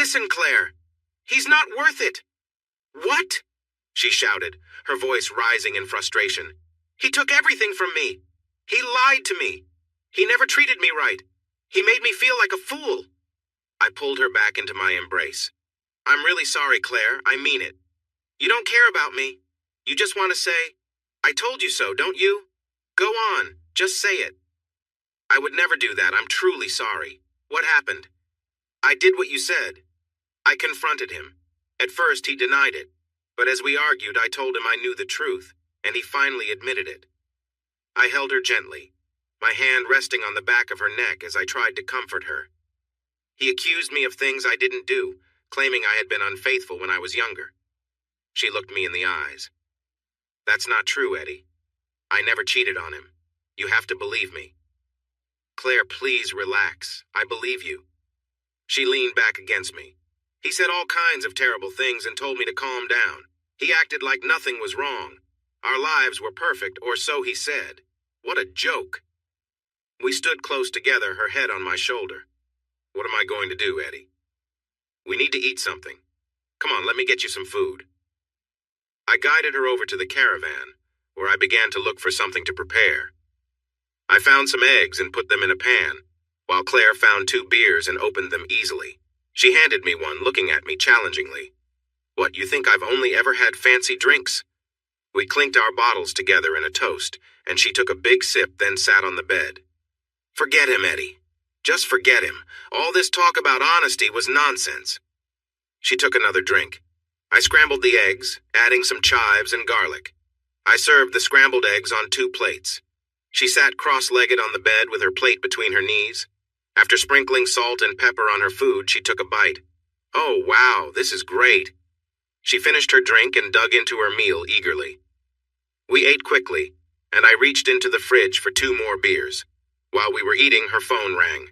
Listen, Claire. He's not worth it. What? She shouted, her voice rising in frustration. He took everything from me. He lied to me. He never treated me right. He made me feel like a fool. I pulled her back into my embrace. I'm really sorry, Claire. I mean it. You don't care about me. You just want to say, I told you so, don't you? Go on. Just say it. I would never do that. I'm truly sorry. What happened? I did what you said. I confronted him. At first, he denied it. But as we argued, I told him I knew the truth, and he finally admitted it. I held her gently, my hand resting on the back of her neck as I tried to comfort her. He accused me of things I didn't do, claiming I had been unfaithful when I was younger. She looked me in the eyes. That's not true, Eddie. I never cheated on him. You have to believe me. Claire, please relax. I believe you. She leaned back against me. He said all kinds of terrible things and told me to calm down. He acted like nothing was wrong. Our lives were perfect, or so he said. What a joke. We stood close together, her head on my shoulder. What am I going to do, Eddie? We need to eat something. Come on, let me get you some food. I guided her over to the caravan, where I began to look for something to prepare. I found some eggs and put them in a pan, while Claire found 2 beers and opened them easily. She handed me one, looking at me challengingly. What, you think I've only ever had fancy drinks? We clinked our bottles together in a toast, and she took a big sip, then sat on the bed. Forget him, Eddie. Just forget him. All this talk about honesty was nonsense. She took another drink. I scrambled the eggs, adding some chives and garlic. I served the scrambled eggs on 2 plates. She sat cross-legged on the bed with her plate between her knees. After sprinkling salt and pepper on her food, she took a bite. Oh, wow, this is great. She finished her drink and dug into her meal eagerly. We ate quickly, and I reached into the fridge for 2 more beers. While we were eating, her phone rang.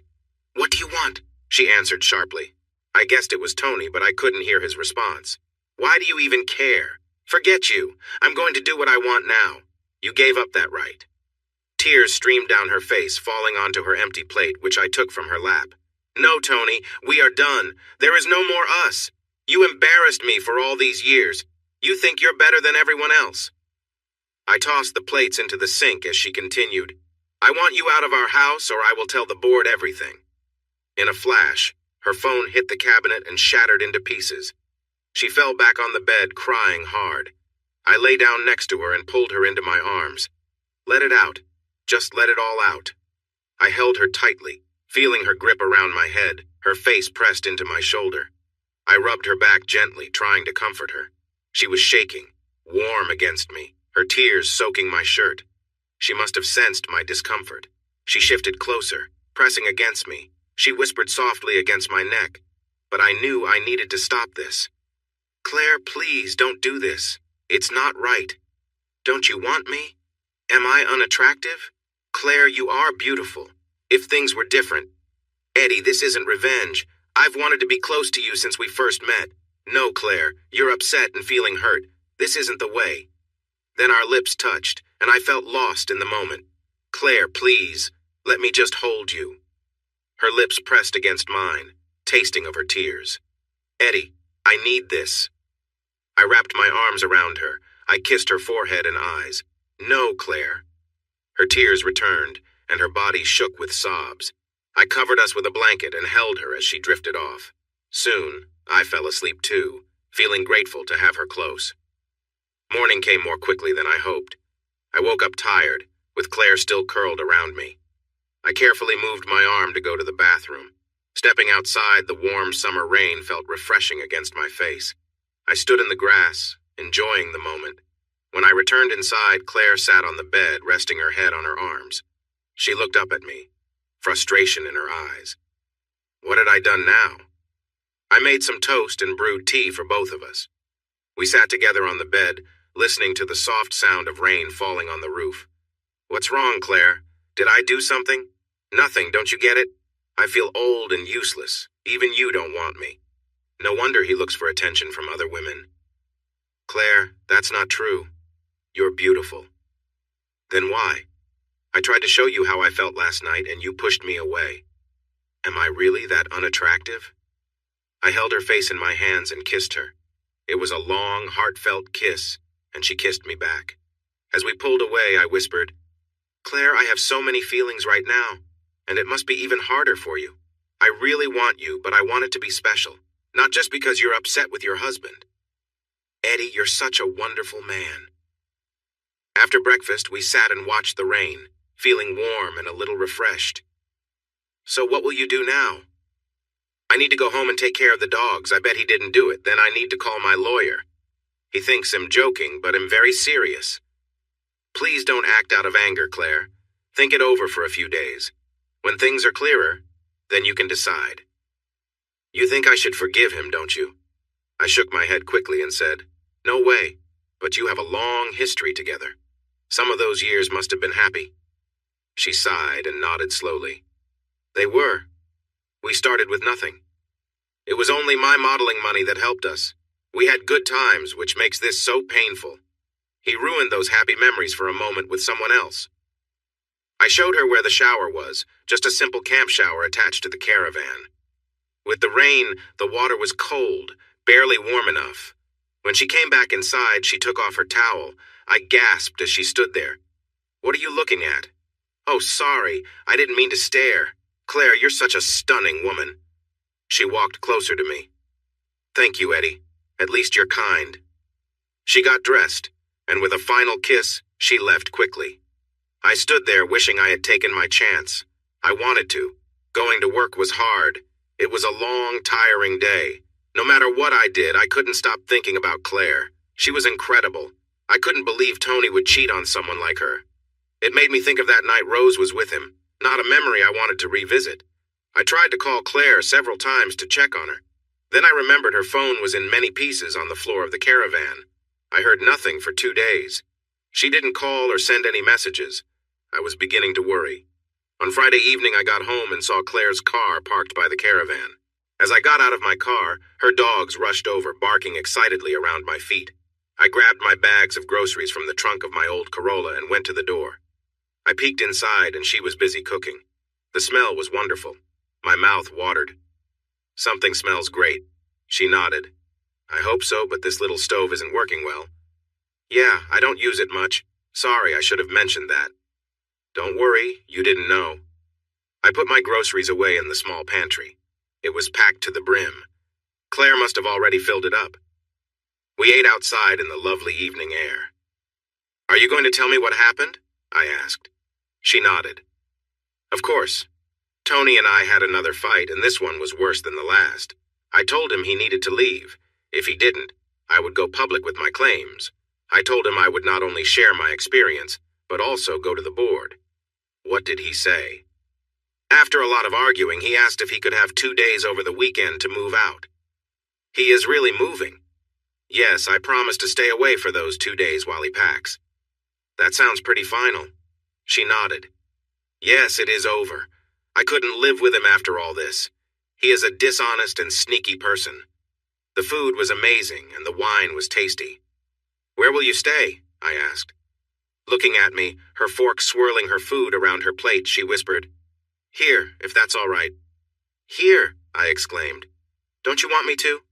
What do you want? She answered sharply. I guessed it was Tony, but I couldn't hear his response. Why do you even care? Forget you. I'm going to do what I want now. You gave up that right. Tears streamed down her face, falling onto her empty plate, which I took from her lap. No, Tony, we are done. There is no more us. You embarrassed me for all these years. You think you're better than everyone else. I tossed the plates into the sink as she continued. I want you out of our house, or I will tell the board everything. In a flash, her phone hit the cabinet and shattered into pieces. She fell back on the bed, crying hard. I lay down next to her and pulled her into my arms. Let it out. Just let it all out. I held her tightly, feeling her grip around my head, her face pressed into my shoulder. I rubbed her back gently, trying to comfort her. She was shaking, warm against me, her tears soaking my shirt. She must have sensed my discomfort. She shifted closer, pressing against me. She whispered softly against my neck, but I knew I needed to stop this. Claire, please don't do this. It's not right. Don't you want me? Am I unattractive? Claire, you are beautiful. If things were different. Eddie, this isn't revenge. I've wanted to be close to you since we first met. No, Claire, you're upset and feeling hurt. This isn't the way. Then our lips touched, and I felt lost in the moment. Claire, please, let me just hold you. Her lips pressed against mine, tasting of her tears. Eddie, I need this. I wrapped my arms around her. I kissed her forehead and eyes. No, Claire. Her tears returned, and her body shook with sobs. I covered us with a blanket and held her as she drifted off. Soon, I fell asleep too, feeling grateful to have her close. Morning came more quickly than I hoped. I woke up tired, with Claire still curled around me. I carefully moved my arm to go to the bathroom. Stepping outside, the warm summer rain felt refreshing against my face. I stood in the grass, enjoying the moment. When I returned inside, Claire sat on the bed, resting her head on her arms. She looked up at me, frustration in her eyes. What had I done now? I made some toast and brewed tea for both of us. We sat together on the bed, listening to the soft sound of rain falling on the roof. What's wrong, Claire? Did I do something? Nothing, don't you get it? I feel old and useless. Even you don't want me. No wonder he looks for attention from other women. Claire, that's not true. You're beautiful. Then why? I tried to show you how I felt last night and you pushed me away. Am I really that unattractive? I held her face in my hands and kissed her. It was a long, heartfelt kiss, and she kissed me back. As we pulled away, I whispered, "Claire, I have so many feelings right now, and it must be even harder for you. I really want you, but I want it to be special, not just because you're upset with your husband. Eddie, you're such a wonderful man." After breakfast, we sat and watched the rain, feeling warm and a little refreshed. "So what will you do now?" "I need to go home and take care of the dogs. I bet he didn't do it. Then I need to call my lawyer. He thinks I'm joking, but I'm very serious." "Please don't act out of anger, Claire. Think it over for a few days. When things are clearer, then you can decide." "You think I should forgive him, don't you?" I shook my head quickly and said, "No way, but you have a long history together. Some of those years must have been happy." She sighed and nodded slowly. "They were. We started with nothing. It was only my modeling money that helped us. We had good times, which makes this so painful. He ruined those happy memories for a moment with someone else." I showed her where the shower was, just a simple camp shower attached to the caravan. With the rain, the water was cold, barely warm enough. When she came back inside, she took off her towel. I gasped as she stood there. "What are you looking at?" "Oh, sorry, I didn't mean to stare. Claire, you're such a stunning woman." She walked closer to me. "Thank you, Eddie. At least you're kind." She got dressed, and with a final kiss, she left quickly. I stood there wishing I had taken my chance. I wanted to. Going to work was hard. It was a long, tiring day. No matter what I did, I couldn't stop thinking about Claire. She was incredible. I couldn't believe Tony would cheat on someone like her. It made me think of that night Rose was with him, not a memory I wanted to revisit. I tried to call Claire several times to check on her. Then I remembered her phone was in many pieces on the floor of the caravan. I heard nothing for 2 days. She didn't call or send any messages. I was beginning to worry. On Friday evening, I got home and saw Claire's car parked by the caravan. As I got out of my car, her dogs rushed over, barking excitedly around my feet. I grabbed my bags of groceries from the trunk of my old Corolla and went to the door. I peeked inside and she was busy cooking. The smell was wonderful. My mouth watered. "Something smells great." She nodded. "I hope so, but this little stove isn't working well." "Yeah, I don't use it much. Sorry, I should have mentioned that." "Don't worry, you didn't know." I put my groceries away in the small pantry. It was packed to the brim. Claire must have already filled it up. We ate outside in the lovely evening air. "Are you going to tell me what happened?" I asked. She nodded. "Of course. Tony and I had another fight, and this one was worse than the last. I told him he needed to leave. If he didn't, I would go public with my claims. I told him I would not only share my experience, but also go to the board." "What did he say?" "After a lot of arguing, he asked if he could have 2 days over the weekend to move out." "He is really moving?" "Yes, I promised to stay away for those 2 days while he packs." "That sounds pretty final." She nodded. "Yes, it is over. I couldn't live with him after all this. He is a dishonest and sneaky person. The food was amazing, and the wine was tasty." "Where will you stay?" I asked. Looking at me, her fork swirling her food around her plate, she whispered, "Here, if that's all right." "Here," I exclaimed. "Don't you want me to?"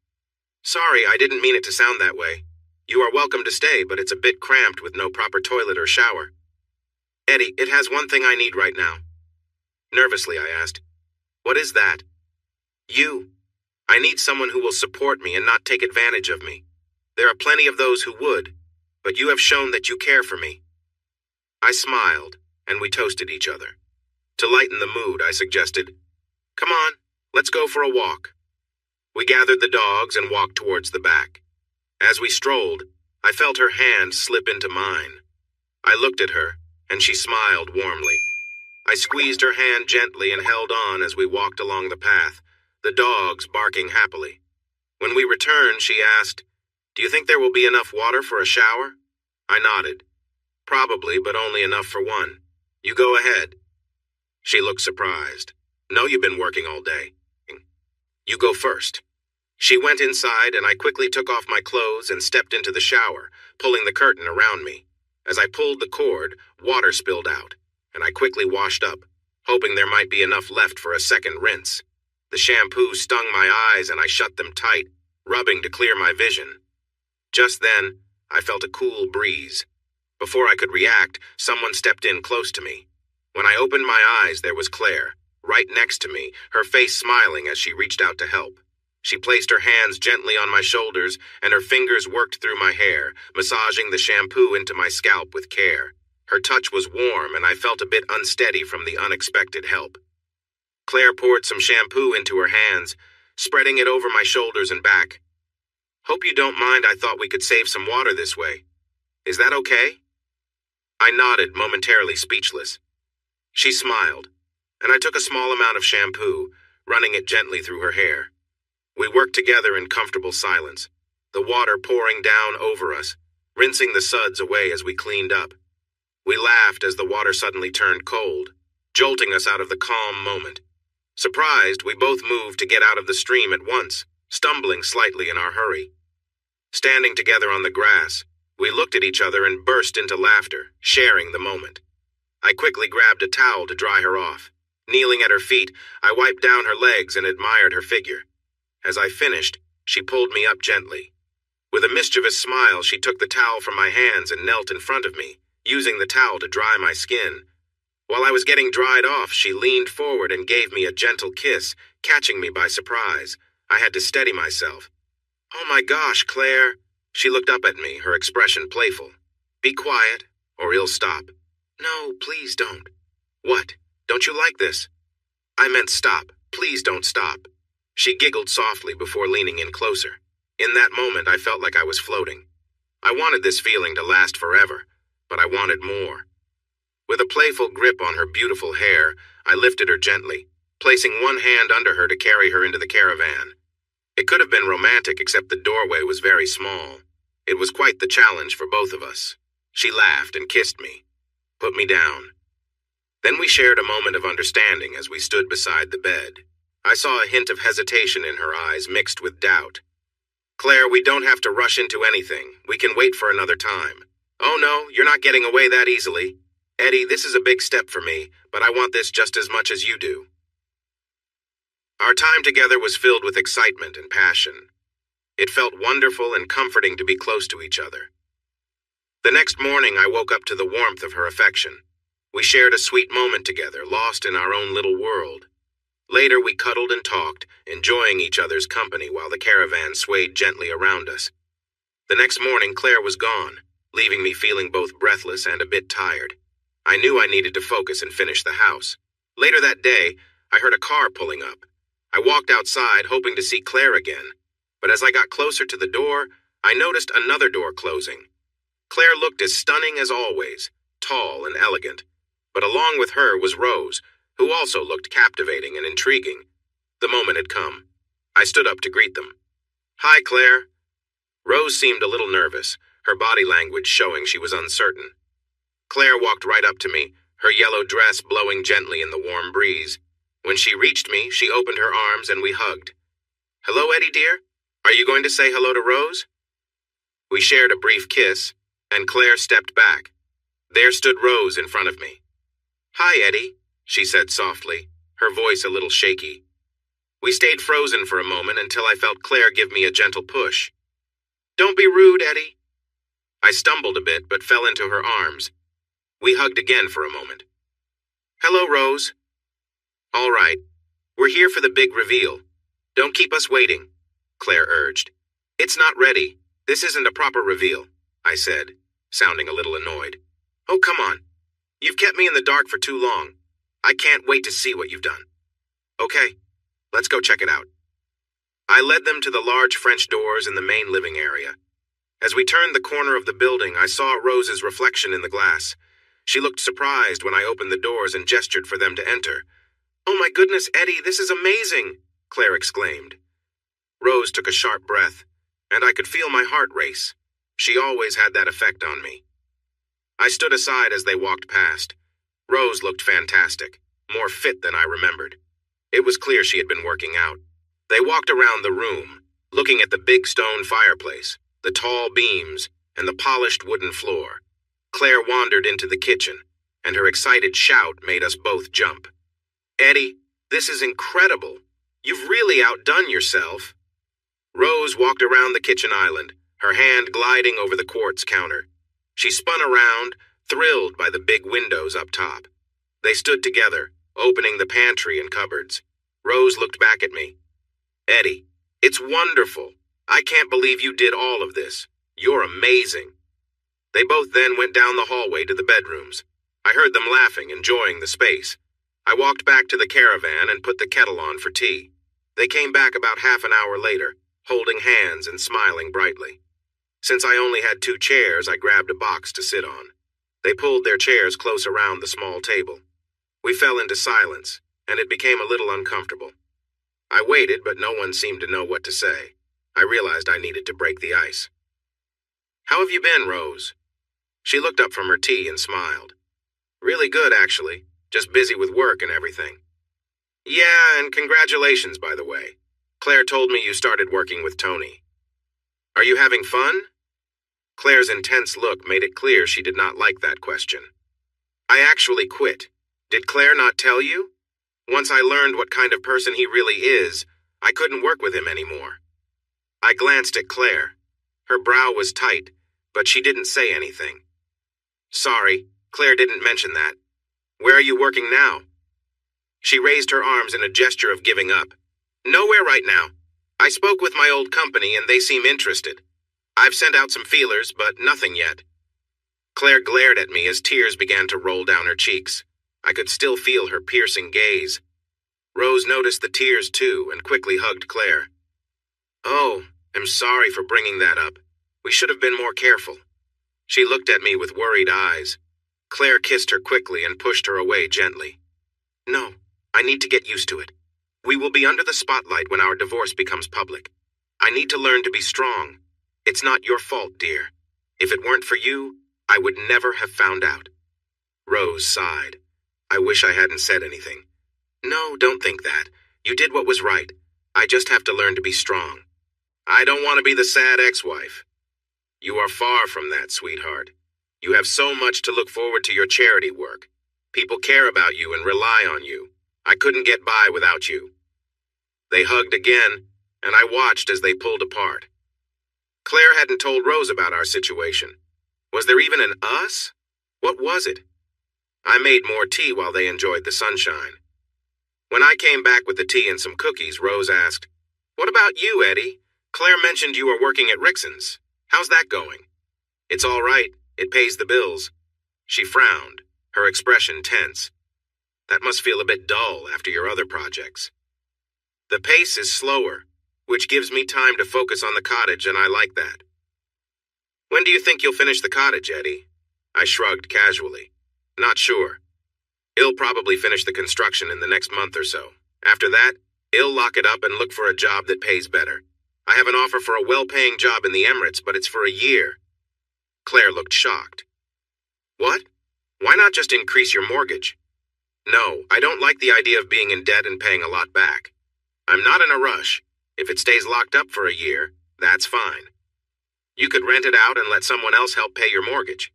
"Sorry, I didn't mean it to sound that way. You are welcome to stay, but it's a bit cramped with no proper toilet or shower." "Eddie, it has one thing I need right now." Nervously, I asked, "What is that?" "You. I need someone who will support me and not take advantage of me. There are plenty of those who would, but you have shown that you care for me." I smiled, and we toasted each other. To lighten the mood, I suggested, "Come on, let's go for a walk." We gathered the dogs and walked towards the back. As we strolled, I felt her hand slip into mine. I looked at her, and she smiled warmly. I squeezed her hand gently and held on as we walked along the path, the dogs barking happily. When we returned, she asked, "Do you think there will be enough water for a shower?" I nodded. "Probably, but only enough for one. You go ahead." She looked surprised. "No, you've been working all day. You go first." She went inside, and I quickly took off my clothes and stepped into the shower, pulling the curtain around me. As I pulled the cord, water spilled out, and I quickly washed up, hoping there might be enough left for a second rinse. The shampoo stung my eyes and I shut them tight, rubbing to clear my vision. Just then, I felt a cool breeze. Before I could react, someone stepped in close to me. When I opened my eyes, there was Claire, right next to me, her face smiling as she reached out to help. She placed her hands gently on my shoulders, and her fingers worked through my hair, massaging the shampoo into my scalp with care. Her touch was warm, and I felt a bit unsteady from the unexpected help. Claire poured some shampoo into her hands, spreading it over my shoulders and back. "Hope you don't mind. I thought we could save some water this way. Is that okay?" I nodded, momentarily speechless. She smiled, and I took a small amount of shampoo, running it gently through her hair. We worked together in comfortable silence, the water pouring down over us, rinsing the suds away as we cleaned up. We laughed as the water suddenly turned cold, jolting us out of the calm moment. Surprised, we both moved to get out of the stream at once, stumbling slightly in our hurry. Standing together on the grass, we looked at each other and burst into laughter, sharing the moment. I quickly grabbed a towel to dry her off. Kneeling at her feet, I wiped down her legs and admired her figure. As I finished, she pulled me up gently. With a mischievous smile, she took the towel from my hands and knelt in front of me, using the towel to dry my skin. While I was getting dried off, she leaned forward and gave me a gentle kiss, catching me by surprise. I had to steady myself. "Oh my gosh, Claire." She looked up at me, her expression playful. "Be quiet, or he'll stop." "No, please don't." "What? Don't you like this?" "I meant stop. Please don't stop." She giggled softly before leaning in closer. In that moment, I felt like I was floating. I wanted this feeling to last forever, but I wanted more. With a playful grip on her beautiful hair, I lifted her gently, placing one hand under her to carry her into the caravan. It could have been romantic, except the doorway was very small. It was quite the challenge for both of us. She laughed and kissed me, put me down. Then we shared a moment of understanding as we stood beside the bed. I saw a hint of hesitation in her eyes mixed with doubt. "Claire, we don't have to rush into anything. We can wait for another time." "Oh no, you're not getting away that easily. Eddie, this is a big step for me, but I want this just as much as you do." Our time together was filled with excitement and passion. It felt wonderful and comforting to be close to each other. The next morning, I woke up to the warmth of her affection. We shared a sweet moment together, lost in our own little world. Later, we cuddled and talked, enjoying each other's company while the caravan swayed gently around us. The next morning, Claire was gone, leaving me feeling both breathless and a bit tired. I knew I needed to focus and finish the house. Later that day, I heard a car pulling up. I walked outside, hoping to see Claire again, but as I got closer to the door, I noticed another door closing. Claire looked as stunning as always, tall and elegant, but along with her was Rose, who also looked captivating and intriguing. The moment had come. I stood up to greet them. "Hi, Claire." Rose seemed a little nervous, her body language showing she was uncertain. Claire walked right up to me, her yellow dress blowing gently in the warm breeze. When she reached me, she opened her arms and we hugged. "Hello, Eddie dear. Are you going to say hello to Rose?" We shared a brief kiss, and Claire stepped back. There stood Rose in front of me. "Hi, Eddie," she said softly, her voice a little shaky. We stayed frozen for a moment until I felt Claire give me a gentle push. "Don't be rude, Eddie." I stumbled a bit but fell into her arms. We hugged again for a moment. "Hello, Rose." "All right. We're here for the big reveal. Don't keep us waiting," Claire urged. "It's not ready. This isn't a proper reveal," I said, sounding a little annoyed. "Oh, come on. You've kept me in the dark for too long. I can't wait to see what you've done." "Okay, let's go check it out." I led them to the large French doors in the main living area. As we turned the corner of the building, I saw Rose's reflection in the glass. She looked surprised when I opened the doors and gestured for them to enter. "Oh my goodness, Eddie, this is amazing," Claire exclaimed. Rose took a sharp breath, and I could feel my heart race. She always had that effect on me. I stood aside as they walked past. Rose looked fantastic, more fit than I remembered. It was clear she had been working out. They walked around the room, looking at the big stone fireplace, the tall beams, and the polished wooden floor. Claire wandered into the kitchen, and her excited shout made us both jump. "Eddie, this is incredible. You've really outdone yourself." Rose walked around the kitchen island, her hand gliding over the quartz counter. She spun around, thrilled by the big windows up top. They stood together, opening the pantry and cupboards. Rose looked back at me. "Eddie, it's wonderful. I can't believe you did all of this. You're amazing." They both then went down the hallway to the bedrooms. I heard them laughing, enjoying the space. I walked back to the caravan and put the kettle on for tea. They came back about half an hour later, holding hands and smiling brightly. Since I only had 2 chairs, I grabbed a box to sit on. They pulled their chairs close around the small table. We fell into silence, and it became a little uncomfortable. I waited, but no one seemed to know what to say. I realized I needed to break the ice. "How have you been, Rose?" She looked up from her tea and smiled. "Really good, actually. Just busy with work and everything." "Yeah, and congratulations, by the way. Claire told me you started working with Tony. Are you having fun?" Claire's intense look made it clear she did not like that question. "I actually quit. Did Claire not tell you? Once I learned what kind of person he really is, I couldn't work with him anymore." I glanced at Claire. Her brow was tight, but she didn't say anything. "Sorry, Claire didn't mention that. Where are you working now?" She raised her arms in a gesture of giving up. "Nowhere right now. I spoke with my old company and they seem interested. I've sent out some feelers, but nothing yet." Claire glared at me as tears began to roll down her cheeks. I could still feel her piercing gaze. Rose noticed the tears too and quickly hugged Claire. "Oh, I'm sorry for bringing that up. We should have been more careful." She looked at me with worried eyes. Claire kissed her quickly and pushed her away gently. "No, I need to get used to it. We will be under the spotlight when our divorce becomes public. I need to learn to be strong. It's not your fault, dear. If it weren't for you, I would never have found out." Rose sighed. I wish I hadn't said anything. "No, don't think that. You did what was right. I just have to learn to be strong. I don't want to be the sad ex-wife." "You are far from that, sweetheart. You have so much to look forward to your charity work. People care about you and rely on you. I couldn't get by without you." They hugged again, and I watched as they pulled apart. Claire hadn't told Rose about our situation. Was there even an us? What was it? I made more tea while they enjoyed the sunshine. When I came back with the tea and some cookies, Rose asked, "What about you, Eddie? Claire mentioned you were working at Rickson's. How's that going?" "It's all right. It pays the bills." She frowned, her expression tense. "That must feel a bit dull after your other projects." "The pace is slower, which gives me time to focus on the cottage, and I like that." "When do you think you'll finish the cottage, Eddie?" I shrugged casually. "Not sure. I'll probably finish the construction in the next month or so. After that, I'll lock it up and look for a job that pays better. I have an offer for a well-paying job in the Emirates, but it's for a year." Claire looked shocked. "What? Why not just increase your mortgage?" "No, I don't like the idea of being in debt and paying a lot back. I'm not in a rush. If it stays locked up for a year, that's fine. You could rent it out and let someone else help pay your mortgage."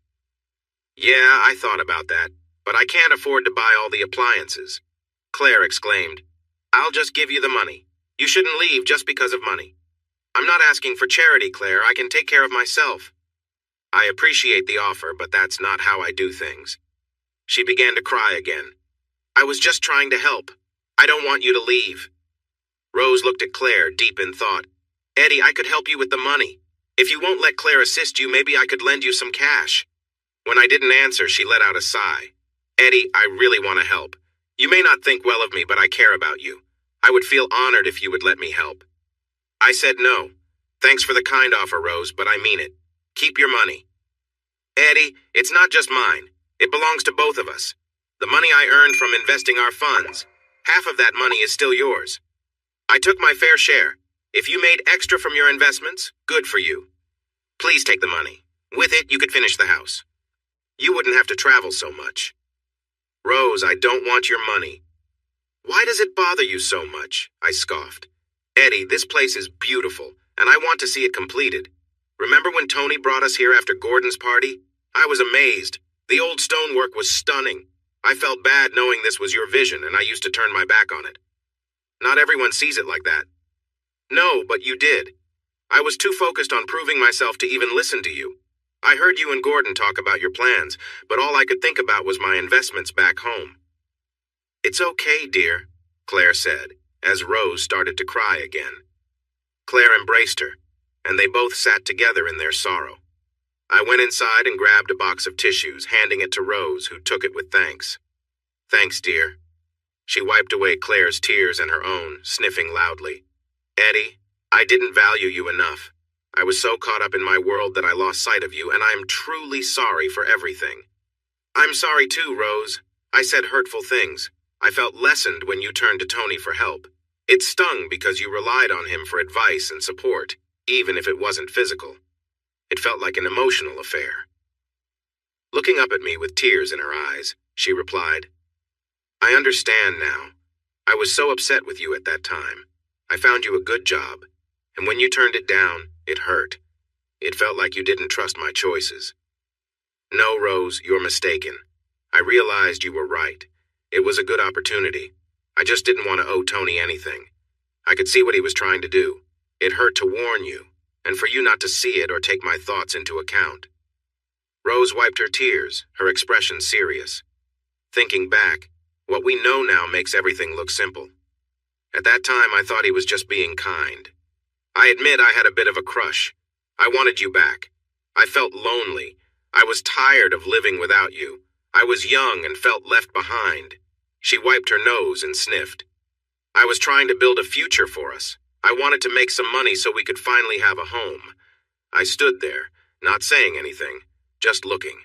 "Yeah, I thought about that, but I can't afford to buy all the appliances." Claire exclaimed, "I'll just give you the money. You shouldn't leave just because of money." "I'm not asking for charity, Claire. I can take care of myself." "I appreciate the offer, but that's not how I do things." She began to cry again. "I was just trying to help. I don't want you to leave." Rose looked at Claire, deep in thought. "Eddie, I could help you with the money. If you won't let Claire assist you, maybe I could lend you some cash." When I didn't answer, she let out a sigh. "Eddie, I really want to help. You may not think well of me, but I care about you. I would feel honored if you would let me help." I said no. "Thanks for the kind offer, Rose, but I mean it. Keep your money." "Eddie, it's not just mine. It belongs to both of us. The money I earned from investing our funds, half of that money is still yours. I took my fair share. If you made extra from your investments, good for you. Please take the money. With it, you could finish the house. You wouldn't have to travel so much." "Rose, I don't want your money." "Why does it bother you so much?" I scoffed. "Eddie, this place is beautiful, and I want to see it completed. Remember when Tony brought us here after Gordon's party? I was amazed. The old stonework was stunning. I felt bad knowing this was your vision, and I used to turn my back on it." Not everyone sees it like that. No, but you did. I was too focused on proving myself to even listen to you. I heard you and Gordon talk about your plans, but all I could think about was my investments back home. It's okay, dear, Claire said, as Rose started to cry again. Claire embraced her, and they both sat together in their sorrow. I went inside and grabbed a box of tissues, handing it to Rose, who took it with thanks. Thanks, dear. She wiped away Claire's tears and her own, sniffing loudly. Eddie, I didn't value you enough. I was so caught up in my world that I lost sight of you, and I'm truly sorry for everything. I'm sorry too, Rose. I said hurtful things. I felt lessened when you turned to Tony for help. It stung because you relied on him for advice and support, even if it wasn't physical. It felt like an emotional affair. Looking up at me with tears in her eyes, she replied, I understand now. I was so upset with you at that time. I found you a good job, and when you turned it down, it hurt. It felt like you didn't trust my choices. No, Rose, you're mistaken. I realized you were right. It was a good opportunity. I just didn't want to owe Tony anything. I could see what he was trying to do. It hurt to warn you, and for you not to see it or take my thoughts into account. Rose wiped her tears, her expression serious. Thinking back, what we know now makes everything look simple. At that time, I thought he was just being kind. I admit I had a bit of a crush. I wanted you back. I felt lonely. I was tired of living without you. I was young and felt left behind. She wiped her nose and sniffed. I was trying to build a future for us. I wanted to make some money so we could finally have a home. I stood there, not saying anything, just looking.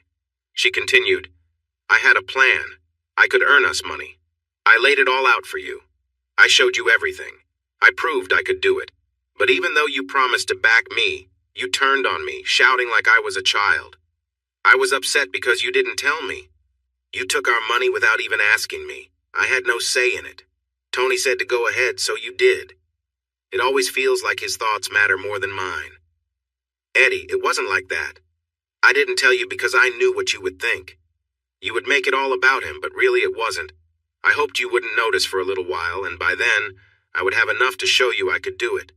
She continued, I had a plan. I could earn us money. I laid it all out for you. I showed you everything. I proved I could do it. But even though you promised to back me, you turned on me, shouting like I was a child. I was upset because you didn't tell me. You took our money without even asking me. I had no say in it. Tony said to go ahead, so you did. It always feels like his thoughts matter more than mine. Eddie, it wasn't like that. I didn't tell you because I knew what you would think. You would make it all about him, but really it wasn't. I hoped you wouldn't notice for a little while, and by then, I would have enough to show you I could do it.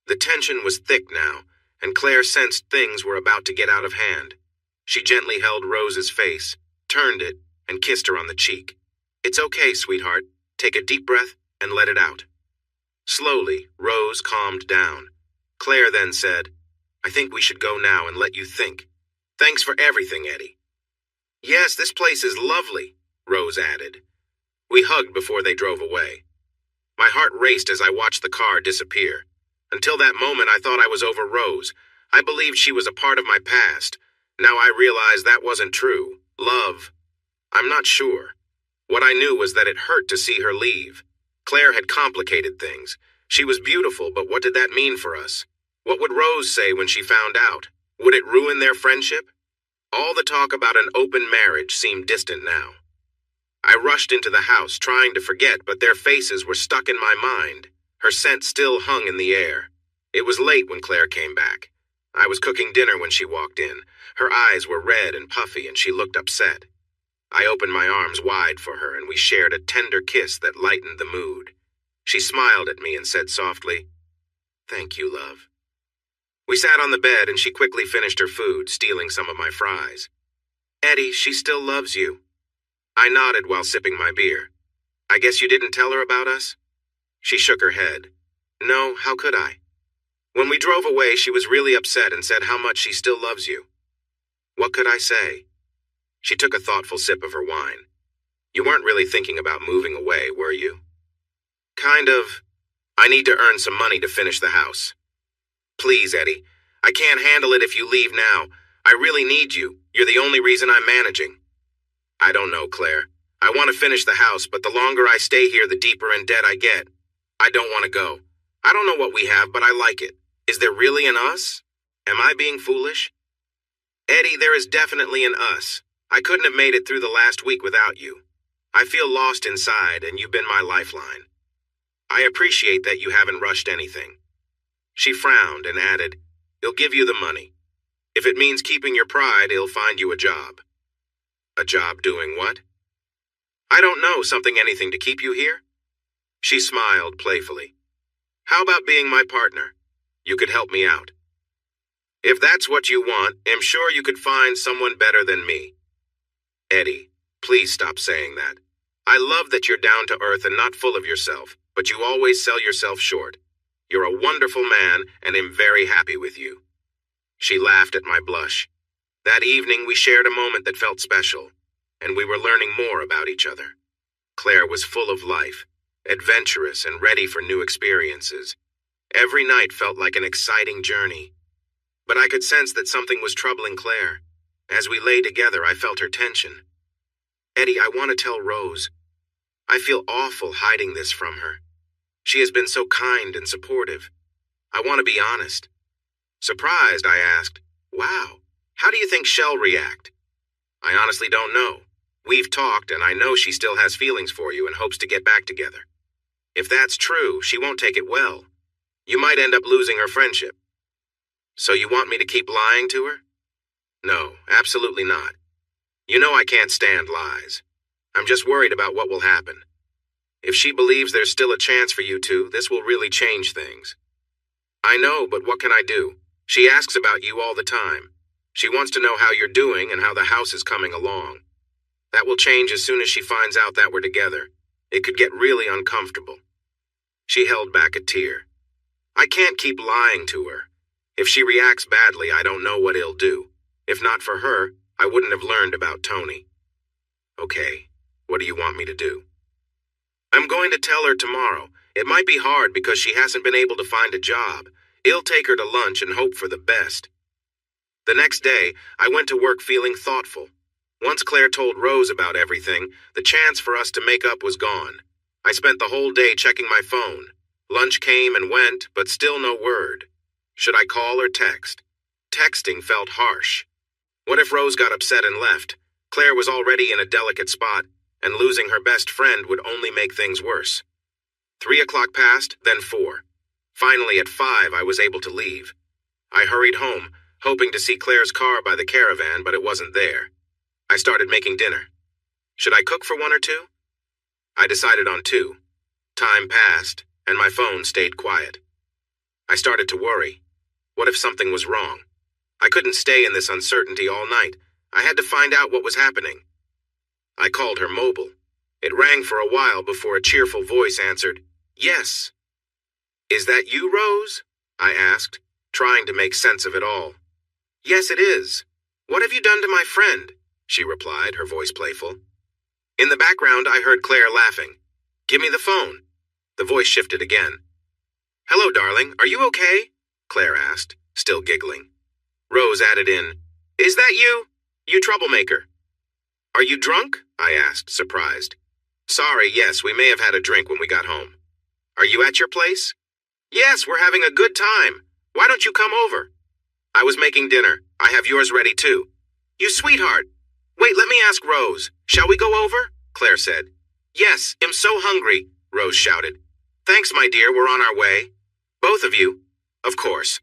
The tension was thick now, and Claire sensed things were about to get out of hand. She gently held Rose's face, turned it, and kissed her on the cheek. It's okay, sweetheart. Take a deep breath and let it out. Slowly, Rose calmed down. Claire then said, I think we should go now and let you think. Thanks for everything, Eddie. Yes, this place is lovely, Rose added. We hugged before they drove away. My heart raced as I watched the car disappear. Until that moment, I thought I was over Rose. I believed she was a part of my past. Now I realize that wasn't true. Love. I'm not sure. What I knew was that it hurt to see her leave. Claire had complicated things. She was beautiful, but what did that mean for us? What would Rose say when she found out? Would it ruin their friendship? All the talk about an open marriage seemed distant now. I rushed into the house, trying to forget, but their faces were stuck in my mind. Her scent still hung in the air. It was late when Claire came back. I was cooking dinner when she walked in. Her eyes were red and puffy, and she looked upset. I opened my arms wide for her, and we shared a tender kiss that lightened the mood. She smiled at me and said softly, Thank you, love. We sat on the bed, and she quickly finished her food, stealing some of my fries. Eddie, she still loves you. I nodded while sipping my beer. I guess you didn't tell her about us? She shook her head. No, how could I? When we drove away, she was really upset and said how much she still loves you. What could I say? She took a thoughtful sip of her wine. You weren't really thinking about moving away, were you? Kind of. I need to earn some money to finish the house. Please, Eddie. I can't handle it if you leave now. I really need you. You're the only reason I'm managing. I don't know, Claire. I want to finish the house, but the longer I stay here, the deeper in debt I get. I don't want to go. I don't know what we have, but I like it. Is there really an us? Am I being foolish? Eddie, there is definitely an us. I couldn't have made it through the last week without you. I feel lost inside, and you've been my lifeline. I appreciate that you haven't rushed anything. She frowned and added, He'll give you the money. If it means keeping your pride, he'll find you a job. A job doing what? I don't know, anything to keep you here? She smiled playfully. How about being my partner? You could help me out. If that's what you want, I'm sure you could find someone better than me. Eddie, please stop saying that. I love that you're down to earth and not full of yourself, but you always sell yourself short. You're a wonderful man, and I'm very happy with you. She laughed at my blush. That evening, we shared a moment that felt special, and we were learning more about each other. Claire was full of life, adventurous and ready for new experiences. Every night felt like an exciting journey. But I could sense that something was troubling Claire. As we lay together, I felt her tension. Eddie, I want to tell Rose. I feel awful hiding this from her. She has been so kind and supportive. I want to be honest. Surprised, I asked, Wow, how do you think she'll react? I honestly don't know. We've talked, and I know she still has feelings for you and hopes to get back together. If that's true, she won't take it well. You might end up losing her friendship. So you want me to keep lying to her? No, absolutely not. You know I can't stand lies. I'm just worried about what will happen. If she believes there's still a chance for you two, this will really change things. I know, but what can I do? She asks about you all the time. She wants to know how you're doing and how the house is coming along. That will change as soon as she finds out that we're together. It could get really uncomfortable. She held back a tear. I can't keep lying to her. If she reacts badly, I don't know what it'll do. If not for her, I wouldn't have learned about Tony. Okay, what do you want me to do? I'm going to tell her tomorrow. It might be hard because she hasn't been able to find a job. I'll take her to lunch and hope for the best. The next day, I went to work feeling thoughtful. Once Claire told Rose about everything, the chance for us to make up was gone. I spent the whole day checking my phone. Lunch came and went, but still no word. Should I call or text? Texting felt harsh. What if Rose got upset and left? Claire was already in a delicate spot, and losing her best friend would only make things worse. 3 o'clock passed, then 4. Finally, at 5, I was able to leave. I hurried home, hoping to see Claire's car by the caravan, but it wasn't there. I started making dinner. Should I cook for 1 or 2? I decided on 2. Time passed, and my phone stayed quiet. I started to worry. What if something was wrong? I couldn't stay in this uncertainty all night. I had to find out what was happening. I called her mobile. It rang for a while before a cheerful voice answered, Yes. Is that you, Rose? I asked, trying to make sense of it all. Yes, it is. What have you done to my friend? She replied, her voice playful. In the background, I heard Claire laughing. Give me the phone. The voice shifted again. Hello, darling. Are you okay? Claire asked, still giggling. Rose added in, Is that you? You troublemaker. Are you drunk? I asked, surprised. Sorry, yes, we may have had a drink when we got home. Are you at your place? Yes, we're having a good time. Why don't you come over? I was making dinner. I have yours ready too. You sweetheart. Wait, let me ask Rose. Shall we go over? Claire said. Yes, I'm so hungry, Rose shouted. Thanks, my dear, we're on our way. Both of you? Of course.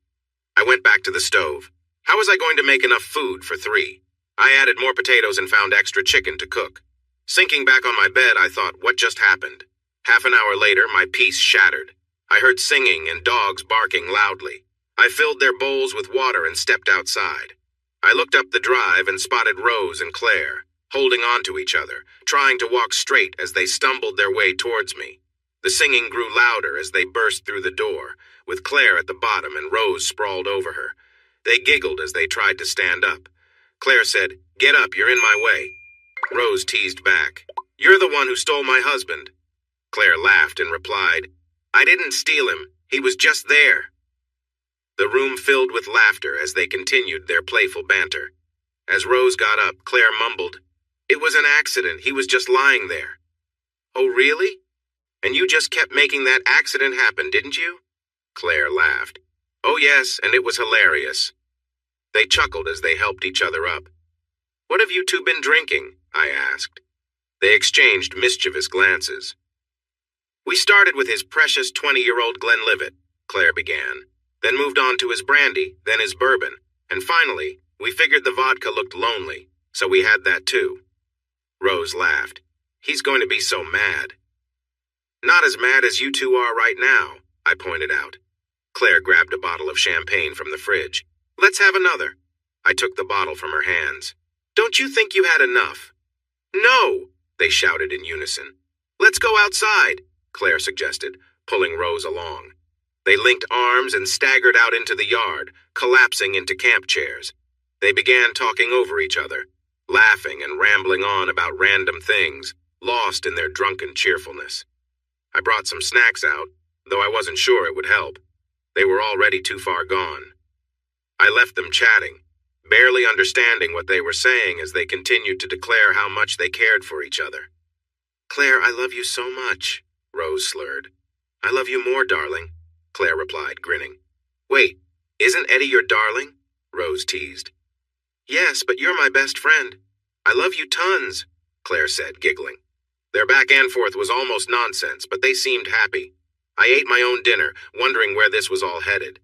I went back to the stove. How was I going to make enough food for 3? I added more potatoes and found extra chicken to cook. Sinking back on my bed, I thought, what just happened? Half an hour later, my peace shattered. I heard singing and dogs barking loudly. I filled their bowls with water and stepped outside. I looked up the drive and spotted Rose and Claire, holding on to each other, trying to walk straight as they stumbled their way towards me. The singing grew louder as they burst through the door, with Claire at the bottom and Rose sprawled over her. They giggled as they tried to stand up. Claire said, Get up, you're in my way. Rose teased back, You're the one who stole my husband. Claire laughed and replied, I didn't steal him. He was just there. The room filled with laughter as they continued their playful banter. As Rose got up, Claire mumbled, It was an accident. He was just lying there. Oh, really? And you just kept making that accident happen, didn't you? Claire laughed. Oh, yes, and it was hilarious. They chuckled as they helped each other up. What have you two been drinking? I asked. They exchanged mischievous glances. We started with his precious 20-year-old Glenlivet, Claire began, then moved on to his brandy, then his bourbon, and finally, we figured the vodka looked lonely, so we had that too. Rose laughed. He's going to be so mad. Not as mad as you two are right now, I pointed out. Claire grabbed a bottle of champagne from the fridge. Let's have another. I took the bottle from her hands. Don't you think you had enough? No, they shouted in unison. Let's go outside, Claire suggested, pulling Rose along. They linked arms and staggered out into the yard, collapsing into camp chairs. They began talking over each other, laughing and rambling on about random things, lost in their drunken cheerfulness. I brought some snacks out, though I wasn't sure it would help. They were already too far gone. I left them chatting, barely understanding what they were saying as they continued to declare how much they cared for each other. Claire, I love you so much, Rose slurred. I love you more, darling, Claire replied, grinning. Wait, isn't Eddie your darling? Rose teased. Yes, but you're my best friend. I love you tons, Claire said, giggling. Their back and forth was almost nonsense, but they seemed happy. I ate my own dinner, wondering where this was all headed.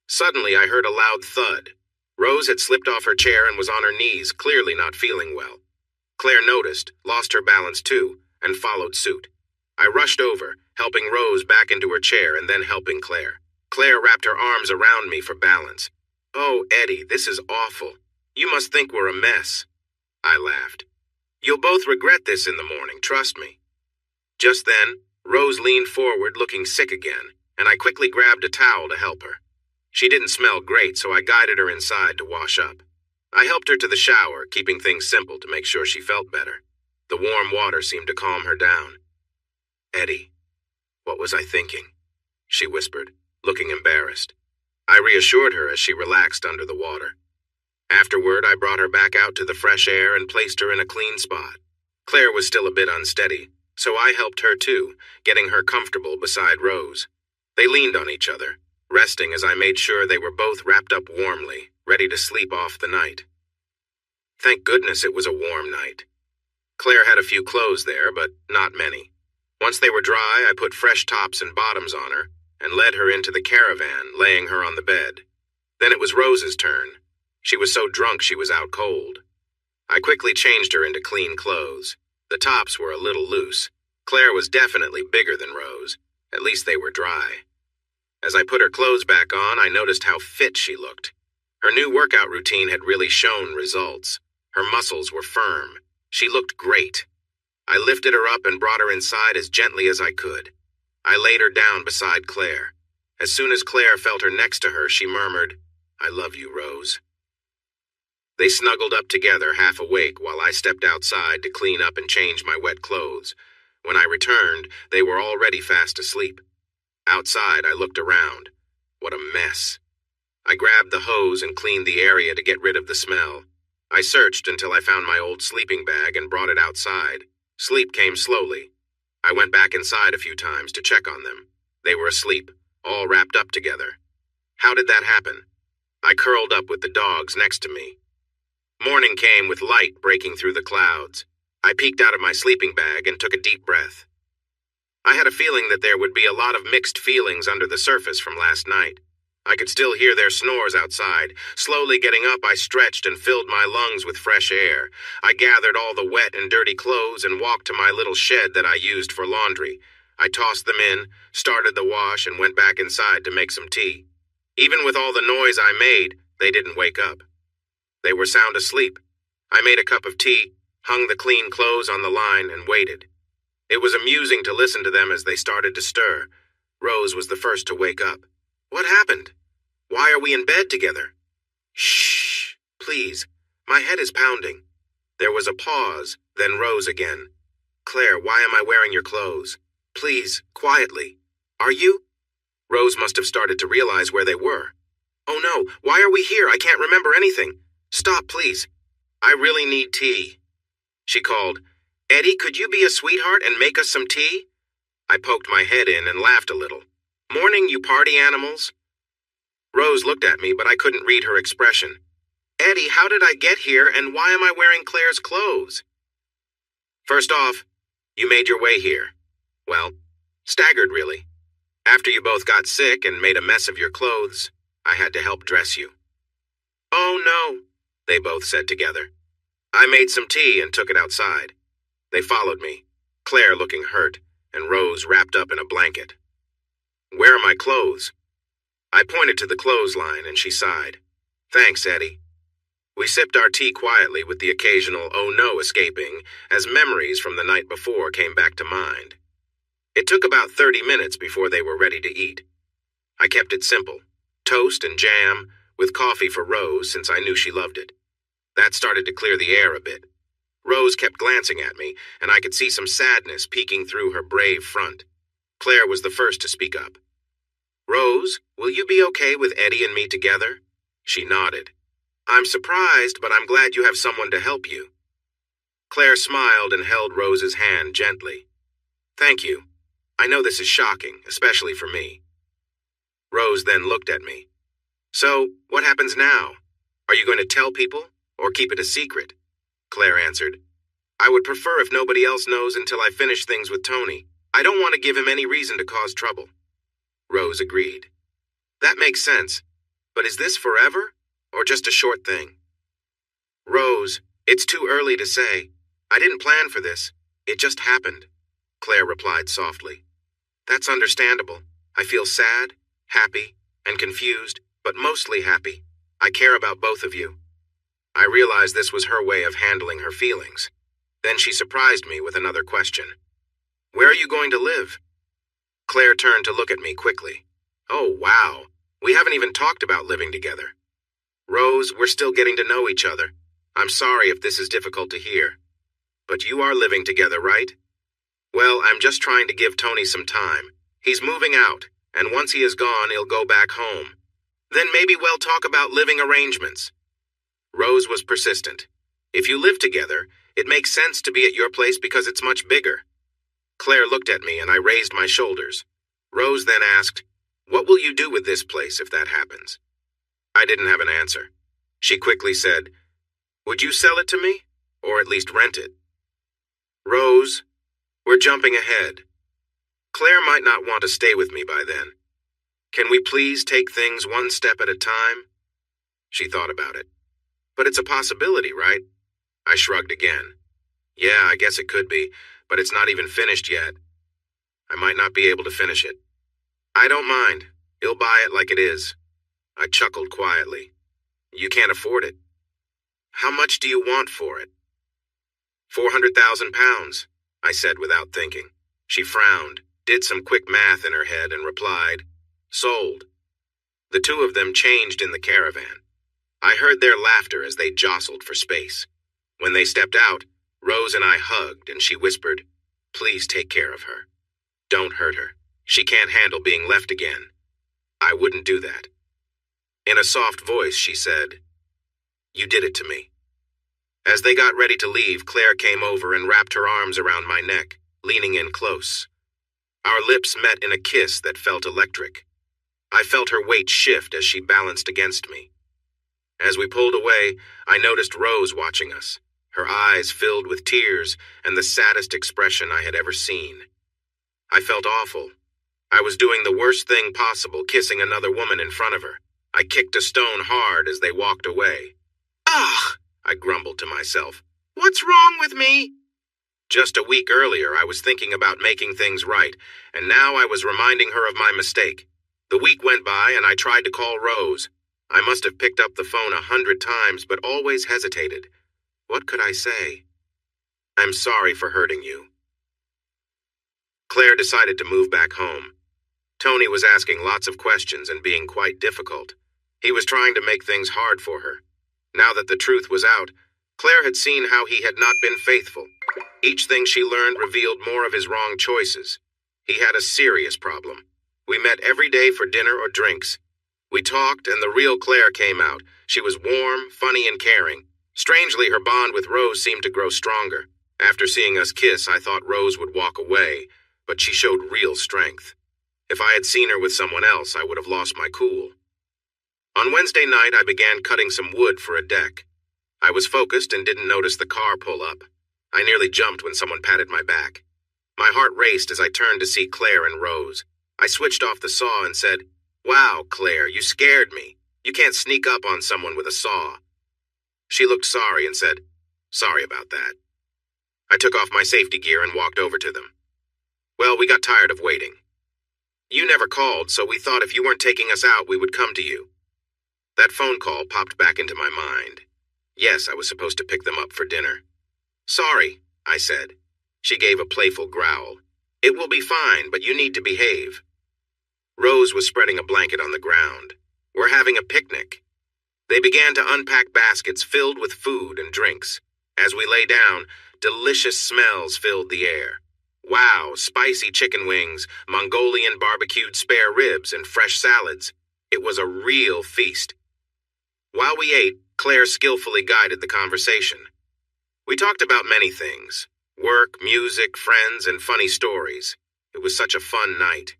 Suddenly, I heard a loud thud. Rose had slipped off her chair and was on her knees, clearly not feeling well. Claire noticed, lost her balance too, and followed suit. I rushed over, helping Rose back into her chair and then helping Claire. Claire wrapped her arms around me for balance. Oh, Eddie, this is awful. You must think we're a mess. I laughed. You'll both regret this in the morning, trust me. Just then, Rose leaned forward looking sick again, and I quickly grabbed a towel to help her. She didn't smell great, so I guided her inside to wash up. I helped her to the shower, keeping things simple to make sure she felt better. The warm water seemed to calm her down. Eddie, what was I thinking? She whispered, looking embarrassed. I reassured her as she relaxed under the water. Afterward, I brought her back out to the fresh air and placed her in a clean spot. Claire was still a bit unsteady, so I helped her too, getting her comfortable beside Rose. They leaned on each other, resting as I made sure they were both wrapped up warmly, ready to sleep off the night. Thank goodness it was a warm night. Claire had a few clothes there, but not many. Once they were dry, I put fresh tops and bottoms on her and led her into the caravan, laying her on the bed. Then it was Rose's turn. She was so drunk she was out cold. I quickly changed her into clean clothes. The tops were a little loose. Claire was definitely bigger than Rose. At least they were dry. As I put her clothes back on, I noticed how fit she looked. Her new workout routine had really shown results. Her muscles were firm. She looked great. I lifted her up and brought her inside as gently as I could. I laid her down beside Claire. As soon as Claire felt her next to her, she murmured, I love you, Rose. They snuggled up together, half awake, while I stepped outside to clean up and change my wet clothes. When I returned, they were already fast asleep. Outside, I looked around. What a mess. I grabbed the hose and cleaned the area to get rid of the smell. I searched until I found my old sleeping bag and brought it outside. Sleep came slowly. I went back inside a few times to check on them. They were asleep, all wrapped up together. How did that happen? I curled up with the dogs next to me. Morning came with light breaking through the clouds. I peeked out of my sleeping bag and took a deep breath. I had a feeling that there would be a lot of mixed feelings under the surface from last night. I could still hear their snores outside. Slowly getting up, I stretched and filled my lungs with fresh air. I gathered all the wet and dirty clothes and walked to my little shed that I used for laundry. I tossed them in, started the wash, and went back inside to make some tea. Even with all the noise I made, they didn't wake up. They were sound asleep. I made a cup of tea, hung the clean clothes on the line, and waited. It was amusing to listen to them as they started to stir. Rose was the first to wake up. What happened? Why are we in bed together? Shh, please. My head is pounding. There was a pause, then Rose again. Claire, why am I wearing your clothes? Please, quietly. Are you? Rose must have started to realize where they were. Oh no, why are we here? I can't remember anything. Stop, please. I really need tea. She called, Eddie, could you be a sweetheart and make us some tea? I poked my head in and laughed a little. Morning, you party animals. Rose looked at me, but I couldn't read her expression. Eddie, how did I get here, and why am I wearing Claire's clothes? First off, you made your way here. Well, staggered, really. After you both got sick and made a mess of your clothes, I had to help dress you. Oh, no, they both said together. I made some tea and took it outside. They followed me, Claire looking hurt, and Rose wrapped up in a blanket. "Where are my clothes?" I pointed to the clothesline, and she sighed. "Thanks, Eddie." We sipped our tea quietly, with the occasional "oh no" escaping as memories from the night before came back to mind. It took about 30 minutes before they were ready to eat. I kept it simple: toast and jam, with coffee for Rose since I knew she loved it. That started to clear the air a bit. Rose kept glancing at me, and I could see some sadness peeking through her brave front. Claire was the first to speak up. "Rose, will you be okay with Eddie and me together?" She nodded. "I'm surprised, but I'm glad you have someone to help you." Claire smiled and held Rose's hand gently. "Thank you. I know this is shocking, especially for me." Rose then looked at me. "So, what happens now? Are you going to tell people, or keep it a secret?" Claire answered, "I would prefer if nobody else knows until I finish things with Tony. I don't want to give him any reason to cause trouble." Rose agreed. "That makes sense. But is this forever, or just a short thing?" "Rose, it's too early to say. I didn't plan for this. It just happened," Claire replied softly. "That's understandable. I feel sad, happy, and confused, but mostly happy. I care about both of you." I realized this was her way of handling her feelings. Then she surprised me with another question. "Where are you going to live?" Claire turned to look at me quickly. "Oh, wow. We haven't even talked about living together." "Rose, we're still getting to know each other. I'm sorry if this is difficult to hear. But you are living together, right?" "Well, I'm just trying to give Tony some time. He's moving out, and once he is gone, he'll go back home. Then maybe we'll talk about living arrangements." Rose was persistent. "If you live together, it makes sense to be at your place because it's much bigger." Claire looked at me, and I raised my shoulders. Rose then asked, "What will you do with this place if that happens?" I didn't have an answer. She quickly said, "Would you sell it to me, or at least rent it?" "Rose, we're jumping ahead. Claire might not want to stay with me by then. Can we please take things one step at a time?" She thought about it. "But it's a possibility, right?" I shrugged again. "Yeah, I guess it could be, but it's not even finished yet. I might not be able to finish it." "I don't mind. You'll buy it like it is." I chuckled quietly. "You can't afford it." "How much do you want for it?" £400,000, I said without thinking. She frowned, did some quick math in her head, and replied, "Sold." The two of them changed in the caravan. I heard their laughter as they jostled for space. When they stepped out, Rose and I hugged, and she whispered, "Please take care of her. Don't hurt her. She can't handle being left again." I wouldn't do that. In a soft voice, she said, "You did it to me." As they got ready to leave, Claire came over and wrapped her arms around my neck, leaning in close. Our lips met in a kiss that felt electric. I felt her weight shift as she balanced against me. As we pulled away, I noticed Rose watching us, her eyes filled with tears and the saddest expression I had ever seen. I felt awful. I was doing the worst thing possible, kissing another woman in front of her. I kicked a stone hard as they walked away. "Ugh!" I grumbled to myself. "What's wrong with me?" Just a week earlier, I was thinking about making things right, and now I was reminding her of my mistake. The week went by, and I tried to call Rose. I must have picked up the phone 100 times, but always hesitated. What could I say? "I'm sorry for hurting you." Claire decided to move back home. Tony was asking lots of questions and being quite difficult. He was trying to make things hard for her. Now that the truth was out, Claire had seen how he had not been faithful. Each thing she learned revealed more of his wrong choices. He had a serious problem. We met every day for dinner or drinks. We talked, and the real Claire came out. She was warm, funny, and caring. Strangely, her bond with Rose seemed to grow stronger. After seeing us kiss, I thought Rose would walk away, but she showed real strength. If I had seen her with someone else, I would have lost my cool. On Wednesday night, I began cutting some wood for a deck. I was focused and didn't notice the car pull up. I nearly jumped when someone patted my back. My heart raced as I turned to see Claire and Rose. I switched off the saw and said, "Wow, Claire, you scared me. You can't sneak up on someone with a saw." She looked sorry and said, "Sorry about that." I took off my safety gear and walked over to them. Well, we got tired of waiting. You never called, so we thought if you weren't taking us out, we would come to you. That phone call popped back into my mind. Yes, I was supposed to pick them up for dinner. Sorry, I said. She gave a playful growl. It will be fine, but you need to behave. Rose was spreading a blanket on the ground. We're having a picnic. They began to unpack baskets filled with food and drinks. As we lay down, delicious smells filled the air. Wow, spicy chicken wings, Mongolian barbecued spare ribs, and fresh salads. It was a real feast. While we ate, Claire skillfully guided the conversation. We talked about many things: work, music, friends, and funny stories. It was such a fun night.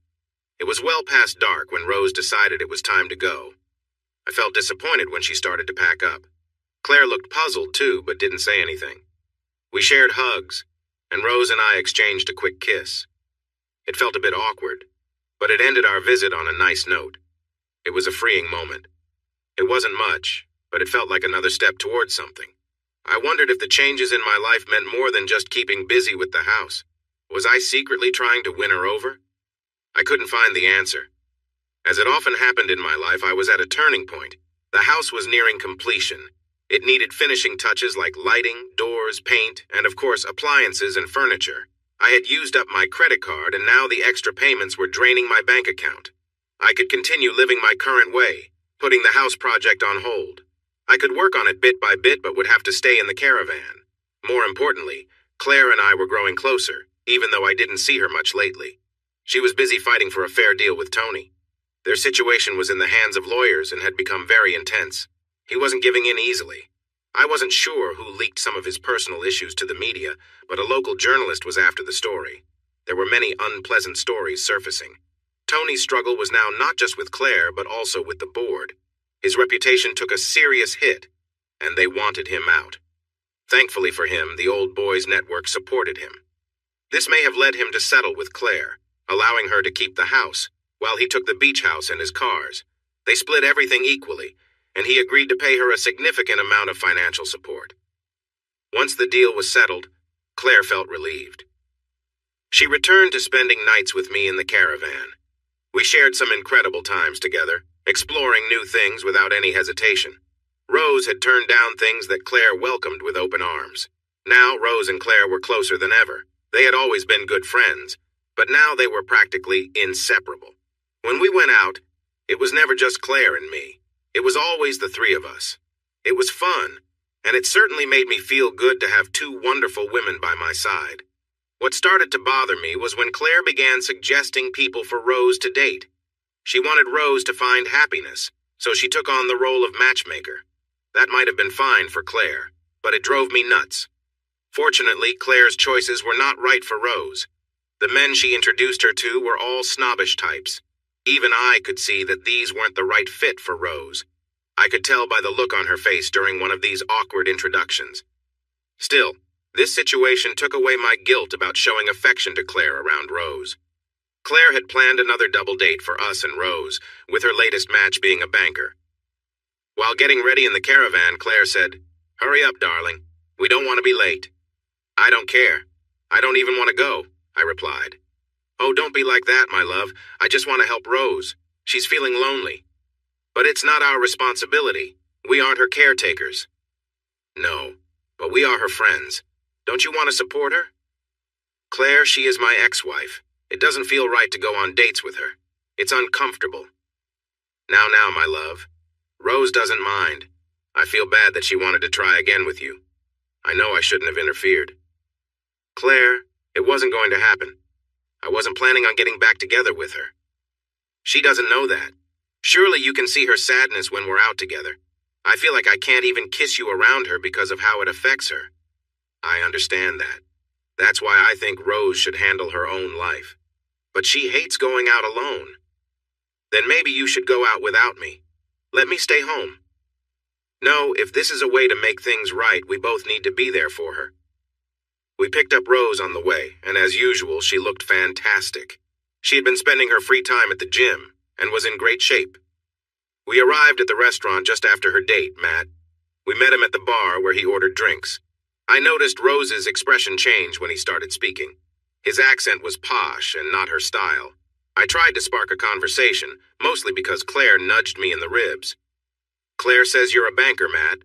It was well past dark when Rose decided it was time to go. I felt disappointed when she started to pack up. Claire looked puzzled too, but didn't say anything. We shared hugs, and Rose and I exchanged a quick kiss. It felt a bit awkward, but it ended our visit on a nice note. It was a freeing moment. It wasn't much, but it felt like another step towards something. I wondered if the changes in my life meant more than just keeping busy with the house. Was I secretly trying to win her over? I couldn't find the answer. As it often happened in my life, I was at a turning point. The house was nearing completion. It needed finishing touches like lighting, doors, paint, and of course appliances and furniture. I had used up my credit card, and now the extra payments were draining my bank account. I could continue living my current way, putting the house project on hold. I could work on it bit by bit, but would have to stay in the caravan. More importantly, Claire and I were growing closer, even though I didn't see her much lately. She was busy fighting for a fair deal with Tony. Their situation was in the hands of lawyers and had become very intense. He wasn't giving in easily. I wasn't sure who leaked some of his personal issues to the media, but a local journalist was after the story. There were many unpleasant stories surfacing. Tony's struggle was now not just with Claire, but also with the board. His reputation took a serious hit, and they wanted him out. Thankfully for him, the Old Boys Network supported him. This may have led him to settle with Claire, allowing her to keep the house, while he took the beach house and his cars. They split everything equally, and he agreed to pay her a significant amount of financial support. Once the deal was settled, Claire felt relieved. She returned to spending nights with me in the caravan. We shared some incredible times together, exploring new things without any hesitation. Rose had turned down things that Claire welcomed with open arms. Now Rose and Claire were closer than ever. They had always been good friends, but now they were practically inseparable. When we went out, it was never just Claire and me. It was always the three of us. It was fun, and it certainly made me feel good to have two wonderful women by my side. What started to bother me was when Claire began suggesting people for Rose to date. She wanted Rose to find happiness, so she took on the role of matchmaker. That might have been fine for Claire, but it drove me nuts. Fortunately, Claire's choices were not right for Rose. The men she introduced her to were all snobbish types. Even I could see that these weren't the right fit for Rose. I could tell by the look on her face during one of these awkward introductions. Still, this situation took away my guilt about showing affection to Claire around Rose. Claire had planned another double date for us and Rose, with her latest match being a banker. While getting ready in the caravan, Claire said, "Hurry up, darling. We don't want to be late." "I don't care. I don't even want to go," I replied. "Oh, don't be like that, my love. I just want to help Rose. She's feeling lonely." "But it's not our responsibility. We aren't her caretakers." "No, but we are her friends. Don't you want to support her?" "Claire, she is my ex-wife. It doesn't feel right to go on dates with her. It's uncomfortable." Now, my love. Rose doesn't mind. I feel bad that she wanted to try again with you. I know I shouldn't have interfered." "Claire, it wasn't going to happen. I wasn't planning on getting back together with her. She doesn't know that. Surely you can see her sadness when we're out together. I feel like I can't even kiss you around her because of how it affects her." "I understand that. That's why I think Rose should handle her own life. But she hates going out alone." "Then maybe you should go out without me. Let me stay home." "No, if this is a way to make things right, we both need to be there for her." We picked up Rose on the way, and as usual, she looked fantastic. She had been spending her free time at the gym, and was in great shape. We arrived at the restaurant just after her date, Matt. We met him at the bar where he ordered drinks. I noticed Rose's expression change when he started speaking. His accent was posh and not her style. I tried to spark a conversation, mostly because Claire nudged me in the ribs. Claire says you're a banker, Matt.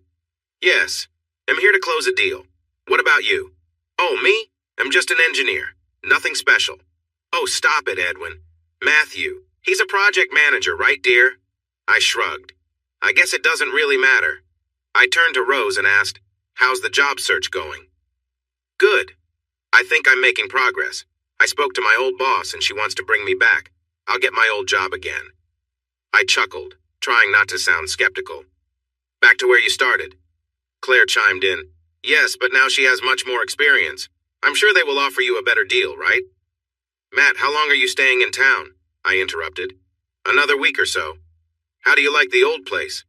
Yes. I'm here to close a deal. What about you? Oh, me? I'm just an engineer. Nothing special. Oh, stop it, Edwin. Matthew. He's a project manager, right, dear? I shrugged. I guess it doesn't really matter. I turned to Rose and asked, how's the job search going? Good. I think I'm making progress. I spoke to my old boss and she wants to bring me back. I'll get my old job again. I chuckled, trying not to sound skeptical. Back to where you started. Claire chimed in. Yes, but now she has much more experience. I'm sure they will offer you a better deal, right? Matt, how long are you staying in town? I interrupted. Another week or so. How do you like the old place?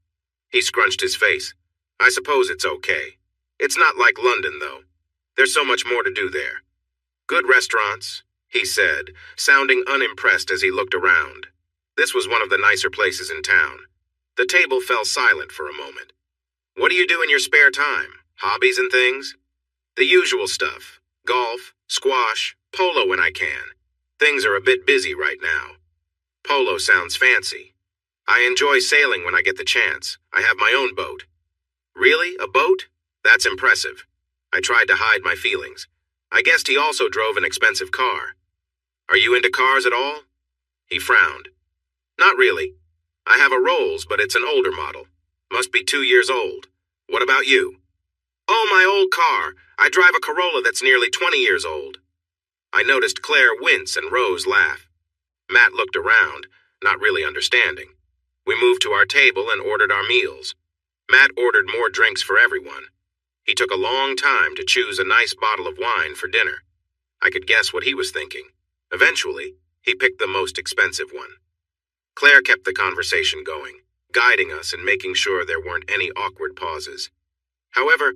He scrunched his face. I suppose it's okay. It's not like London, though. There's so much more to do there. Good restaurants, he said, sounding unimpressed as he looked around. This was one of the nicer places in town. The table fell silent for a moment. What do you do in your spare time? Hobbies and things? The usual stuff. Golf, squash, polo when I can. Things are a bit busy right now. Polo sounds fancy. I enjoy sailing when I get the chance. I have my own boat. Really? A boat? That's impressive. I tried to hide my feelings. I guessed he also drove an expensive car. Are you into cars at all? He frowned. Not really. I have a Rolls, but it's an older model. Must be 2 years old. What about you? Oh, my old car. I drive a Corolla that's nearly 20 years old. I noticed Claire wince and Rose laugh. Matt looked around, not really understanding. We moved to our table and ordered our meals. Matt ordered more drinks for everyone. He took a long time to choose a nice bottle of wine for dinner. I could guess what he was thinking. Eventually, he picked the most expensive one. Claire kept the conversation going, guiding us and making sure there weren't any awkward pauses. However,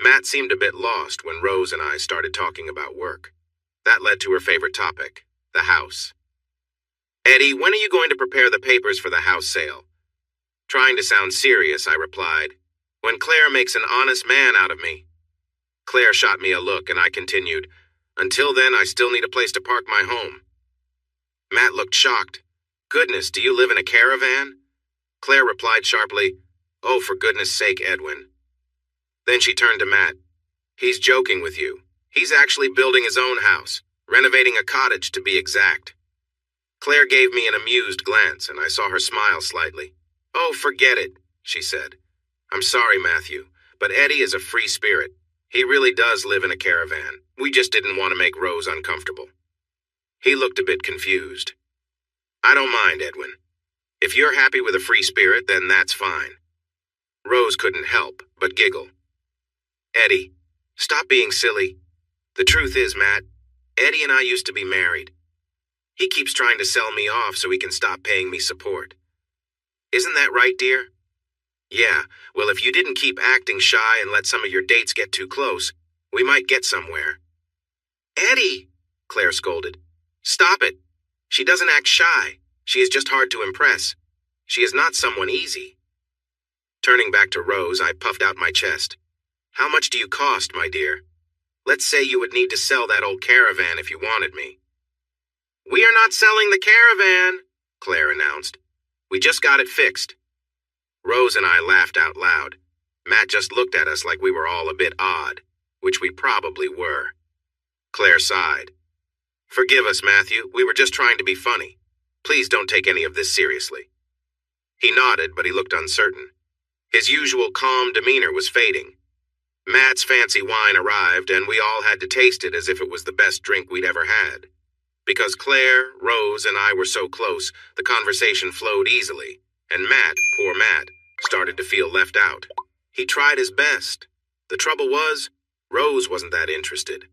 Matt seemed a bit lost when Rose and I started talking about work. That led to her favorite topic, the house. Eddie, when are you going to prepare the papers for the house sale? Trying to sound serious, I replied. When Claire makes an honest man out of me. Claire shot me a look and I continued, until then I still need a place to park my home. Matt looked shocked. Goodness, do you live in a caravan? Claire replied sharply, oh, for goodness sake, Edwin. Then she turned to Matt. He's joking with you. He's actually building his own house, renovating a cottage to be exact. Claire gave me an amused glance and I saw her smile slightly. Oh, forget it, she said. I'm sorry, Matthew, but Eddie is a free spirit. He really does live in a caravan. We just didn't want to make Rose uncomfortable. He looked a bit confused. I don't mind, Edwin. If you're happy with a free spirit, then that's fine. Rose couldn't help but giggle. Eddie, stop being silly. The truth is, Matt, Eddie and I used to be married. He keeps trying to sell me off so he can stop paying me support. Isn't that right, dear? Yeah, well, if you didn't keep acting shy and let some of your dates get too close, we might get somewhere. Eddie, Claire scolded. Stop it. She doesn't act shy. She is just hard to impress. She is not someone easy. Turning back to Rose, I puffed out my chest. How much do you cost, my dear? Let's say you would need to sell that old caravan if you wanted me. We are not selling the caravan, Claire announced. We just got it fixed. Rose and I laughed out loud. Matt just looked at us like we were all a bit odd, which we probably were. Claire sighed. Forgive us, Matthew. We were just trying to be funny. Please don't take any of this seriously. He nodded, but he looked uncertain. His usual calm demeanor was fading. Matt's fancy wine arrived, and we all had to taste it as if it was the best drink we'd ever had. Because Claire, Rose, and I were so close, the conversation flowed easily, and Matt, poor Matt, started to feel left out. He tried his best. The trouble was, Rose wasn't that interested.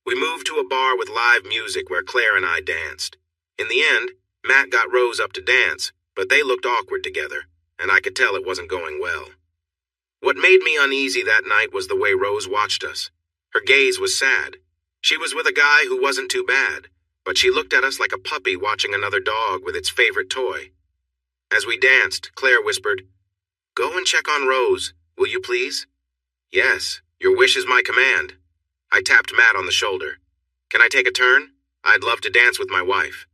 We moved to a bar with live music where Claire and I danced. In the end, Matt got Rose up to dance, but they looked awkward together, and I could tell it wasn't going well. What made me uneasy that night was the way Rose watched us. Her gaze was sad. She was with a guy who wasn't too bad, but she looked at us like a puppy watching another dog with its favorite toy. As we danced, Claire whispered, "Go and check on Rose, will you please?" "Yes, your wish is my command." I tapped Matt on the shoulder. "Can I take a turn?" I'd love to dance with my wife.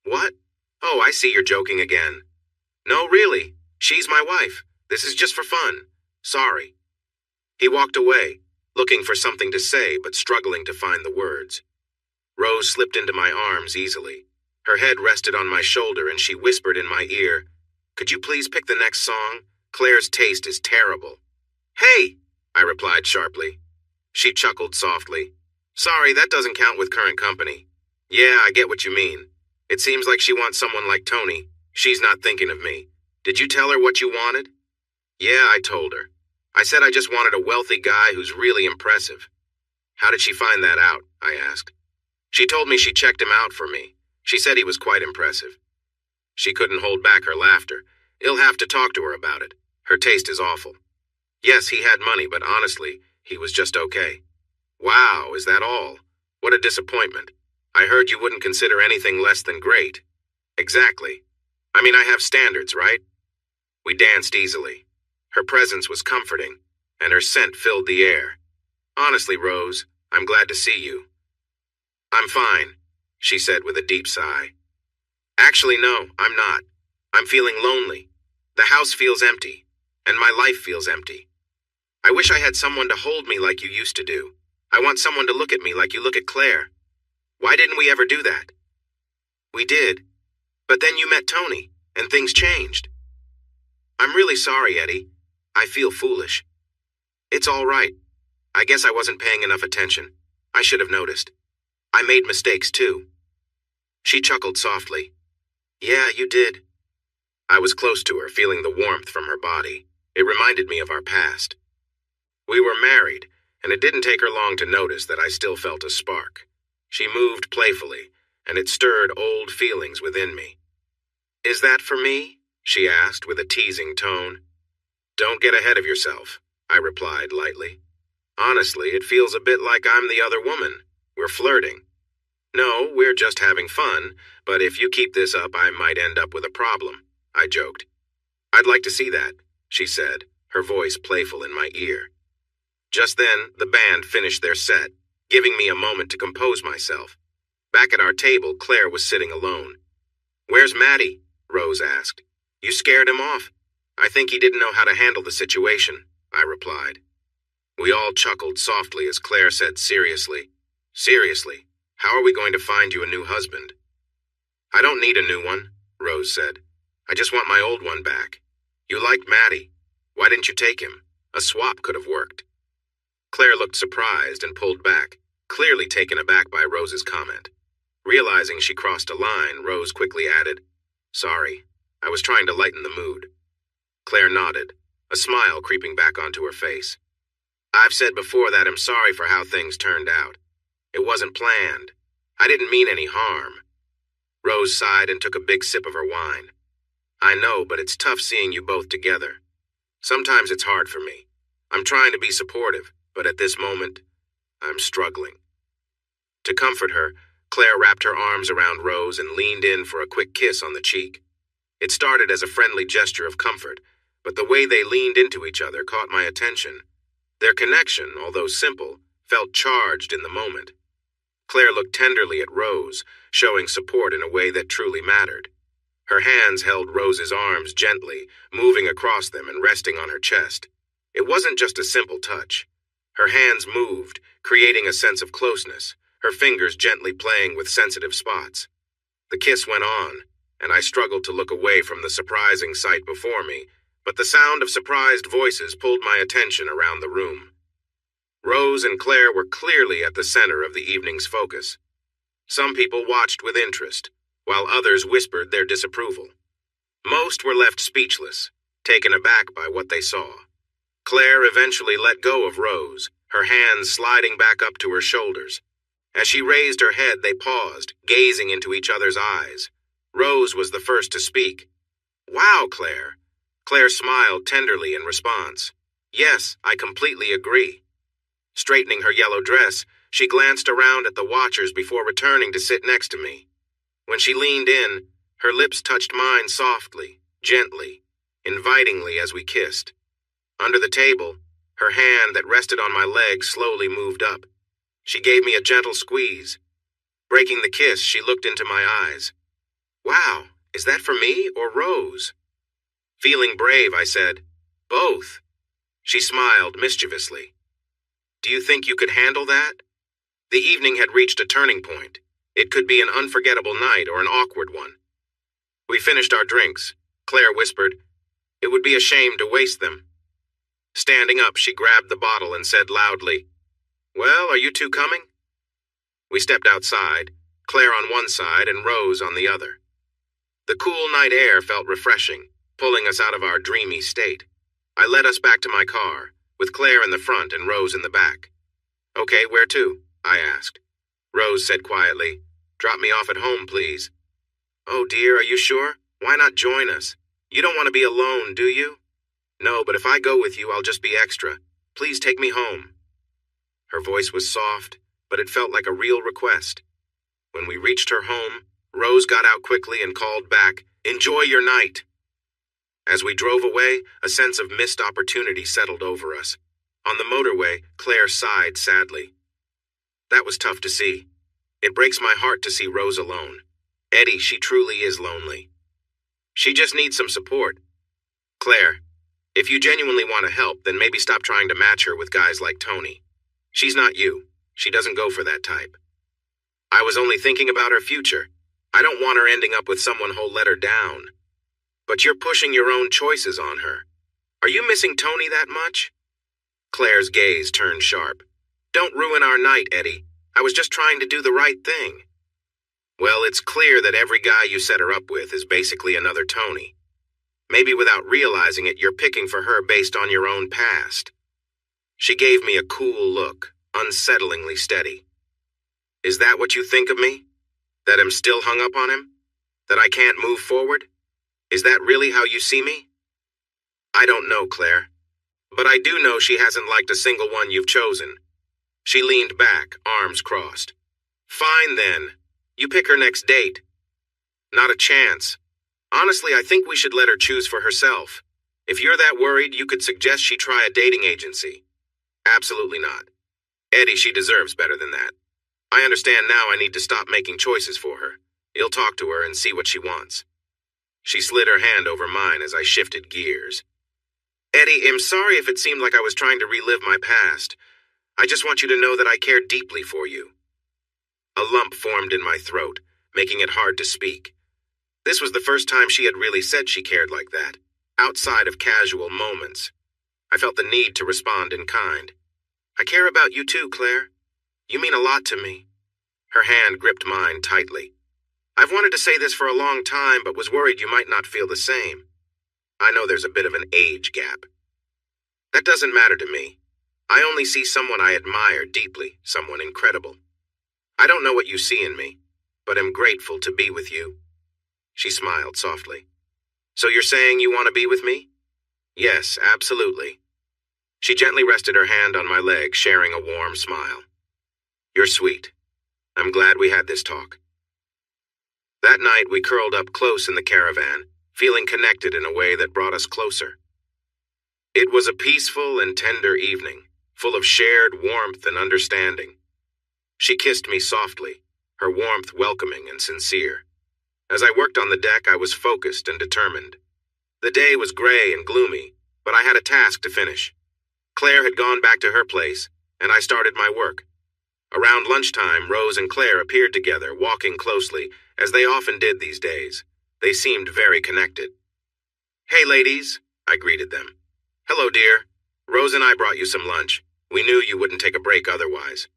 What? Oh, I see you're joking again. No, really. She's my wife. This is just for fun. Sorry. He walked away, looking for something to say but struggling to find the words. Rose slipped into my arms easily. Her head rested on my shoulder and she whispered in my ear, "Could you please pick the next song? Claire's taste is terrible." "Hey!" I replied sharply. She chuckled softly. "Sorry, that doesn't count with current company." "Yeah, I get what you mean. It seems like she wants someone like Tony. She's not thinking of me. Did you tell her what you wanted?" "Yeah, I told her. I said I just wanted a wealthy guy who's really impressive." "How did she find that out?" I asked. "She told me she checked him out for me. She said he was quite impressive." She couldn't hold back her laughter. "You'll have to talk to her about it. Her taste is awful." "Yes, he had money, but honestly, he was just okay." "Wow, is that all? What a disappointment. I heard you wouldn't consider anything less than great." "Exactly. I mean, I have standards, right?" We danced easily. Her presence was comforting, and her scent filled the air. "Honestly, Rose, I'm glad to see you." "I'm fine," she said with a deep sigh. "Actually, no, I'm not. I'm feeling lonely. The house feels empty, and my life feels empty. I wish I had someone to hold me like you used to do. I want someone to look at me like you look at Claire. Why didn't we ever do that?" "We did. But then you met Tony, and things changed." "I'm really sorry, Eddie. I feel foolish." "It's all right. I guess I wasn't paying enough attention. I should have noticed. I made mistakes, too." She chuckled softly. "Yeah, you did." I was close to her, feeling the warmth from her body. It reminded me of our past. We were married, and it didn't take her long to notice that I still felt a spark. She moved playfully, and it stirred old feelings within me. "Is that for me?" she asked with a teasing tone. "Don't get ahead of yourself," I replied lightly. "Honestly, it feels a bit like I'm the other woman. We're flirting." "No, we're just having fun, but if you keep this up, I might end up with a problem," I joked. "I'd like to see that," she said, her voice playful in my ear. Just then, the band finished their set, giving me a moment to compose myself. Back at our table, Claire was sitting alone. "Where's Maddie?" Rose asked. "You scared him off." "I think he didn't know how to handle the situation," I replied. We all chuckled softly as Claire said seriously, "Seriously, how are we going to find you a new husband?" "I don't need a new one," Rose said. "I just want my old one back. You liked Maddie. Why didn't you take him? A swap could have worked." Claire looked surprised and pulled back, clearly taken aback by Rose's comment. Realizing she crossed a line, Rose quickly added, "Sorry, I was trying to lighten the mood." Claire nodded, a smile creeping back onto her face. "I've said before that I'm sorry for how things turned out. It wasn't planned. I didn't mean any harm." Rose sighed and took a big sip of her wine. "I know, but it's tough seeing you both together. Sometimes it's hard for me. I'm trying to be supportive, but at this moment, I'm struggling." To comfort her, Claire wrapped her arms around Rose and leaned in for a quick kiss on the cheek. It started as a friendly gesture of comfort, but the way they leaned into each other caught my attention. Their connection, although simple, felt charged in the moment. Claire looked tenderly at Rose, showing support in a way that truly mattered. Her hands held Rose's arms gently, moving across them and resting on her chest. It wasn't just a simple touch. Her hands moved, creating a sense of closeness, her fingers gently playing with sensitive spots. The kiss went on, and I struggled to look away from the surprising sight before me, but the sound of surprised voices pulled my attention around the room. Rose and Claire were clearly at the center of the evening's focus. Some people watched with interest, while others whispered their disapproval. Most were left speechless, taken aback by what they saw. Claire eventually let go of Rose, her hands sliding back up to her shoulders. As she raised her head, they paused, gazing into each other's eyes. Rose was the first to speak. "Wow, Claire." Claire smiled tenderly in response. "Yes, I completely agree." Straightening her yellow dress, she glanced around at the watchers before returning to sit next to me. When she leaned in, her lips touched mine softly, gently, invitingly as we kissed. Under the table, her hand that rested on my leg slowly moved up. She gave me a gentle squeeze. Breaking the kiss, she looked into my eyes. Wow, is that for me or Rose? Feeling brave, I said, both. She smiled mischievously. Do you think you could handle that? The evening had reached a turning point. It could be an unforgettable night or an awkward one. We finished our drinks. Claire whispered, "It would be a shame to waste them." Standing up, she grabbed the bottle and said loudly, "Well, are you two coming?" We stepped outside, Claire on one side and Rose on the other. The cool night air felt refreshing, pulling us out of our dreamy state. I led us back to my car, with Claire in the front and Rose in the back. "Okay, where to?" I asked. Rose said quietly, "Drop me off at home, please." "Oh dear, are you sure? Why not join us? You don't want to be alone, do you?" "No, but if I go with you, I'll just be extra. Please take me home." Her voice was soft, but it felt like a real request. When we reached her home, Rose got out quickly and called back, "Enjoy your night." As we drove away, a sense of missed opportunity settled over us. On the motorway, Claire sighed sadly. That was tough to see. It breaks my heart to see Rose alone. Eddie, she truly is lonely. She just needs some support. Claire, if you genuinely want to help, then maybe stop trying to match her with guys like Tony. She's not you. She doesn't go for that type. I was only thinking about her future. I don't want her ending up with someone who'll let her down. But you're pushing your own choices on her. Are you missing Tony that much? Claire's gaze turned sharp. Don't ruin our night, Eddie. I was just trying to do the right thing. Well, it's clear that every guy you set her up with is basically another Tony. Maybe without realizing it, you're picking for her based on your own past. She gave me a cool look, unsettlingly steady. Is that what you think of me? That I'm still hung up on him? That I can't move forward? Is that really how you see me? I don't know, Claire. But I do know she hasn't liked a single one you've chosen. She leaned back, arms crossed. Fine then. You pick her next date. Not a chance. Honestly, I think we should let her choose for herself. If you're that worried, you could suggest she try a dating agency. Absolutely not. Eddie, she deserves better than that. I understand now I need to stop making choices for her. You'll talk to her and see what she wants. She slid her hand over mine as I shifted gears. Eddie, I'm sorry if it seemed like I was trying to relive my past. I just want you to know that I care deeply for you. A lump formed in my throat, making it hard to speak. This was the first time she had really said she cared like that, outside of casual moments. I felt the need to respond in kind. I care about you too, Claire. You mean a lot to me. Her hand gripped mine tightly. I've wanted to say this for a long time, but was worried you might not feel the same. I know there's a bit of an age gap. That doesn't matter to me. I only see someone I admire deeply, someone incredible. I don't know what you see in me, but am grateful to be with you. She smiled softly. So you're saying you want to be with me? Yes, absolutely. She gently rested her hand on my leg, sharing a warm smile. You're sweet. I'm glad we had this talk. That night, we curled up close in the caravan, feeling connected in a way that brought us closer. It was a peaceful and tender evening, full of shared warmth and understanding. She kissed me softly, her warmth welcoming and sincere. As I worked on the deck, I was focused and determined. The day was gray and gloomy, but I had a task to finish. Claire had gone back to her place, and I started my work. Around lunchtime, Rose and Claire appeared together, walking closely, as they often did these days. They seemed very connected. Hey, ladies, I greeted them. Hello, dear. Rose and I brought you some lunch. We knew you wouldn't take a break otherwise.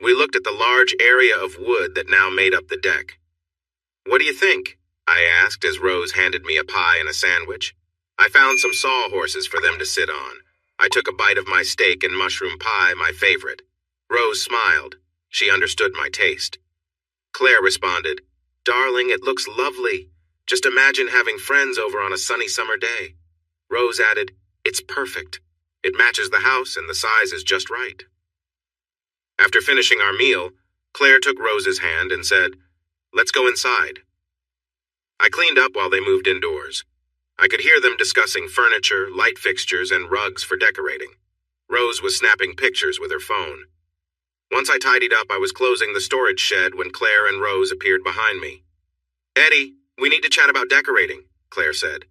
We looked at the large area of wood that now made up the deck. What do you think? I asked as Rose handed me a pie and a sandwich. I found some sawhorses for them to sit on. I took a bite of my steak and mushroom pie, my favorite. Rose smiled. She understood my taste. Claire responded, Darling, it looks lovely. Just imagine having friends over on a sunny summer day. Rose added, It's perfect. It matches the house and the size is just right. After finishing our meal, Claire took Rose's hand and said, Let's go inside. I cleaned up while they moved indoors. I could hear them discussing furniture, light fixtures, and rugs for decorating. Rose was snapping pictures with her phone. Once I tidied up, I was closing the storage shed when Claire and Rose appeared behind me. "Eddie, we need to chat about decorating," Claire said.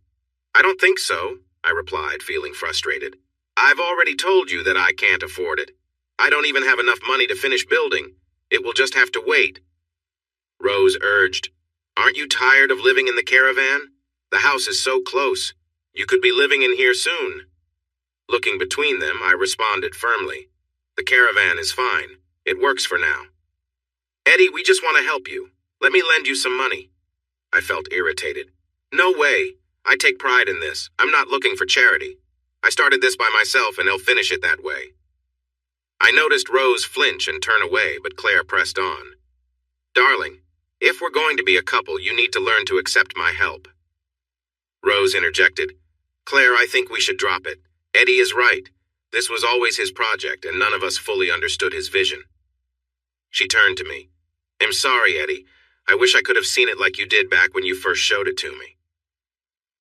"I don't think so," I replied, feeling frustrated. "I've already told you that I can't afford it. I don't even have enough money to finish building. It will just have to wait." Rose urged, "Aren't you tired of living in the caravan? The house is so close. You could be living in here soon." Looking between them, I responded firmly, "The caravan is fine. It works for now." "Eddie, we just want to help you. Let me lend you some money." I felt irritated. "No way. I take pride in this. I'm not looking for charity. I started this by myself and I'll finish it that way." I noticed Rose flinch and turn away, but Claire pressed on. "Darling, if we're going to be a couple, you need to learn to accept my help." Rose interjected, "Claire, I think we should drop it. Eddie is right. This was always his project, and none of us fully understood his vision." She turned to me. "I'm sorry, Eddie. I wish I could have seen it like you did back when you first showed it to me."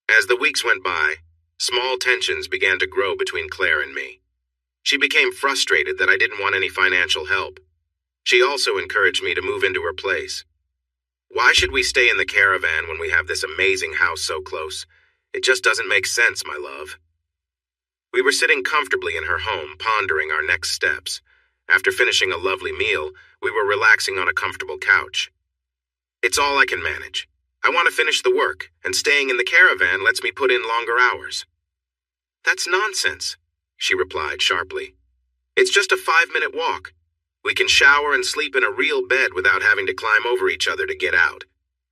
As the weeks went by, small tensions began to grow between Claire and me. She became frustrated that I didn't want any financial help. She also encouraged me to move into her place. "Why should we stay in the caravan when we have this amazing house so close? It just doesn't make sense, my love." We were sitting comfortably in her home, pondering our next steps. After finishing a lovely meal, we were relaxing on a comfortable couch. "It's all I can manage. I want to finish the work, and staying in the caravan lets me put in longer hours." "That's nonsense," she replied sharply. "It's just a 5-minute walk. We can shower and sleep in a real bed without having to climb over each other to get out."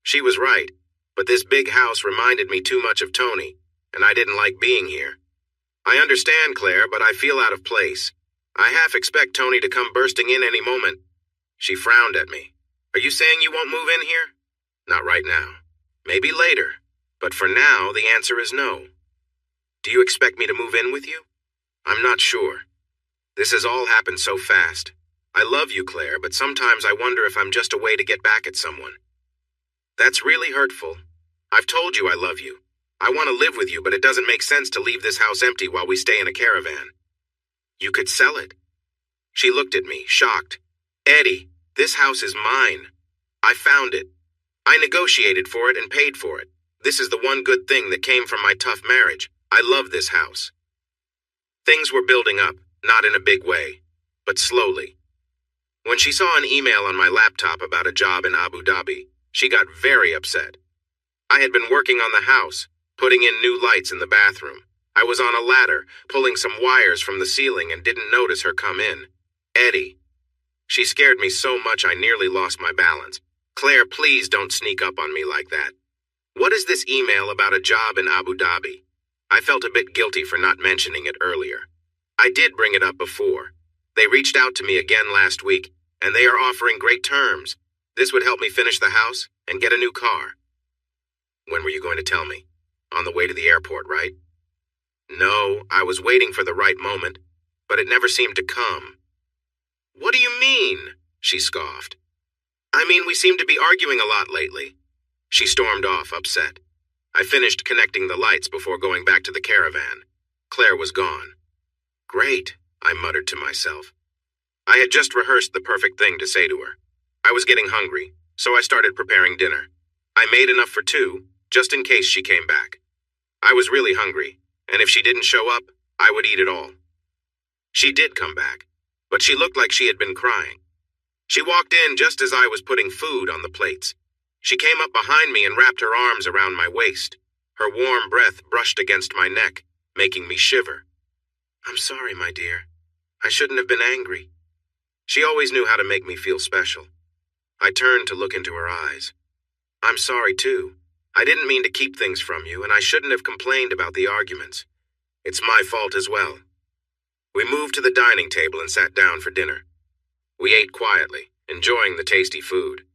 She was right, but this big house reminded me too much of Tony, and I didn't like being here. "I understand, Claire, but I feel out of place. I half expect Tony to come bursting in any moment." She frowned at me. "Are you saying you won't move in here?" "Not right now. Maybe later. But for now, the answer is no." "Do you expect me to move in with you?" "I'm not sure. This has all happened so fast. I love you, Claire, but sometimes I wonder if I'm just a way to get back at someone." "That's really hurtful. I've told you I love you. I want to live with you, but it doesn't make sense to leave this house empty while we stay in a caravan." "You could sell it." She looked at me, shocked. "Eddie, this house is mine. I found it. I negotiated for it and paid for it. This is the one good thing that came from my tough marriage. I love this house." Things were building up, not in a big way, but slowly. When she saw an email on my laptop about a job in Abu Dhabi, she got very upset. I had been working on the house, putting in new lights in the bathroom. I was on a ladder, pulling some wires from the ceiling and didn't notice her come in. "Eddie." She scared me so much I nearly lost my balance. "Claire, please don't sneak up on me like that. What is this email about a job in Abu Dhabi?" I felt a bit guilty for not mentioning it earlier. I did bring it up before. They reached out to me again last week, and they are offering great terms. This would help me finish the house and get a new car. "When were you going to tell me? On the way to the airport, right?" "No, I was waiting for the right moment, but it never seemed to come." "What do you mean?" she scoffed. "I mean, we seem to be arguing a lot lately." She stormed off, upset. I finished connecting the lights before going back to the caravan. Claire was gone. "Great," I muttered to myself. I had just rehearsed the perfect thing to say to her. I was getting hungry, so I started preparing dinner. I made enough for 2, just in case she came back. I was really hungry, and if she didn't show up, I would eat it all. She did come back, but she looked like she had been crying. She walked in just as I was putting food on the plates. She came up behind me and wrapped her arms around my waist. Her warm breath brushed against my neck, making me shiver. "I'm sorry, my dear. I shouldn't have been angry." She always knew how to make me feel special. I turned to look into her eyes. "I'm sorry, too. I didn't mean to keep things from you, and I shouldn't have complained about the arguments. It's my fault as well." We moved to the dining table and sat down for dinner. We ate quietly, enjoying the tasty food.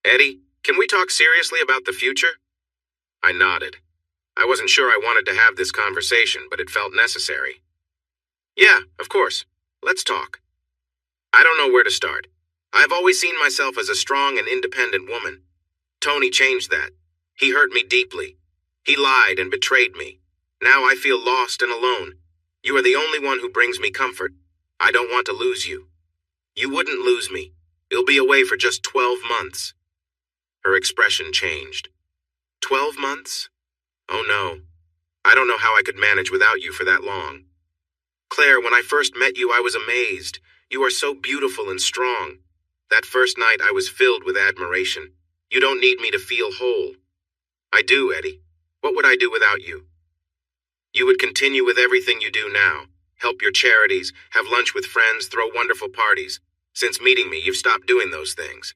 "Eddie, can we talk seriously about the future?" I nodded. I wasn't sure I wanted to have this conversation, but it felt necessary. "Yeah, of course. Let's talk." I don't know where to start. I've always seen myself as a strong and independent woman. Tony changed that. He hurt me deeply. He lied and betrayed me. Now I feel lost and alone. You are the only one who brings me comfort. I don't want to lose you. You wouldn't lose me. You'll be away for just 12 months. Her expression changed. 12 months? Oh no. I don't know how I could manage without you for that long. Claire, when I first met you, I was amazed. You are so beautiful and strong. That first night, I was filled with admiration. You don't need me to feel whole. I do, Eddie. What would I do without you? You would continue with everything you do now. Help your charities, have lunch with friends, throw wonderful parties. Since meeting me, you've stopped doing those things.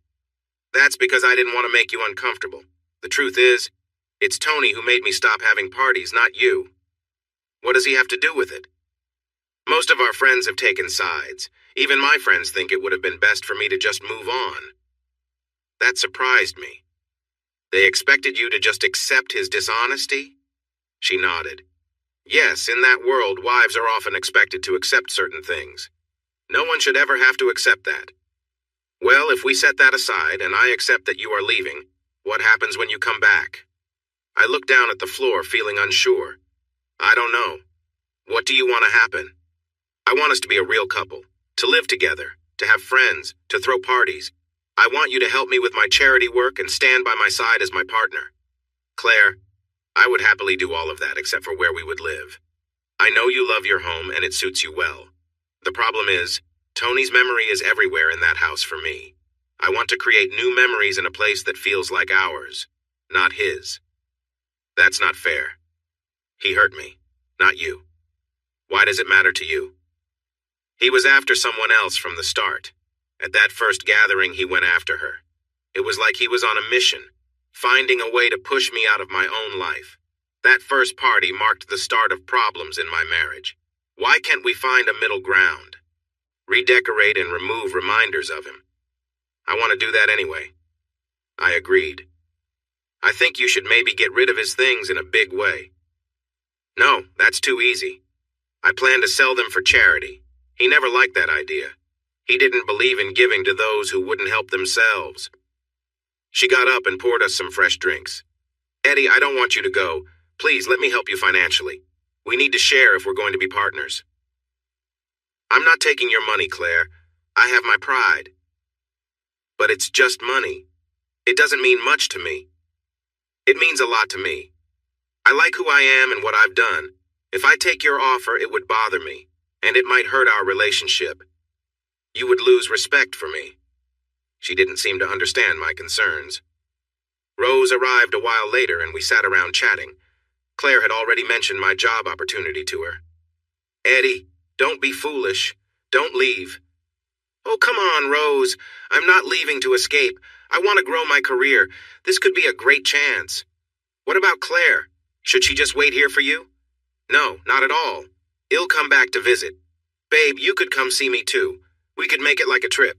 That's because I didn't want to make you uncomfortable. The truth is, it's Tony who made me stop having parties, not you. What does he have to do with it? Most of our friends have taken sides. Even my friends think it would have been best for me to just move on. That surprised me. They expected you to just accept his dishonesty? She nodded. Yes, in that world, wives are often expected to accept certain things. No one should ever have to accept that. Well, if we set that aside and I accept that you are leaving, what happens when you come back? I looked down at the floor, feeling unsure. I don't know. What do you want to happen? I want us to be a real couple, to live together, to have friends, to throw parties. I want you to help me with my charity work and stand by my side as my partner. Claire, I would happily do all of that except for where we would live. I know you love your home and it suits you well. The problem is, Tony's memory is everywhere in that house for me. I want to create new memories in a place that feels like ours, not his. That's not fair. He hurt me, not you. Why does it matter to you? He was after someone else from the start. At that first gathering, he went after her. It was like he was on a mission, finding a way to push me out of my own life. That first party marked the start of problems in my marriage. Why can't we find a middle ground? Redecorate and remove reminders of him. I want to do that anyway. I agreed. I think you should maybe get rid of his things in a big way. No, that's too easy. I plan to sell them for charity. He never liked that idea. He didn't believe in giving to those who wouldn't help themselves. She got up and poured us some fresh drinks. Eddie, I don't want you to go. Please let me help you financially. We need to share if we're going to be partners. I'm not taking your money, Claire. I have my pride. But it's just money. It doesn't mean much to me. It means a lot to me. I like who I am and what I've done. If I take your offer, it would bother me, and it might hurt our relationship. You would lose respect for me. She didn't seem to understand my concerns. Rose arrived a while later and we sat around chatting. Claire had already mentioned my job opportunity to her. Eddie, don't be foolish. Don't leave. Oh, come on, Rose. I'm not leaving to escape. I want to grow my career. This could be a great chance. What about Claire? Should she just wait here for you? No, not at all. I'll come back to visit. Babe, you could come see me too. We could make it like a trip.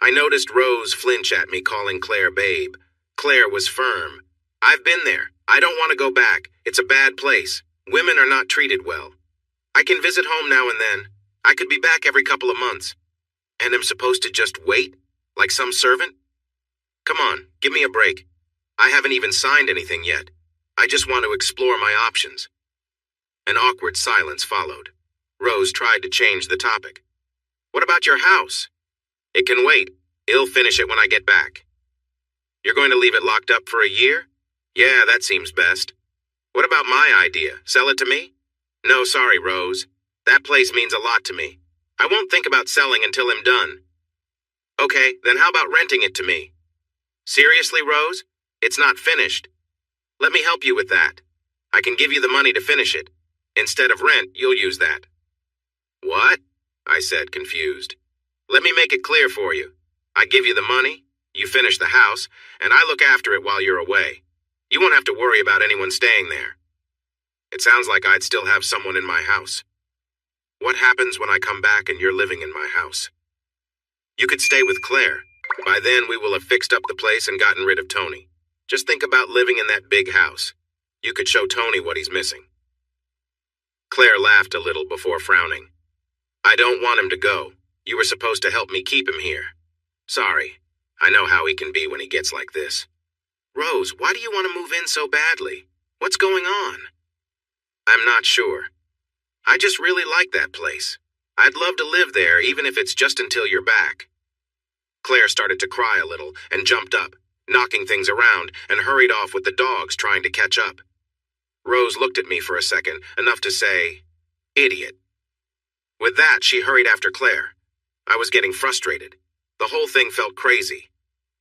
I noticed Rose flinch at me calling Claire babe. Claire was firm. I've been there. I don't want to go back. It's a bad place. Women are not treated well. I can visit home now and then. I could be back every couple of months. And I'm supposed to just wait? Like some servant? Come on, give me a break. I haven't even signed anything yet. I just want to explore my options. An awkward silence followed. Rose tried to change the topic. What about your house? It can wait. I'll finish it when I get back. You're going to leave it locked up for a year? Yeah, that seems best. What about my idea? Sell it to me? No, sorry, Rose. That place means a lot to me. I won't think about selling until I'm done. Okay, then how about renting it to me? Seriously, Rose? It's not finished. Let me help you with that. I can give you the money to finish it. Instead of rent, you'll use that. What? I said, confused. Let me make it clear for you. I give you the money, you finish the house, and I look after it while you're away. You won't have to worry about anyone staying there. It sounds like I'd still have someone in my house. What happens when I come back and you're living in my house? You could stay with Claire. By then, we will have fixed up the place and gotten rid of Tony. Just think about living in that big house. You could show Tony what he's missing. Claire laughed a little before frowning. I don't want him to go. You were supposed to help me keep him here. Sorry. I know how he can be when he gets like this. Rose, why do you want to move in so badly? What's going on? I'm not sure. I just really like that place. I'd love to live there, even if it's just until you're back." Claire started to cry a little and jumped up, knocking things around, and hurried off with the dogs trying to catch up. Rose looked at me for a second, enough to say, "Idiot." With that, she hurried after Claire. I was getting frustrated. The whole thing felt crazy.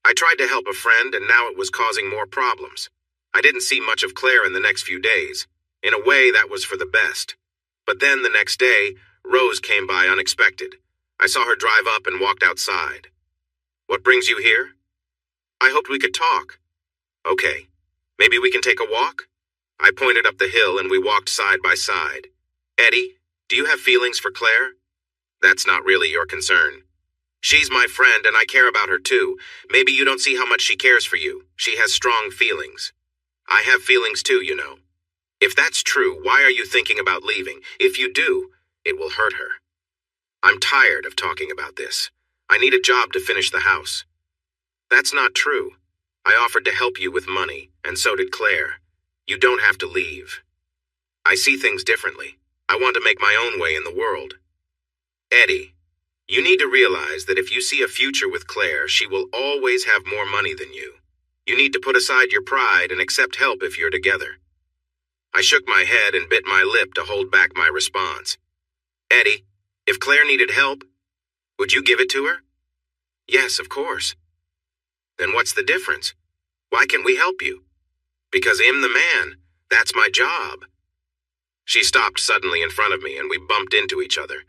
I tried to help a friend, and now it was causing more problems. I didn't see much of Claire in the next few days. In a way, that was for the best. But then the next day, Rose came by unexpected. I saw her drive up and walked outside. "What brings you here?" "I hoped we could talk." "Okay. Maybe we can take a walk?" I pointed up the hill and we walked side by side. "Eddie, do you have feelings for Claire?" "That's not really your concern." "She's my friend and I care about her too. Maybe you don't see how much she cares for you. She has strong feelings." "I have feelings too, you know." "If that's true, why are you thinking about leaving? If you do, it will hurt her." "I'm tired of talking about this. I need a job to finish the house." "That's not true. I offered to help you with money, and so did Claire. You don't have to leave." "I see things differently. I want to make my own way in the world." "Eddie, you need to realize that if you see a future with Claire, she will always have more money than you. You need to put aside your pride and accept help if you're together." I shook my head and bit my lip to hold back my response. "Eddie, if Claire needed help, would you give it to her?" "Yes, of course." "Then what's the difference? Why can't we help you?" "Because I'm the man. That's my job." She stopped suddenly in front of me and we bumped into each other.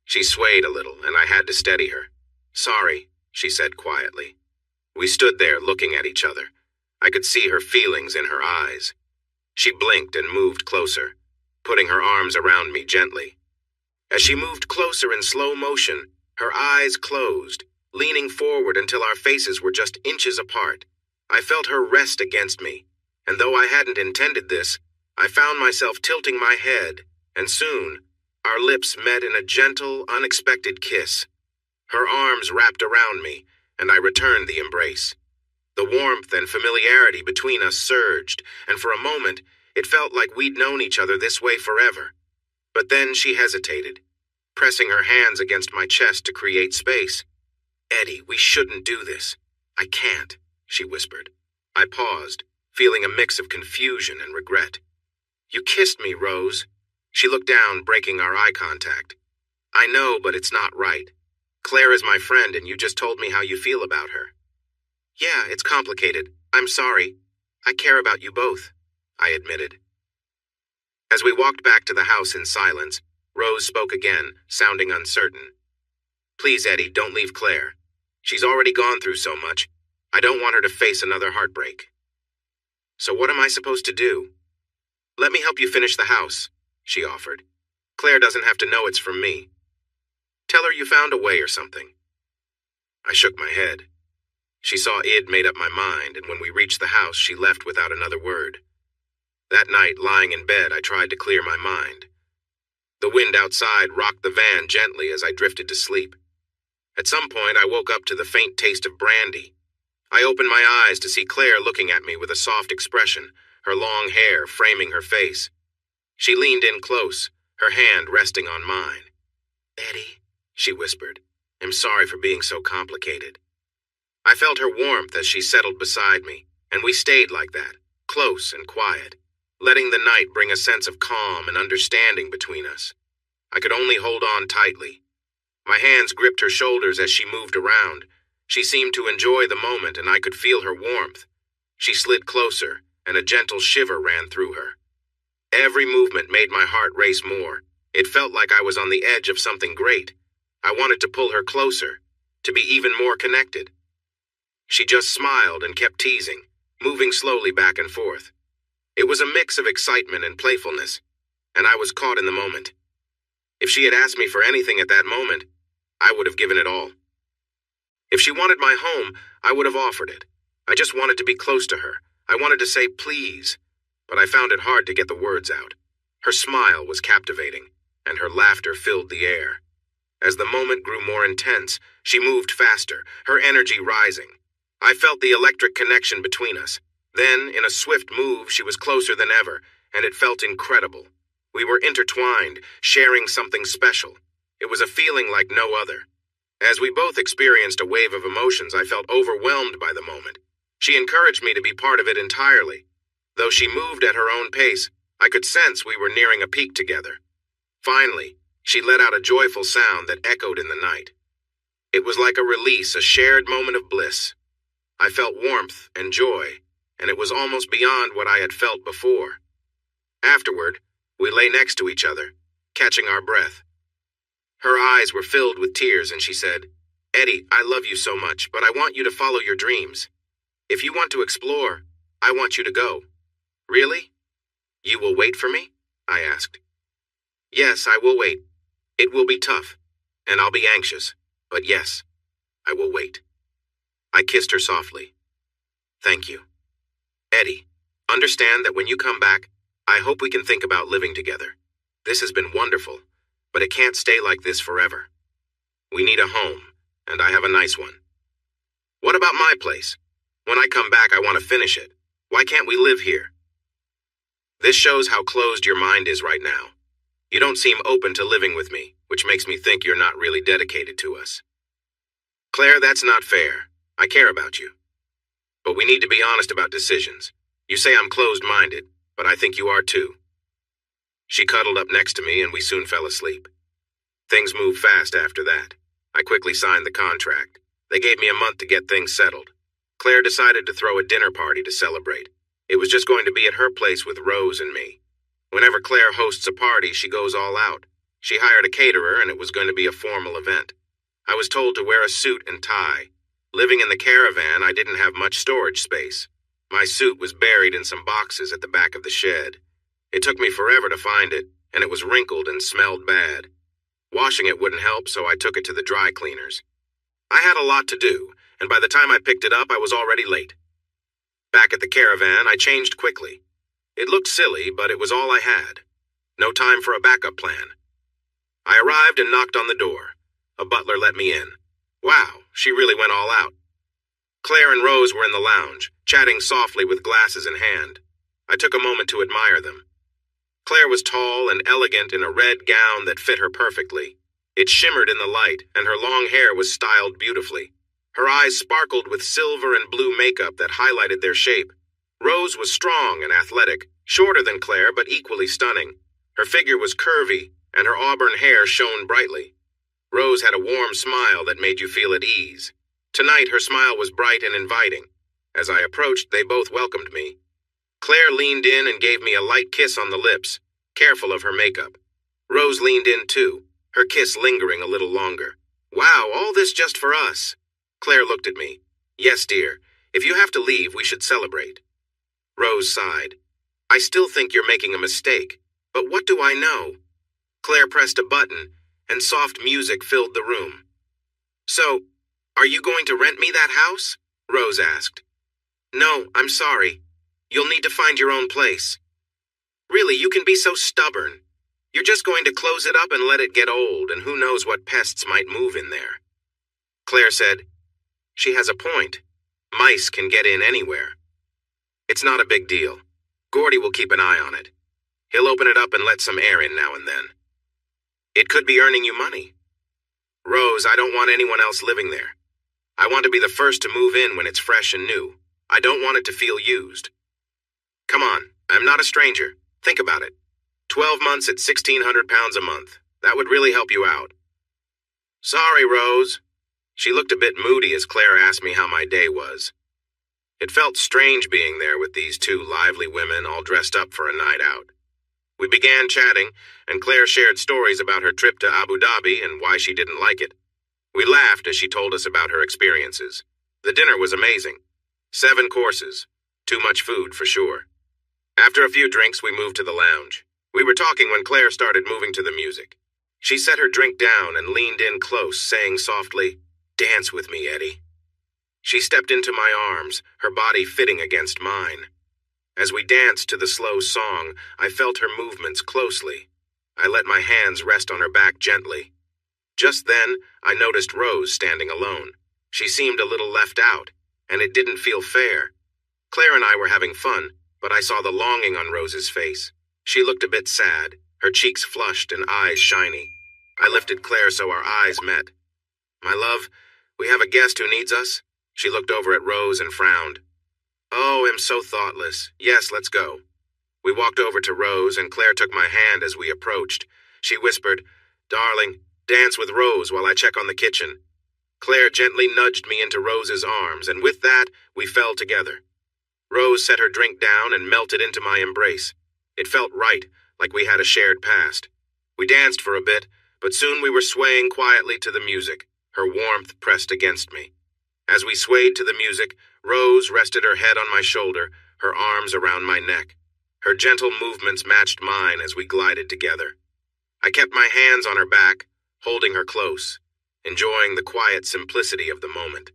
She swayed a little and I had to steady her. "Sorry," she said quietly. We stood there looking at each other. I could see her feelings in her eyes. She blinked and moved closer, putting her arms around me gently. As she moved closer in slow motion, her eyes closed, leaning forward until our faces were just inches apart. I felt her rest against me, and though I hadn't intended this, I found myself tilting my head, and soon, our lips met in a gentle, unexpected kiss. Her arms wrapped around me, and I returned the embrace. The warmth and familiarity between us surged, and for a moment, it felt like we'd known each other this way forever. But then she hesitated, pressing her hands against my chest to create space. "Eddie, we shouldn't do this." "I can't," she whispered. I paused, feeling a mix of confusion and regret. "You kissed me, Rose." She looked down, breaking our eye contact. "I know, but it's not right. Claire is my friend, and you just told me how you feel about her." "Yeah, it's complicated. I'm sorry. I care about you both," I admitted. As we walked back to the house in silence, Rose spoke again, sounding uncertain. "Please, Eddie, don't leave Claire. She's already gone through so much. I don't want her to face another heartbreak." "So what am I supposed to do?" "Let me help you finish the house," she offered. "Claire doesn't have to know it's from me. Tell her you found a way or something." I shook my head. She saw I'd made up my mind, and when we reached the house, she left without another word. That night, lying in bed, I tried to clear my mind. The wind outside rocked the van gently as I drifted to sleep. At some point, I woke up to the faint taste of brandy. I opened my eyes to see Claire looking at me with a soft expression, her long hair framing her face. She leaned in close, her hand resting on mine. "Eddie," she whispered, "I'm sorry for being so complicated." I felt her warmth as she settled beside me, and we stayed like that, close and quiet, letting the night bring a sense of calm and understanding between us. I could only hold on tightly. My hands gripped her shoulders as she moved around. She seemed to enjoy the moment, and I could feel her warmth. She slid closer, and a gentle shiver ran through her. Every movement made my heart race more. It felt like I was on the edge of something great. I wanted to pull her closer, to be even more connected. She just smiled and kept teasing, moving slowly back and forth. It was a mix of excitement and playfulness, and I was caught in the moment. If she had asked me for anything at that moment, I would have given it all. If she wanted my home, I would have offered it. I just wanted to be close to her. I wanted to say please, but I found it hard to get the words out. Her smile was captivating, and her laughter filled the air. As the moment grew more intense, she moved faster, her energy rising. I felt the electric connection between us. Then, in a swift move, she was closer than ever, and it felt incredible. We were intertwined, sharing something special. It was a feeling like no other. As we both experienced a wave of emotions, I felt overwhelmed by the moment. She encouraged me to be part of it entirely. Though she moved at her own pace, I could sense we were nearing a peak together. Finally, she let out a joyful sound that echoed in the night. It was like a release, a shared moment of bliss. I felt warmth and joy, and it was almost beyond what I had felt before. Afterward, we lay next to each other, catching our breath. Her eyes were filled with tears, and she said, "Eddie, I love you so much, but I want you to follow your dreams. If you want to explore, I want you to go." "Really? You will wait for me?" I asked. "Yes, I will wait. It will be tough, and I'll be anxious, but yes, I will wait." I kissed her softly. "Thank you. Eddie, understand that when you come back, I hope we can think about living together. This has been wonderful, but it can't stay like this forever. We need a home, and I have a nice one. What about my place? When I come back, I want to finish it. Why can't we live here?" This shows how closed your mind is right now. You don't seem open to living with me, which makes me think you're not really dedicated to us. "Claire, that's not fair. I care about you. But we need to be honest about decisions. You say I'm closed-minded, but I think you are too." She cuddled up next to me and we soon fell asleep. Things moved fast after that. I quickly signed the contract. They gave me a month to get things settled. Claire decided to throw a dinner party to celebrate. It was just going to be at her place with Rose and me. Whenever Claire hosts a party, she goes all out. She hired a caterer and it was going to be a formal event. I was told to wear a suit and tie. Living in the caravan, I didn't have much storage space. My suit was buried in some boxes at the back of the shed. It took me forever to find it, and it was wrinkled and smelled bad. Washing it wouldn't help, so I took it to the dry cleaners. I had a lot to do, and by the time I picked it up, I was already late. Back at the caravan, I changed quickly. It looked silly, but it was all I had. No time for a backup plan. I arrived and knocked on the door. A butler let me in. Wow, she really went all out. Claire and Rose were in the lounge, chatting softly with glasses in hand. I took a moment to admire them. Claire was tall and elegant in a red gown that fit her perfectly. It shimmered in the light, and her long hair was styled beautifully. Her eyes sparkled with silver and blue makeup that highlighted their shape. Rose was strong and athletic, shorter than Claire but equally stunning. Her figure was curvy, and her auburn hair shone brightly. Rose had a warm smile that made you feel at ease. Tonight her smile was bright and inviting. As I approached, they both welcomed me. Claire leaned in and gave me a light kiss on the lips, careful of her makeup. Rose leaned in too, her kiss lingering a little longer. "Wow, all this just for us." Claire looked at me. "Yes, dear. If you have to leave, we should celebrate." Rose sighed. "I still think you're making a mistake, but what do I know?" Claire pressed a button, and soft music filled the room. "So, are you going to rent me that house?" Rose asked. "No, I'm sorry. You'll need to find your own place." "Really, you can be so stubborn. You're just going to close it up and let it get old, and who knows what pests might move in there." Claire said, "She has a point. Mice can get in anywhere." "It's not a big deal. Gordy will keep an eye on it. He'll open it up and let some air in now and then. It could be earning you money." "Rose, I don't want anyone else living there. I want to be the first to move in when it's fresh and new. I don't want it to feel used. Come on, I'm not a stranger. Think about it. 12 months at 1,600 pounds a month. That would really help you out." "Sorry, Rose." She looked a bit moody as Claire asked me how my day was. It felt strange being there with these two lively women all dressed up for a night out. We began chatting, and Claire shared stories about her trip to Abu Dhabi and why she didn't like it. We laughed as she told us about her experiences. The dinner was amazing. 7 courses. Too much food, for sure. After a few drinks, we moved to the lounge. We were talking when Claire started moving to the music. She set her drink down and leaned in close, saying softly, "Dance with me, Eddie." She stepped into my arms, her body fitting against mine. As we danced to the slow song, I felt her movements closely. I let my hands rest on her back gently. Just then, I noticed Rose standing alone. She seemed a little left out, and it didn't feel fair. Claire and I were having fun, but I saw the longing on Rose's face. She looked a bit sad, her cheeks flushed and eyes shiny. I lifted Claire so our eyes met. My love, we have a guest who needs us. She looked over at Rose and frowned. Oh, I'm so thoughtless. Yes, let's go. We walked over to Rose and Claire took my hand as we approached. She whispered, Darling, dance with Rose while I check on the kitchen. Claire gently nudged me into Rose's arms, and with that, we fell together. Rose set her drink down and melted into my embrace. It felt right, like we had a shared past. We danced for a bit, but soon we were swaying quietly to the music, her warmth pressed against me. As we swayed to the music, Rose rested her head on my shoulder, her arms around my neck. Her gentle movements matched mine as we glided together. I kept my hands on her back, holding her close, enjoying the quiet simplicity of the moment.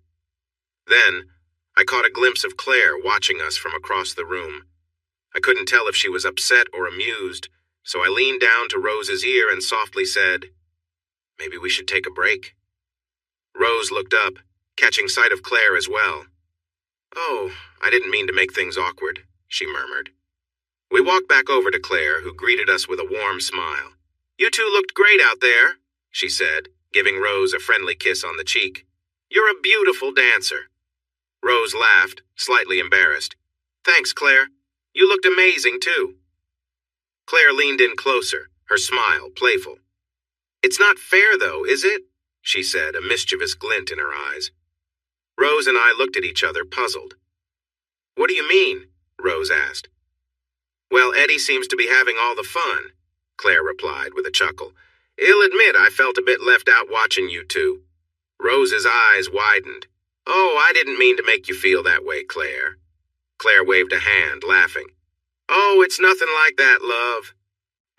Then, I caught a glimpse of Claire watching us from across the room. I couldn't tell if she was upset or amused, so I leaned down to Rose's ear and softly said, Maybe we should take a break. Rose looked up, catching sight of Claire as well. Oh, I didn't mean to make things awkward, she murmured. We walked back over to Claire, who greeted us with a warm smile. You two looked great out there, she said, giving Rose a friendly kiss on the cheek. You're a beautiful dancer. Rose laughed, slightly embarrassed. Thanks, Claire. You looked amazing, too. Claire leaned in closer, her smile playful. It's not fair, though, is it? She said, a mischievous glint in her eyes. Rose and I looked at each other, puzzled. What do you mean? Rose asked. Well, Eddie seems to be having all the fun, Claire replied with a chuckle. I'll admit I felt a bit left out watching you two. Rose's eyes widened. Oh, I didn't mean to make you feel that way, Claire. Claire waved a hand, laughing. Oh, it's nothing like that, love.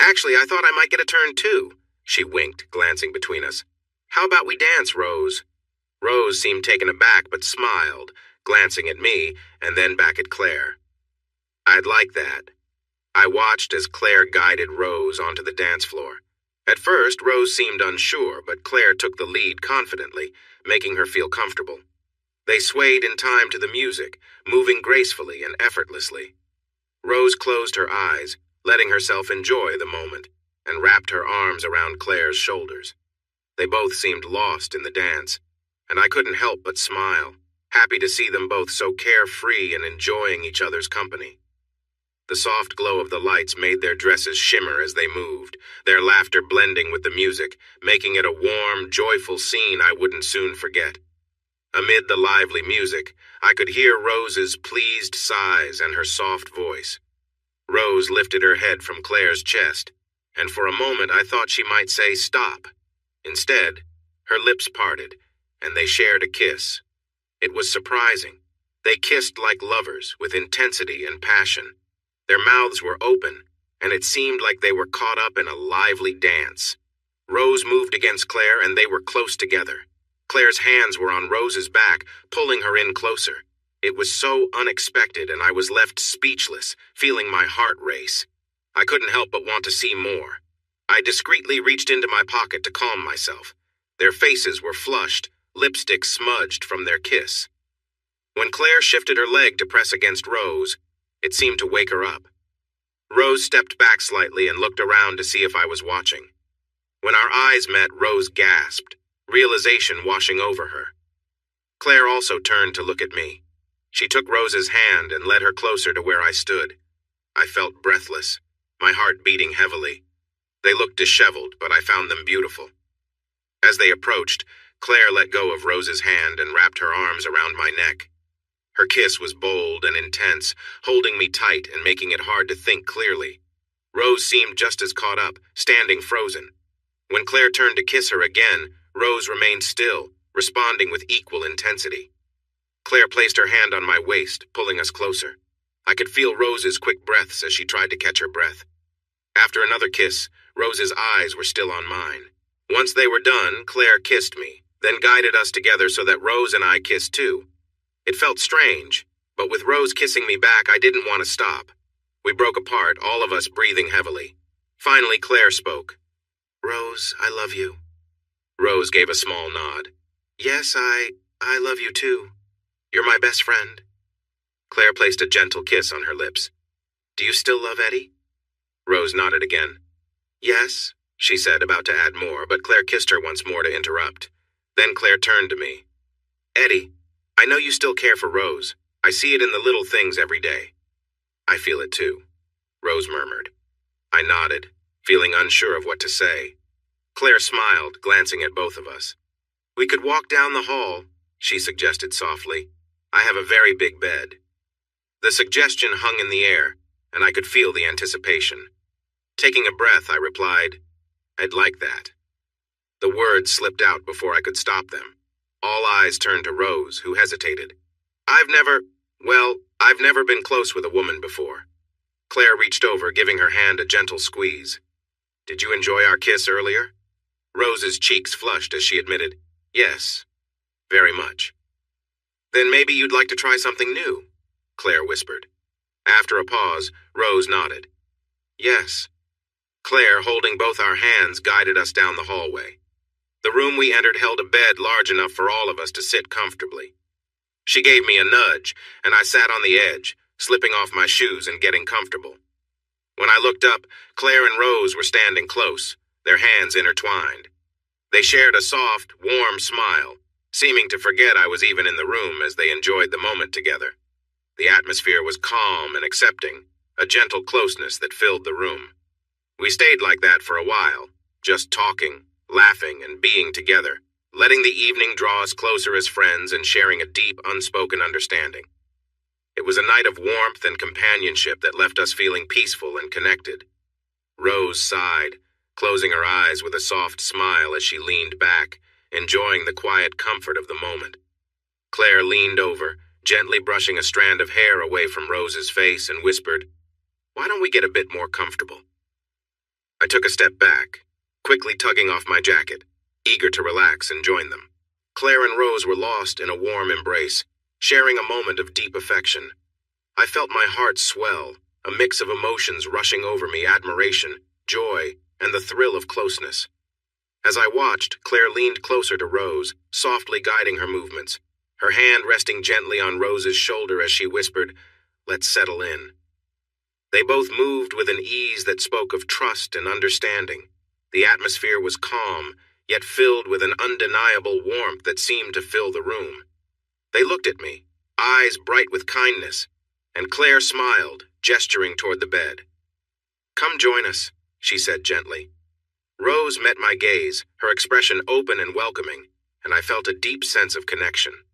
Actually, I thought I might get a turn, too, she winked, glancing between us. How about we dance, Rose? Rose seemed taken aback but smiled, glancing at me and then back at Claire. I'd like that. I watched as Claire guided Rose onto the dance floor. At first, Rose seemed unsure, but Claire took the lead confidently, making her feel comfortable. They swayed in time to the music, moving gracefully and effortlessly. Rose closed her eyes, letting herself enjoy the moment, and wrapped her arms around Claire's shoulders. They both seemed lost in the dance, and I couldn't help but smile, happy to see them both so carefree and enjoying each other's company. The soft glow of the lights made their dresses shimmer as they moved, their laughter blending with the music, making it a warm, joyful scene I wouldn't soon forget. Amid the lively music, I could hear Rose's pleased sighs and her soft voice. Rose lifted her head from Claire's chest, and for a moment I thought she might say stop. Instead, her lips parted, and they shared a kiss. It was surprising. They kissed like lovers, with intensity and passion. Their mouths were open, and it seemed like they were caught up in a lively dance. Rose moved against Claire, and they were close together. Claire's hands were on Rose's back, pulling her in closer. It was so unexpected, and I was left speechless, feeling my heart race. I couldn't help but want to see more. I discreetly reached into my pocket to calm myself. Their faces were flushed, lipstick smudged from their kiss. When Claire shifted her leg to press against Rose, it seemed to wake her up. Rose stepped back slightly and looked around to see if I was watching. When our eyes met, Rose gasped, realization washing over her. Claire also turned to look at me. She took Rose's hand and led her closer to where I stood. I felt breathless, my heart beating heavily. They looked disheveled, but I found them beautiful. As they approached, Claire let go of Rose's hand and wrapped her arms around my neck. Her kiss was bold and intense, holding me tight and making it hard to think clearly. Rose seemed just as caught up, standing frozen. When Claire turned to kiss her again, Rose remained still, responding with equal intensity. Claire placed her hand on my waist, pulling us closer. I could feel Rose's quick breaths as she tried to catch her breath. After another kiss, Rose's eyes were still on mine. Once they were done, Claire kissed me, then guided us together so that Rose and I kissed too. It felt strange, but with Rose kissing me back, I didn't want to stop. We broke apart, all of us breathing heavily. Finally, Claire spoke. Rose, I love you. Rose gave a small nod. Yes, I love you too. You're my best friend. Claire placed a gentle kiss on her lips. Do you still love Eddie? Rose nodded again. Yes, she said, about to add more, but Claire kissed her once more to interrupt. Then Claire turned to me. Eddie, I know you still care for Rose. I see it in the little things every day. I feel it too, Rose murmured. I nodded, feeling unsure of what to say. Claire smiled, glancing at both of us. We could walk down the hall, she suggested softly. I have a very big bed. The suggestion hung in the air, and I could feel the anticipation. Taking a breath, I replied, I'd like that. The words slipped out before I could stop them. All eyes turned to Rose, who hesitated. I've never been close with a woman before. Claire reached over, giving her hand a gentle squeeze. Did you enjoy our kiss earlier? Rose's cheeks flushed as she admitted, Yes, very much. Then maybe you'd like to try something new, Claire whispered. After a pause, Rose nodded. Yes. Claire, holding both our hands, guided us down the hallway. The room we entered held a bed large enough for all of us to sit comfortably. She gave me a nudge, and I sat on the edge, slipping off my shoes and getting comfortable. When I looked up, Claire and Rose were standing close, their hands intertwined. They shared a soft, warm smile, seeming to forget I was even in the room as they enjoyed the moment together. The atmosphere was calm and accepting, a gentle closeness that filled the room. We stayed like that for a while, just talking, laughing, and being together, letting the evening draw us closer as friends and sharing a deep, unspoken understanding. It was a night of warmth and companionship that left us feeling peaceful and connected. Rose sighed, closing her eyes with a soft smile as she leaned back, enjoying the quiet comfort of the moment. Claire leaned over, gently brushing a strand of hair away from Rose's face, and whispered, Why don't we get a bit more comfortable? I took a step back, quickly tugging off my jacket, eager to relax and join them. Claire and Rose were lost in a warm embrace, sharing a moment of deep affection. I felt my heart swell, a mix of emotions rushing over me, admiration, joy, and the thrill of closeness. As I watched, Claire leaned closer to Rose, softly guiding her movements, her hand resting gently on Rose's shoulder as she whispered, Let's settle in. They both moved with an ease that spoke of trust and understanding. The atmosphere was calm, yet filled with an undeniable warmth that seemed to fill the room. They looked at me, eyes bright with kindness, and Claire smiled, gesturing toward the bed. Come join us, she said gently. Rose met my gaze, her expression open and welcoming, and I felt a deep sense of connection.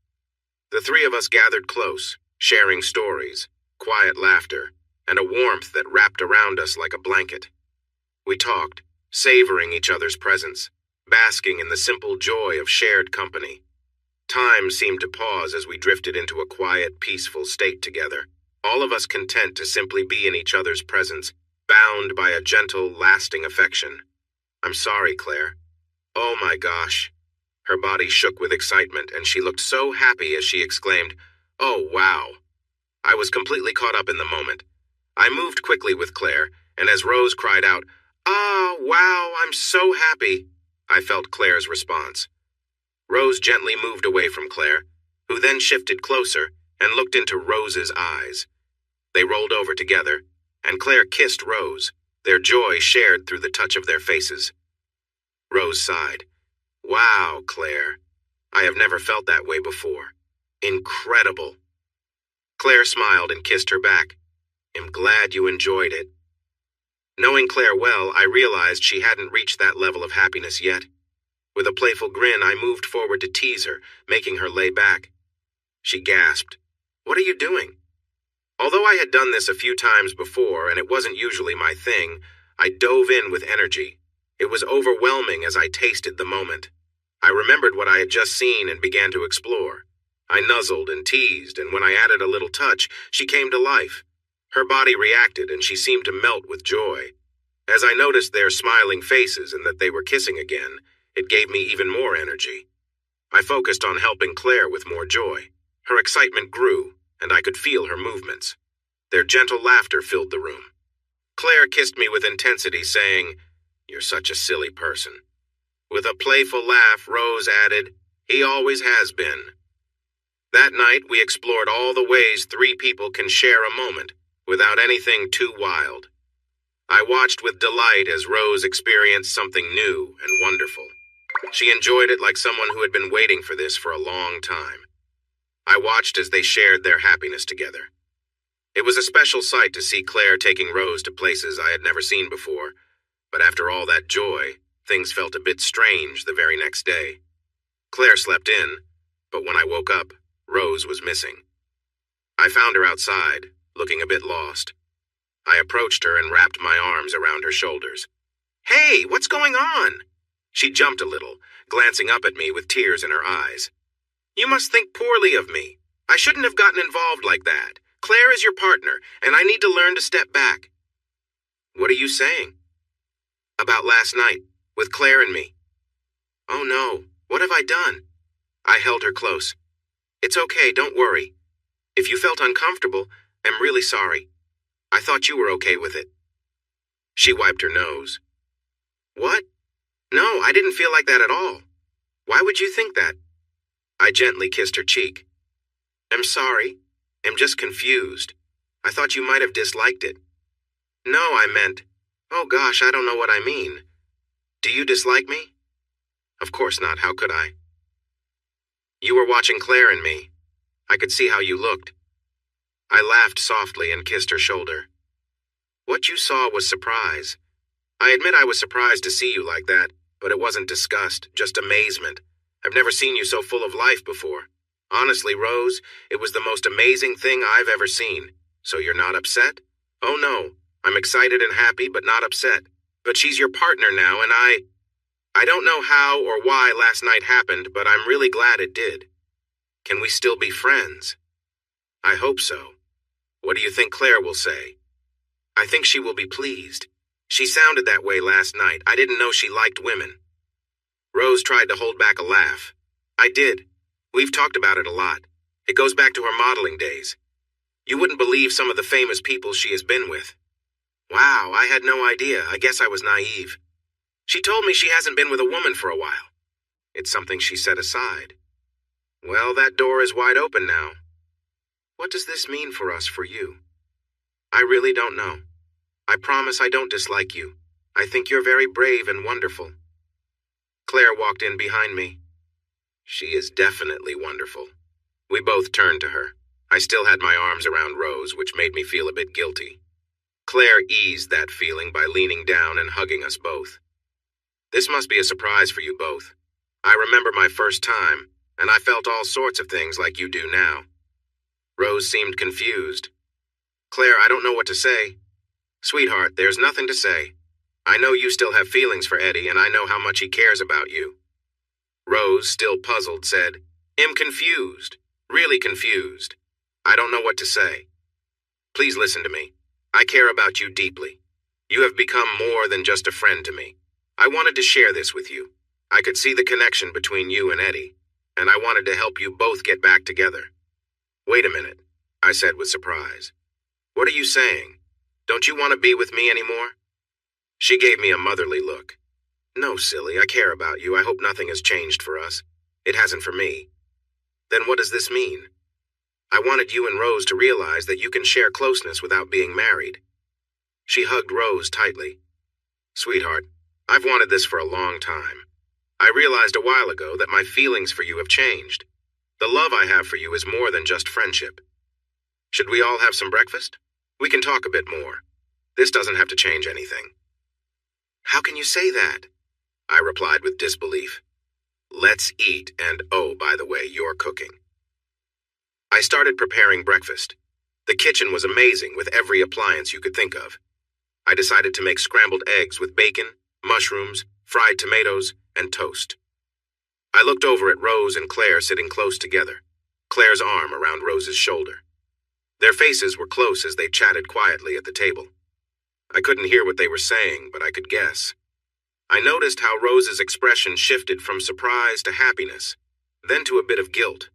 The three of us gathered close, sharing stories, quiet laughter, and a warmth that wrapped around us like a blanket. We talked, savoring each other's presence, basking in the simple joy of shared company. Time seemed to pause as we drifted into a quiet, peaceful state together, all of us content to simply be in each other's presence, bound by a gentle, lasting affection. I'm sorry, Claire. Oh my gosh. Her body shook with excitement, and she looked so happy as she exclaimed, Oh, wow. I was completely caught up in the moment. I moved quickly with Claire, and as Rose cried out, Ah, wow, I'm so happy, I felt Claire's response. Rose gently moved away from Claire, who then shifted closer and looked into Rose's eyes. They rolled over together, and Claire kissed Rose, their joy shared through the touch of their faces. Rose sighed. Wow, Claire. I have never felt that way before. Incredible. Claire smiled and kissed her back. I'm glad you enjoyed it. Knowing Claire well, I realized she hadn't reached that level of happiness yet. With a playful grin, I moved forward to tease her, making her lay back. She gasped, What are you doing? Although I had done this a few times before, and it wasn't usually my thing, I dove in with energy. It was overwhelming as I tasted the moment. I remembered what I had just seen and began to explore. I nuzzled and teased, and when I added a little touch, she came to life. Her body reacted, and she seemed to melt with joy. As I noticed their smiling faces and that they were kissing again, it gave me even more energy. I focused on helping Claire with more joy. Her excitement grew, and I could feel her movements. Their gentle laughter filled the room. Claire kissed me with intensity, saying, You're such a silly person. With a playful laugh, Rose added, He always has been. That night, we explored all the ways three people can share a moment, without anything too wild. I watched with delight as Rose experienced something new and wonderful. She enjoyed it like someone who had been waiting for this for a long time. I watched as they shared their happiness together. It was a special sight to see Claire taking Rose to places I had never seen before, but after all that joy, things felt a bit strange the very next day. Claire slept in, but when I woke up, Rose was missing. I found her outside, looking a bit lost. I approached her and wrapped my arms around her shoulders. "Hey, what's going on?" She jumped a little, glancing up at me with tears in her eyes. "You must think poorly of me. I shouldn't have gotten involved like that. Claire is your partner, and I need to learn to step back." "What are you saying?" "About last night, with Claire and me." "Oh no, what have I done?" I held her close. "It's okay, don't worry. If you felt uncomfortable, I'm really sorry. I thought you were okay with it." She wiped her nose. "What? No, I didn't feel like that at all. Why would you think that?" I gently kissed her cheek. "I'm sorry. I'm just confused. I thought you might have disliked it." "No, I meant, oh gosh, I don't know what I mean. Do you dislike me?" "Of course not, how could I?" "You were watching Claire and me. I could see how you looked." I laughed softly and kissed her shoulder. "What you saw was surprise. I admit I was surprised to see you like that, but it wasn't disgust, just amazement. I've never seen you so full of life before. Honestly, Rose, it was the most amazing thing I've ever seen. So you're not upset?" "Oh no, I'm excited and happy, but not upset. But she's your partner now, and I don't know how or why last night happened, but I'm really glad it did. Can we still be friends?" "I hope so. What do you think Claire will say?" "I think she will be pleased. She sounded that way last night. I didn't know she liked women." Rose tried to hold back a laugh. "I did. We've talked about it a lot. It goes back to her modeling days. You wouldn't believe some of the famous people she has been with." "Wow, I had no idea. I guess I was naive. She told me she hasn't been with a woman for a while." "It's something she set aside." "Well, that door is wide open now." "What does this mean for us, for you?" "I really don't know. I promise I don't dislike you. I think you're very brave and wonderful." Claire walked in behind me. "She is definitely wonderful." We both turned to her. I still had my arms around Rose, which made me feel a bit guilty. Claire eased that feeling by leaning down and hugging us both. "This must be a surprise for you both. I remember my first time, and I felt all sorts of things like you do now." Rose seemed confused. "Claire, I don't know what to say." "Sweetheart, there's nothing to say. I know you still have feelings for Eddie, and I know how much he cares about you." Rose, still puzzled, said, "I'm confused. Really confused. I don't know what to say. Please listen to me. I care about you deeply. You have become more than just a friend to me. I wanted to share this with you. I could see the connection between you and Eddie, and I wanted to help you both get back together." "Wait a minute," I said with surprise. "What are you saying? Don't you want to be with me anymore?" She gave me a motherly look. "No, silly, I care about you. I hope nothing has changed for us. It hasn't for me." "Then what does this mean?" "I wanted you and Rose to realize that you can share closeness without being married." She hugged Rose tightly. "Sweetheart, I've wanted this for a long time. I realized a while ago that my feelings for you have changed. The love I have for you is more than just friendship. Should we all have some breakfast? We can talk a bit more. This doesn't have to change anything." "How can you say that?" I replied with disbelief. "Let's eat, and oh, by the way, you're cooking." I started preparing breakfast. The kitchen was amazing with every appliance you could think of. I decided to make scrambled eggs with bacon, mushrooms, fried tomatoes, and toast. I looked over at Rose and Claire sitting close together, Claire's arm around Rose's shoulder. Their faces were close as they chatted quietly at the table. I couldn't hear what they were saying, but I could guess. I noticed how Rose's expression shifted from surprise to happiness, then to a bit of guilt.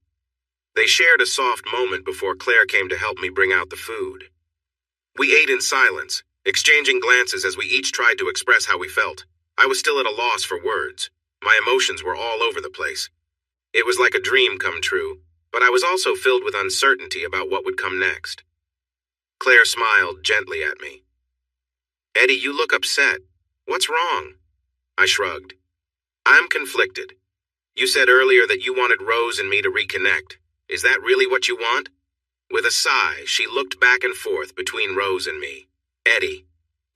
They shared a soft moment before Claire came to help me bring out the food. We ate in silence, exchanging glances as we each tried to express how we felt. I was still at a loss for words. My emotions were all over the place. It was like a dream come true, but I was also filled with uncertainty about what would come next. Claire smiled gently at me. Eddie, you look upset. What's wrong? I shrugged. I'm conflicted. You said earlier that you wanted Rose and me to reconnect. Is that really what you want? With a sigh, she looked back and forth between Rose and me. Eddie,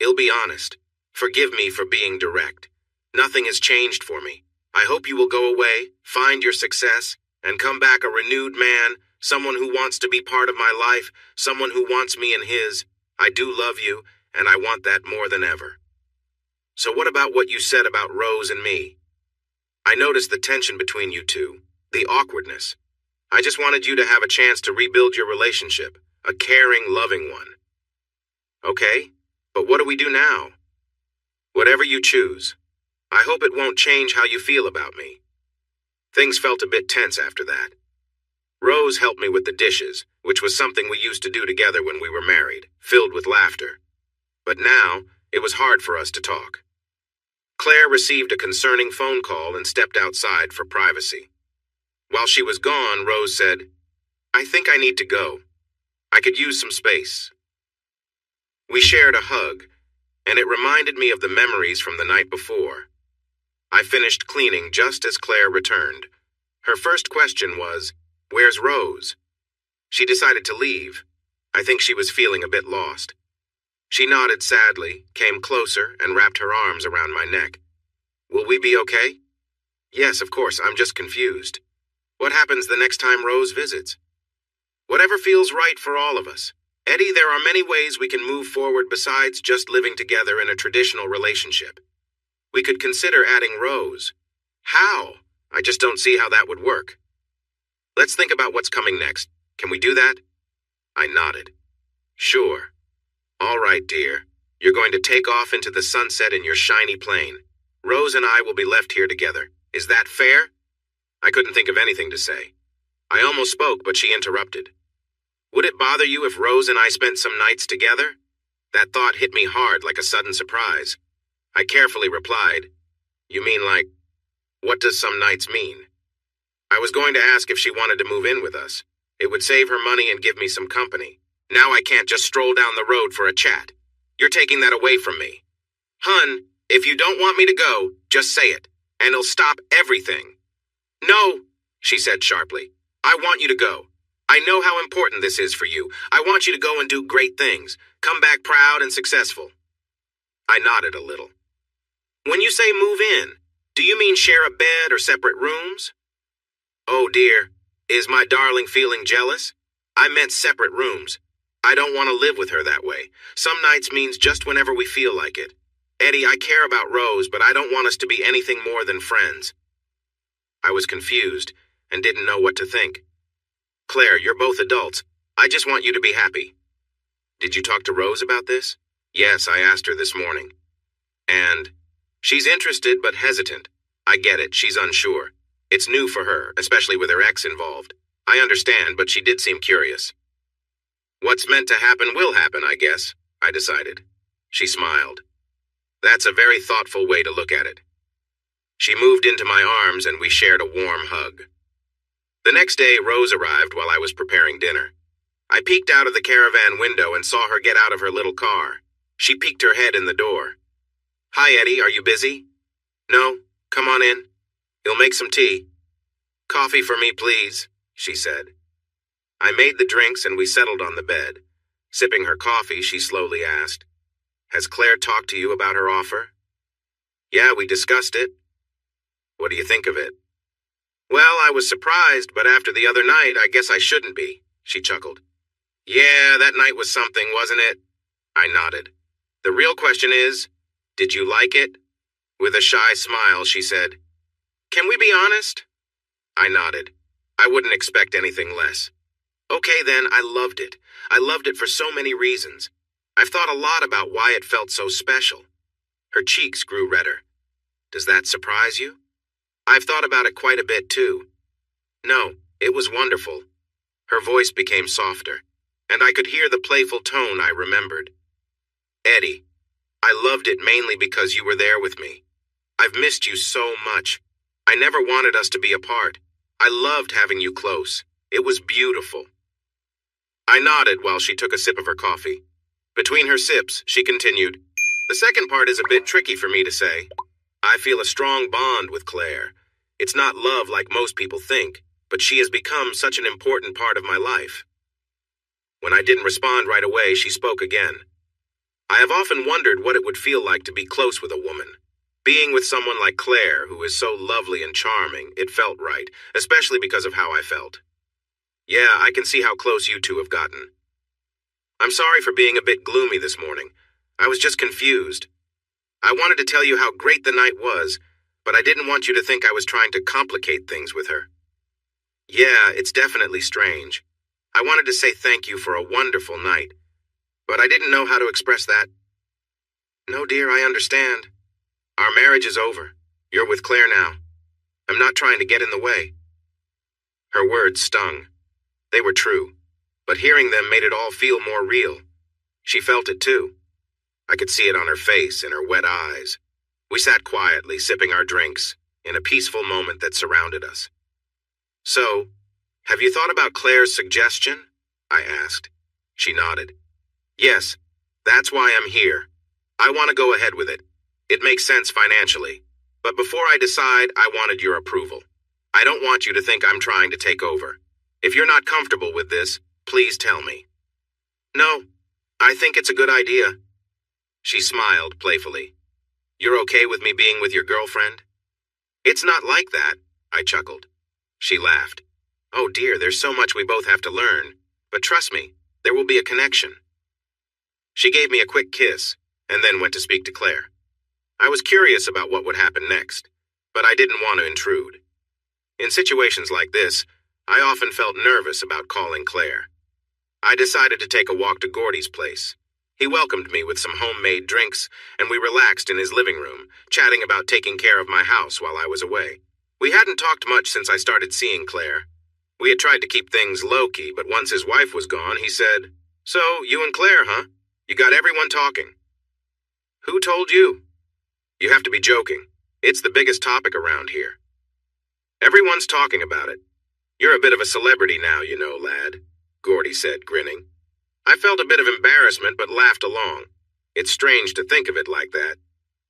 I'll be honest. Forgive me for being direct. Nothing has changed for me. I hope you will go away, find your success, and come back a renewed man, someone who wants to be part of my life, someone who wants me in his. I do love you, and I want that more than ever. So what about what you said about Rose and me? I noticed the tension between you two, the awkwardness. I just wanted you to have a chance to rebuild your relationship, a caring, loving one. Okay, but what do we do now? Whatever you choose. I hope it won't change how you feel about me. Things felt a bit tense after that. Rose helped me with the dishes, which was something we used to do together when we were married, filled with laughter. But now, it was hard for us to talk. Claire received a concerning phone call and stepped outside for privacy. While she was gone, Rose said, "I think I need to go. I could use some space." We shared a hug, and it reminded me of the memories from the night before. I finished cleaning just as Claire returned. Her first question was, "Where's Rose?" She decided to leave. I think she was feeling a bit lost. She nodded sadly, came closer, and wrapped her arms around my neck. "Will we be okay?" "Yes, of course, I'm just confused. What happens the next time Rose visits?" "Whatever feels right for all of us. Eddie, there are many ways we can move forward besides just living together in a traditional relationship. We could consider adding Rose. How? I just don't see how that would work. Let's think about what's coming next. Can we do that?" I nodded. "Sure. All right, dear. You're going to take off into the sunset in your shiny plane. Rose and I will be left here together. Is that fair?" I couldn't think of anything to say. I almost spoke, but she interrupted. "Would it bother you if Rose and I spent some nights together?" That thought hit me hard like a sudden surprise. I carefully replied, "You mean like, what does some nights mean?" I was going to ask if she wanted to move in with us. It would save her money and give me some company. Now I can't just stroll down the road for a chat. You're taking that away from me. "Hun, if you don't want me to go, just say it, and it'll stop everything." "No," she said sharply. "I want you to go. I know how important this is for you. I want you to go and do great things. Come back proud and successful." I nodded a little. "When you say move in, do you mean share a bed or separate rooms?" "Oh dear, is my darling feeling jealous? I meant separate rooms. I don't want to live with her that way. Some nights means just whenever we feel like it. Eddie, I care about Rose, but I don't want us to be anything more than friends." I was confused and didn't know what to think. "Claire, you're both adults. I just want you to be happy." "Did you talk to Rose about this?" "Yes, I asked her this morning." "And?" "She's interested but hesitant. I get it, she's unsure. It's new for her, especially with her ex involved. I understand, but she did seem curious." "What's meant to happen will happen, I guess," I decided. She smiled. "That's a very thoughtful way to look at it." She moved into my arms and we shared a warm hug. The next day, Rose arrived while I was preparing dinner. I peeked out of the caravan window and saw her get out of her little car. She peeked her head in the door. "Hi, Eddie, are you busy?" "No, come on in. You'll make some tea." "Coffee for me, please," she said. I made the drinks and we settled on the bed. Sipping her coffee, she slowly asked, "Has Claire talked to you about her offer?" "Yeah, we discussed it." "What do you think of it?" "Well, I was surprised, but after the other night, I guess I shouldn't be," she chuckled. "Yeah, that night was something, wasn't it?" I nodded. "The real question is, did you like it?" With a shy smile, she said, "Can we be honest?" I nodded. I wouldn't expect anything less. "Okay then, I loved it. I loved it for so many reasons. I've thought a lot about why it felt so special." Her cheeks grew redder. "Does that surprise you?" "I've thought about it quite a bit too." "No, it was wonderful." Her voice became softer, and I could hear the playful tone I remembered. "Eddie, I loved it mainly because you were there with me. I've missed you so much. I never wanted us to be apart. I loved having you close. It was beautiful." I nodded while she took a sip of her coffee. Between her sips, she continued, The second part is a bit tricky for me to say. I feel a strong bond with Claire. It's not love like most people think, but she has become such an important part of my life. When I didn't respond right away, she spoke again. I have often wondered what it would feel like to be close with a woman. Being with someone like Claire, who is so lovely and charming, it felt right, especially because of how I felt. Yeah, I can see how close you two have gotten. I'm sorry for being a bit gloomy this morning. I was just confused. I wanted to tell you how great the night was, but I didn't want you to think I was trying to complicate things with her. Yeah, it's definitely strange. I wanted to say thank you for a wonderful night, but I didn't know how to express that. No, dear, I understand. Our marriage is over. You're with Claire now. I'm not trying to get in the way. Her words stung. They were true, but hearing them made it all feel more real. She felt it too. I could see it on her face, in her wet eyes. We sat quietly, sipping our drinks, in a peaceful moment that surrounded us. So, have you thought about Claire's suggestion? I asked. She nodded. Yes, that's why I'm here. I want to go ahead with it. It makes sense financially. But before I decide, I wanted your approval. I don't want you to think I'm trying to take over. If you're not comfortable with this, please tell me. No, I think it's a good idea. She smiled playfully. You're okay with me being with your girlfriend? It's not like that, I chuckled. She laughed. Oh dear, there's so much we both have to learn. But trust me, there will be a connection. She gave me a quick kiss, and then went to speak to Claire. I was curious about what would happen next, but I didn't want to intrude. In situations like this, I often felt nervous about calling Claire. I decided to take a walk to Gordy's place. He welcomed me with some homemade drinks, and we relaxed in his living room, chatting about taking care of my house while I was away. We hadn't talked much since I started seeing Claire. We had tried to keep things low-key, but once his wife was gone, he said, So, you and Claire, huh? You got everyone talking. Who told you? You have to be joking. It's the biggest topic around here. Everyone's talking about it. You're a bit of a celebrity now, you know, lad, Gordy said, grinning. I felt a bit of embarrassment, but laughed along. It's strange to think of it like that.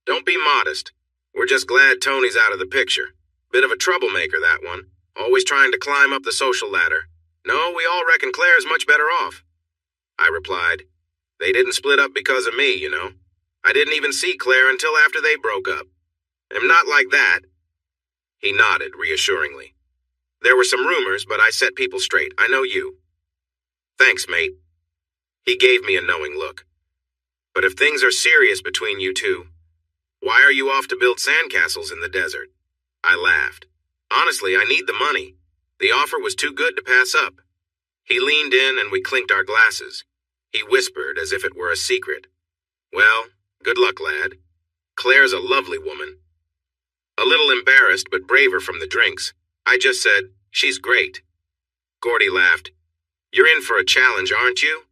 Don't be modest. We're just glad Tony's out of the picture. Bit of a troublemaker, that one. Always trying to climb up the social ladder. No, we all reckon Claire's much better off. I replied. They didn't split up because of me, you know. I didn't even see Claire until after they broke up. I'm not like that. He nodded reassuringly. There were some rumors, but I set people straight. I know you. Thanks, mate. He gave me a knowing look. But if things are serious between you two, why are you off to build sandcastles in the desert? I laughed. Honestly, I need the money. The offer was too good to pass up. He leaned in and we clinked our glasses. He whispered as if it were a secret. Well, good luck, lad. Claire's a lovely woman. A little embarrassed but braver from the drinks, I just said, She's great. Gordy laughed. You're in for a challenge, aren't you?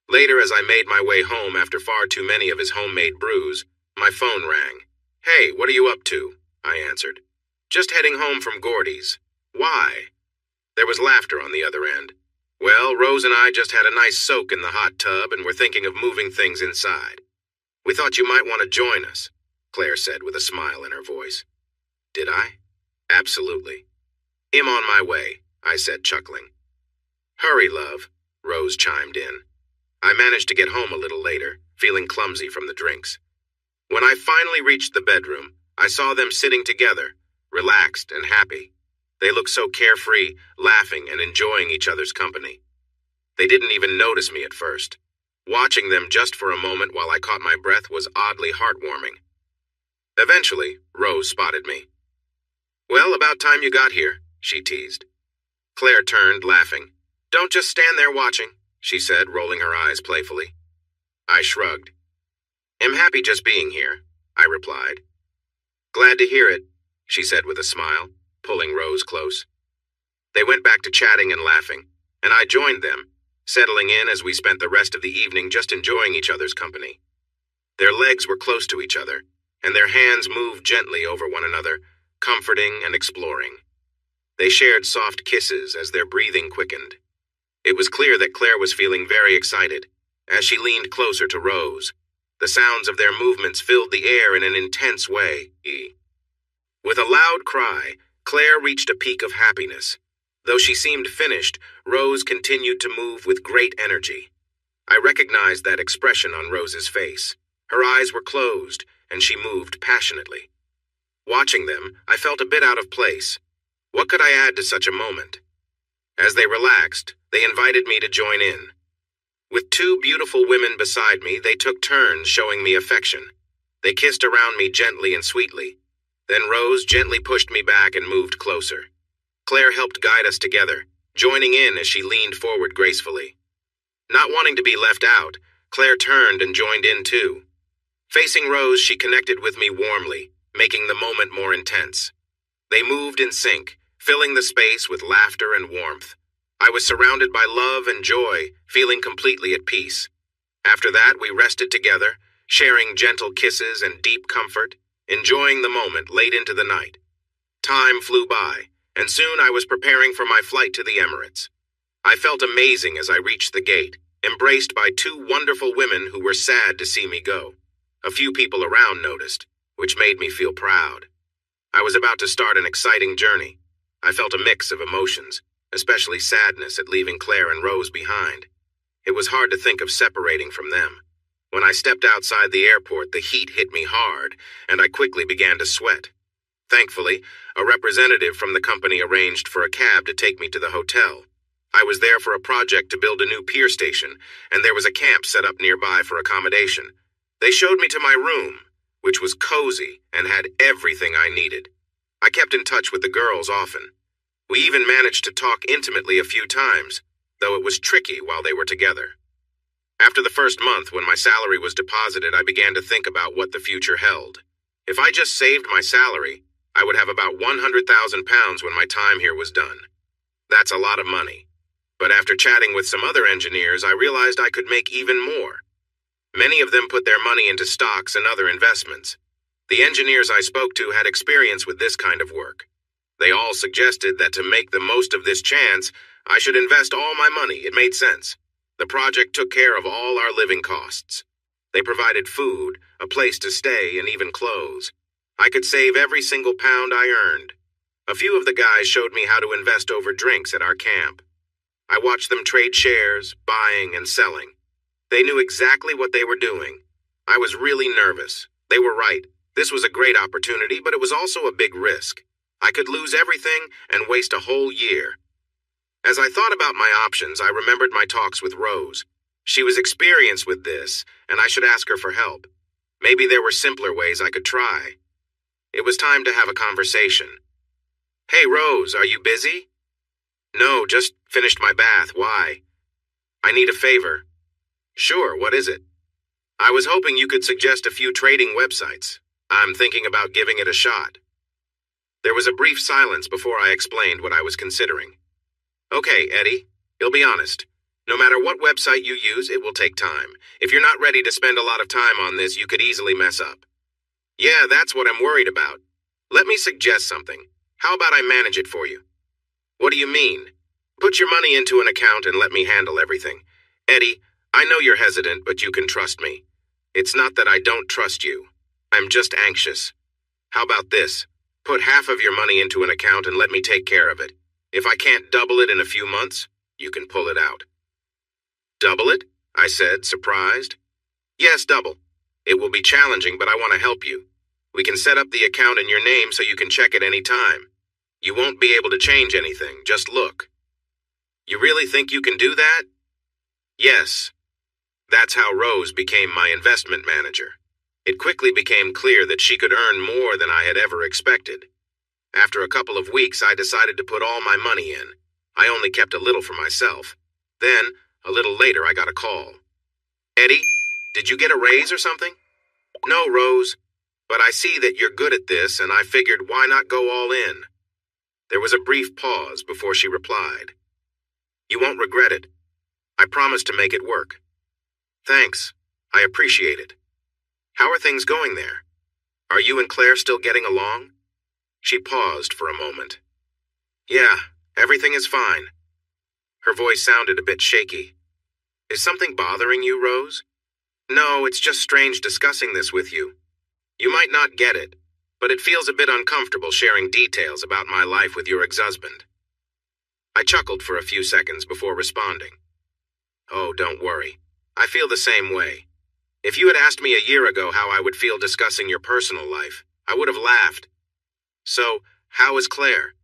Later, as I made my way home after far too many of his homemade brews, my phone rang. Hey, what are you up to? I answered. Just heading home from Gordy's. Why? There was laughter on the other end. Well, Rose and I just had a nice soak in the hot tub and were thinking of moving things inside. We thought you might want to join us, Claire said with a smile in her voice. Did I? Absolutely. I'm on my way, I said, chuckling. Hurry, love, Rose chimed in. I managed to get home a little later, feeling clumsy from the drinks. When I finally reached the bedroom, I saw them sitting together, relaxed and happy. They looked so carefree, laughing and enjoying each other's company. They didn't even notice me at first. Watching them just for a moment while I caught my breath was oddly heartwarming. Eventually, Rose spotted me. Well, about time you got here, she teased. Claire turned, laughing. Don't just stand there watching, she said, rolling her eyes playfully. I shrugged. I'm happy just being here, I replied. Glad to hear it, she said with a smile, pulling Rose close. They went back to chatting and laughing, and I joined them, settling in as we spent the rest of the evening just enjoying each other's company. Their legs were close to each other, and their hands moved gently over one another, comforting and exploring. They shared soft kisses as their breathing quickened. It was clear that Claire was feeling very excited, as she leaned closer to Rose. The sounds of their movements filled the air in an intense way. With a loud cry, Claire reached a peak of happiness. Though she seemed finished, Rose continued to move with great energy. I recognized that expression on Rose's face. Her eyes were closed, and she moved passionately. Watching them, I felt a bit out of place. What could I add to such a moment? As they relaxed, they invited me to join in. With two beautiful women beside me, they took turns showing me affection. They kissed around me gently and sweetly. Then Rose gently pushed me back and moved closer. Claire helped guide us together, joining in as she leaned forward gracefully. Not wanting to be left out, Claire turned and joined in too. Facing Rose, she connected with me warmly, making the moment more intense. They moved in sync, filling the space with laughter and warmth. I was surrounded by love and joy, feeling completely at peace. After that, we rested together, sharing gentle kisses and deep comfort, enjoying the moment late into the night. Time flew by, and soon I was preparing for my flight to the Emirates. I felt amazing as I reached the gate, embraced by two wonderful women who were sad to see me go. A few people around noticed, which made me feel proud. I was about to start an exciting journey. I felt a mix of emotions, especially sadness at leaving Claire and Rose behind. It was hard to think of separating from them. When I stepped outside the airport, the heat hit me hard, and I quickly began to sweat. Thankfully, a representative from the company arranged for a cab to take me to the hotel. I was there for a project to build a new pier station, and there was a camp set up nearby for accommodation. They showed me to my room, which was cozy and had everything I needed. I kept in touch with the girls often. We even managed to talk intimately a few times, though it was tricky while they were together. After the first month, when my salary was deposited, I began to think about what the future held. If I just saved my salary, I would have about £100,000 when my time here was done. That's a lot of money. But after chatting with some other engineers, I realized I could make even more. Many of them put their money into stocks and other investments. The engineers I spoke to had experience with this kind of work. They all suggested that to make the most of this chance, I should invest all my money. It made sense. The project took care of all our living costs. They provided food, a place to stay, and even clothes. I could save every single pound I earned. A few of the guys showed me how to invest over drinks at our camp. I watched them trade shares, buying and selling. They knew exactly what they were doing. I was really nervous. They were right. This was a great opportunity, but it was also a big risk. I could lose everything and waste a whole year. As I thought about my options, I remembered my talks with Rose. She was experienced with this, and I should ask her for help. Maybe there were simpler ways I could try. It was time to have a conversation. "Hey, Rose, are you busy?" "No, just finished my bath. Why?" "I need a favor." "Sure, what is it?" "I was hoping you could suggest a few trading websites. I'm thinking about giving it a shot." There was a brief silence before I explained what I was considering. "Okay, Eddie, you'll be honest. No matter what website you use, it will take time. If you're not ready to spend a lot of time on this, you could easily mess up." "Yeah, that's what I'm worried about. Let me suggest something. How about I manage it for you?" "What do you mean?" "Put your money into an account and let me handle everything. Eddie, I know you're hesitant, but you can trust me. It's not that I don't trust you. I'm just anxious. How about this? Put half of your money into an account and let me take care of it. If I can't double it in a few months, you can pull it out." "Double it?" I said, surprised. "Yes, double. It will be challenging, but I want to help you. We can set up the account in your name so you can check it any time. You won't be able to change anything, just look." "You really think you can do that?" "Yes." That's how Rose became my investment manager. It quickly became clear that she could earn more than I had ever expected. After a couple of weeks, I decided to put all my money in. I only kept a little for myself. Then, a little later, I got a call. "Eddie, did you get a raise or something?" "No, Rose, but I see that you're good at this, and I figured why not go all in?" There was a brief pause before she replied. "You won't regret it. I promise to make it work." "Thanks. I appreciate it. How are things going there? Are you and Claire still getting along?" She paused for a moment. "Yeah, everything is fine." Her voice sounded a bit shaky. "Is something bothering you, Rose?" No, it's just strange discussing this with you. You might not get it, but it feels a bit uncomfortable sharing details about my life with your ex-husband. I chuckled for a few seconds before responding. Oh, don't worry. I feel the same way. If you had asked me a year ago how I would feel discussing your personal life, I would have laughed. So, how is Claire?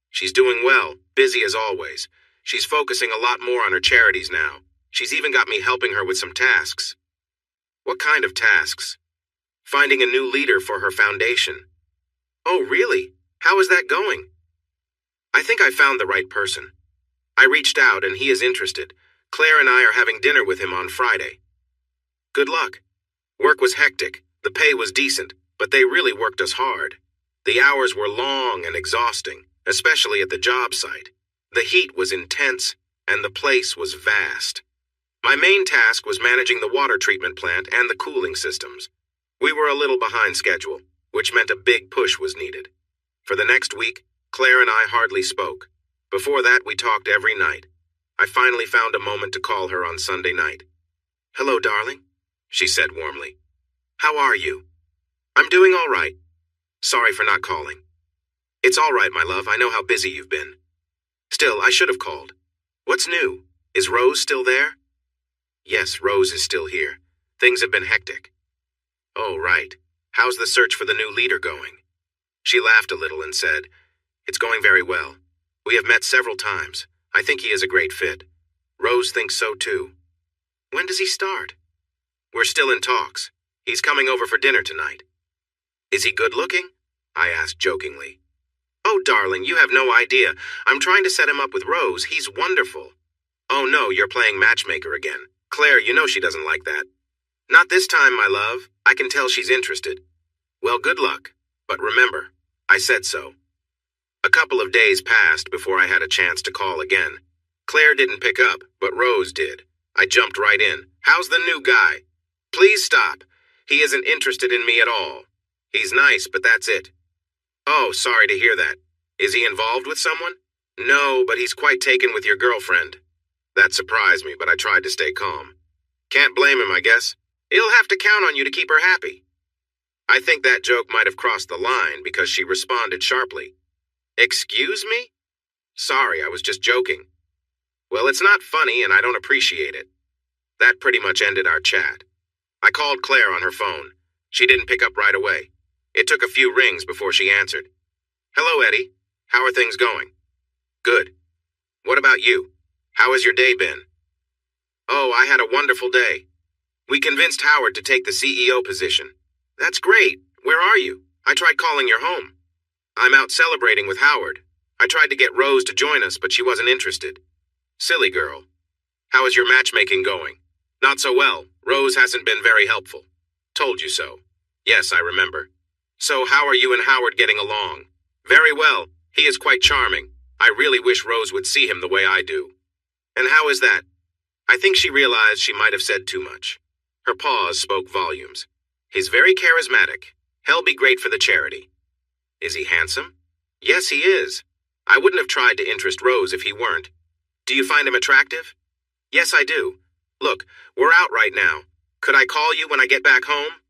She's doing well, busy as always. She's focusing a lot more on her charities now. She's even got me helping her with some tasks. What kind of tasks? Finding a new leader for her foundation. Oh, really? How is that going? I think I found the right person. I reached out and he is interested. Claire and I are having dinner with him on Friday. Good luck. Work was hectic. The pay was decent, but they really worked us hard. The hours were long and exhausting, especially at the job site. The heat was intense, and the place was vast. My main task was managing the water treatment plant and the cooling systems. We were a little behind schedule, which meant a big push was needed. For the next week, Claire and I hardly spoke. Before that, we talked every night. I finally found a moment to call her on Sunday night. "Hello, darling," she said warmly. "How are you?" "I'm doing all right. Sorry for not calling." "It's all right, my love. I know how busy you've been." "Still, I should have called. What's new? Is Rose still there?" "Yes, Rose is still here. Things have been hectic." "Oh, right. How's the search for the new leader going?" She laughed a little and said, "It's going very well. We have met several times. I think he is a great fit. Rose thinks so too." "When does he start?" "We're still in talks. He's coming over for dinner tonight." "Is he good looking?" I asked jokingly. "Oh, darling, you have no idea. I'm trying to set him up with Rose. He's wonderful." "Oh no, you're playing matchmaker again. Claire, you know she doesn't like that." "Not this time, my love. I can tell she's interested." "Well, good luck. But remember, I said so." A couple of days passed before I had a chance to call again. Claire didn't pick up, but Rose did. I jumped right in. "How's the new guy?" "Please stop. He isn't interested in me at all. He's nice, but that's it." "Oh, sorry to hear that. Is he involved with someone?" "No, but he's quite taken with your girlfriend." That surprised me, but I tried to stay calm. "Can't blame him, I guess. He'll have to count on you to keep her happy." I think that joke might have crossed the line because she responded sharply. "Excuse me?" "Sorry, I was just joking." "Well, it's not funny and I don't appreciate it." That pretty much ended our chat. I called Claire on her phone. She didn't pick up right away. It took a few rings before she answered. "Hello, Eddie. How are things going?" "Good. What about you? How has your day been?" "Oh, I had a wonderful day. We convinced Howard to take the CEO position." "That's great. Where are you? I tried calling your home." "I'm out celebrating with Howard. I tried to get Rose to join us, but she wasn't interested." "Silly girl. How is your matchmaking going?" "Not so well. Rose hasn't been very helpful." "Told you so." "Yes, I remember." "So how are you and Howard getting along?" "Very well. He is quite charming. I really wish Rose would see him the way I do." "And how is that?" I think she realized she might have said too much. Her pause spoke volumes. "He's very charismatic. He'll be great for the charity." "Is he handsome?" "Yes, he is. I wouldn't have tried to interest Rose if he weren't." "Do you find him attractive?" "Yes, I do. Look, we're out right now. Could I call you when I get back home?"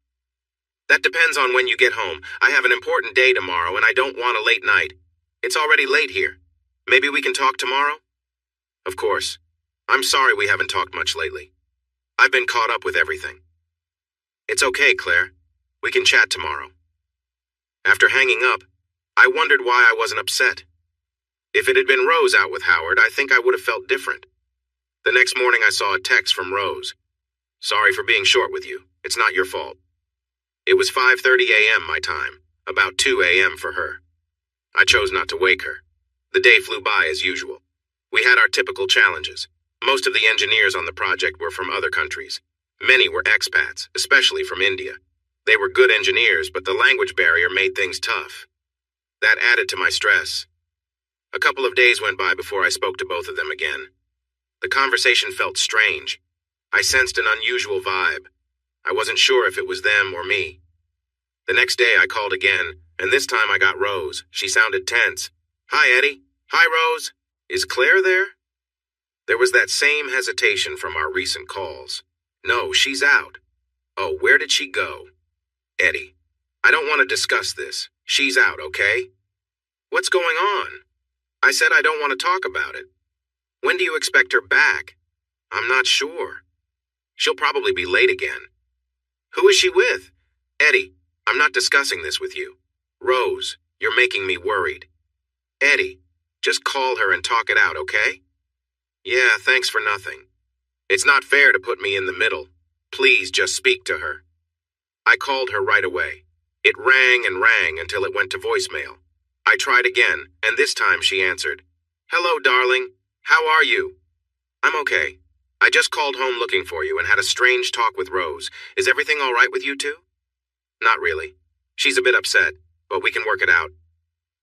"That depends on when you get home. I have an important day tomorrow and I don't want a late night. It's already late here. Maybe we can talk tomorrow?" "Of course. I'm sorry we haven't talked much lately. I've been caught up with everything." "It's okay, Claire. We can chat tomorrow." After hanging up, I wondered why I wasn't upset. If it had been Rose out with Howard, I think I would have felt different. The next morning I saw a text from Rose. "Sorry for being short with you. It's not your fault." It was 5:30 a.m. my time, about 2 a.m. for her. I chose not to wake her. The day flew by as usual. We had our typical challenges. Most of the engineers on the project were from other countries. Many were expats, especially from India. They were good engineers, but the language barrier made things tough. That added to my stress. A couple of days went by before I spoke to both of them again. The conversation felt strange. I sensed an unusual vibe. I wasn't sure if it was them or me. The next day I called again, and this time I got Rose. She sounded tense. "Hi, Eddie." "Hi, Rose. Is Claire there?" There was that same hesitation from our recent calls. "No, she's out." Oh, where did she go? Eddie, I don't want to discuss this. She's out, okay? What's going on? I said I don't want to talk about it. When do you expect her back? I'm not sure. She'll probably be late again. Who is she with? Eddie, I'm not discussing this with you. Rose, you're making me worried. Eddie, just call her and talk it out, okay? Yeah, thanks for nothing. It's not fair to put me in the middle. Please just speak to her. I called her right away. It rang and rang until it went to voicemail. I tried again, and this time she answered. Hello, darling. How are you? I'm okay. I just called home looking for you and had a strange talk with Rose. Is everything all right with you two? Not really. She's a bit upset, but we can work it out.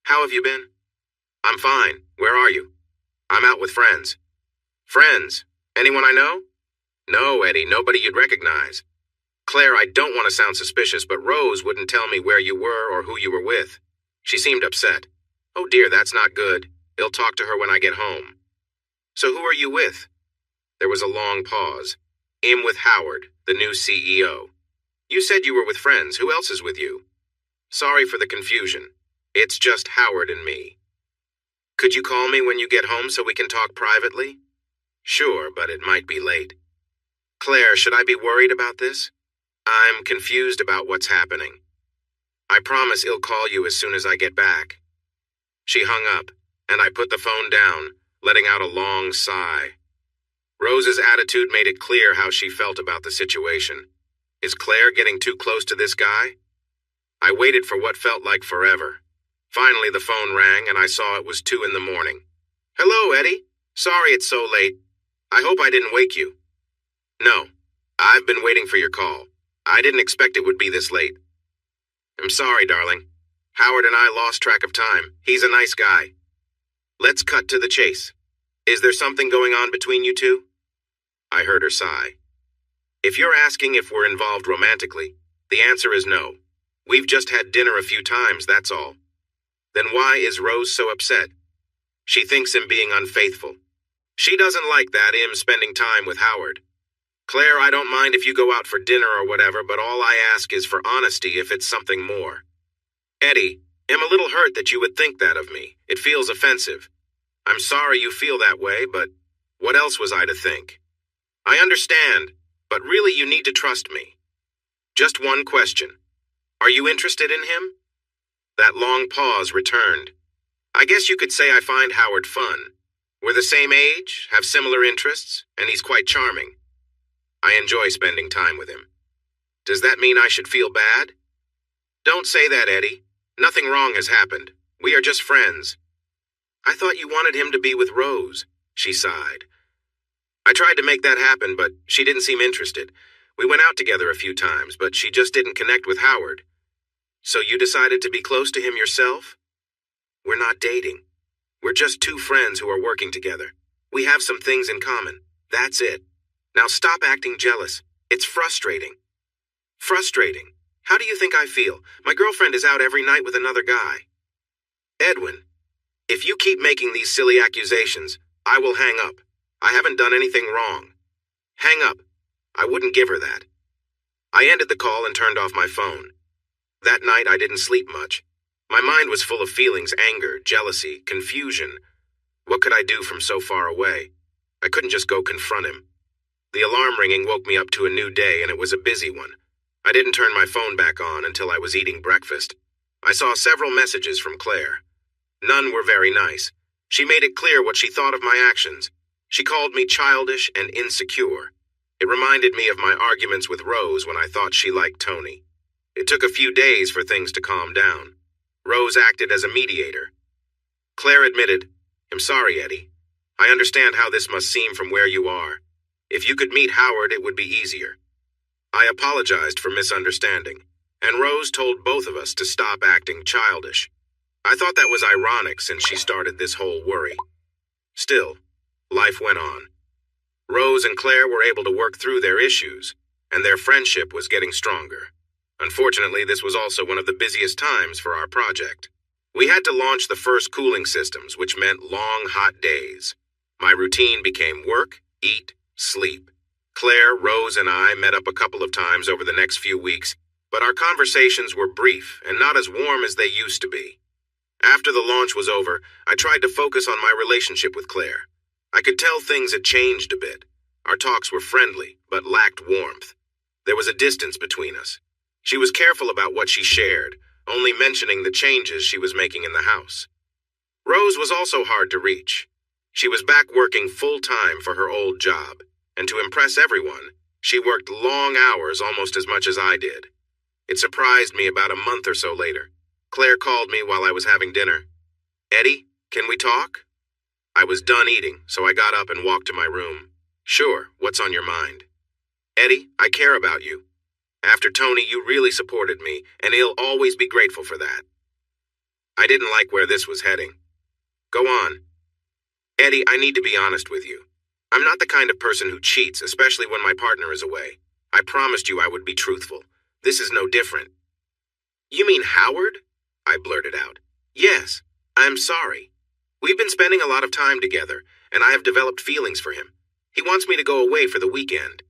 How have you been? I'm fine. Where are you? I'm out with friends. Friends? Anyone I know? No, Eddie, nobody you'd recognize. Claire, I don't want to sound suspicious, but Rose wouldn't tell me where you were or who you were with. She seemed upset. Oh dear, that's not good. I'll talk to her when I get home. So who are you with? There was a long pause. I'm with Howard, the new CEO. You said you were with friends. Who else is with you? Sorry for the confusion. It's just Howard and me. Could you call me when you get home so we can talk privately? Sure, but it might be late. Claire, should I be worried about this? I'm confused about what's happening. I promise I'll call you as soon as I get back. She hung up, and I put the phone down, letting out a long sigh. Rose's attitude made it clear how she felt about the situation. Is Claire getting too close to this guy? I waited for what felt like forever. Finally, the phone rang, and I saw it was 2 in the morning. Hello, Eddie. Sorry it's so late. I hope I didn't wake you. No, I've been waiting for your call. I didn't expect it would be this late. I'm sorry, darling. Howard and I lost track of time. He's a nice guy. Let's cut to the chase. Is there something going on between you two? I heard her sigh. If you're asking if we're involved romantically, the answer is no. We've just had dinner a few times, that's all. Then why is Rose so upset? She thinks him being unfaithful. She doesn't like that him spending time with Howard. Claire, I don't mind if you go out for dinner or whatever, but all I ask is for honesty if it's something more. Eddie, I'm a little hurt that you would think that of me. It feels offensive. I'm sorry you feel that way, but what else was I to think? I understand, but really you need to trust me. Just one question. Are you interested in him? That long pause returned. I guess you could say I find Howard fun. We're the same age, have similar interests, and he's quite charming. I enjoy spending time with him. Does that mean I should feel bad? Don't say that, Eddie. Nothing wrong has happened. We are just friends. I thought you wanted him to be with Rose, she sighed. I tried to make that happen, but she didn't seem interested. We went out together a few times, but she just didn't connect with Howard. So you decided to be close to him yourself? We're not dating. We're just two friends who are working together. We have some things in common. That's it. Now stop acting jealous. It's frustrating. Frustrating? How do you think I feel? My girlfriend is out every night with another guy. Edwin, if you keep making these silly accusations, I will hang up. I haven't done anything wrong. Hang up. I wouldn't give her that. I ended the call and turned off my phone. That night I didn't sleep much. My mind was full of feelings, anger, jealousy, confusion. What could I do from so far away? I couldn't just go confront him. The alarm ringing woke me up to a new day, and it was a busy one. I didn't turn my phone back on until I was eating breakfast. I saw several messages from Claire. None were very nice. She made it clear what she thought of my actions. She called me childish and insecure. It reminded me of my arguments with Rose when I thought she liked Tony. It took a few days for things to calm down. Rose acted as a mediator. Claire admitted, I'm sorry, Eddie. I understand how this must seem from where you are. If you could meet Howard, it would be easier. I apologized for misunderstanding, and Rose told both of us to stop acting childish. I thought that was ironic since she started this whole worry. Still, life went on. Rose and Claire were able to work through their issues, and their friendship was getting stronger. Unfortunately, this was also one of the busiest times for our project. We had to launch the first cooling systems, which meant long, hot days. My routine became work, eat, sleep. Claire, Rose, and I met up a couple of times over the next few weeks, but our conversations were brief and not as warm as they used to be. After the launch was over, I tried to focus on my relationship with Claire. I could tell things had changed a bit. Our talks were friendly, but lacked warmth. There was a distance between us. She was careful about what she shared, only mentioning the changes she was making in the house. Rose was also hard to reach. She was back working full-time for her old job, and to impress everyone, she worked long hours almost as much as I did. It surprised me about a month or so later. Claire called me while I was having dinner. "Eddie, can we talk?" I was done eating, so I got up and walked to my room. "Sure, what's on your mind?" "Eddie, I care about you. After Tony, you really supported me, and he'll always be grateful for that." I didn't like where this was heading. "Go on." "Eddie, I need to be honest with you. I'm not the kind of person who cheats, especially when my partner is away. I promised you I would be truthful. This is no different." "You mean Howard?" I blurted out. "Yes, I'm sorry. We've been spending a lot of time together, and I have developed feelings for him. He wants me to go away for the weekend."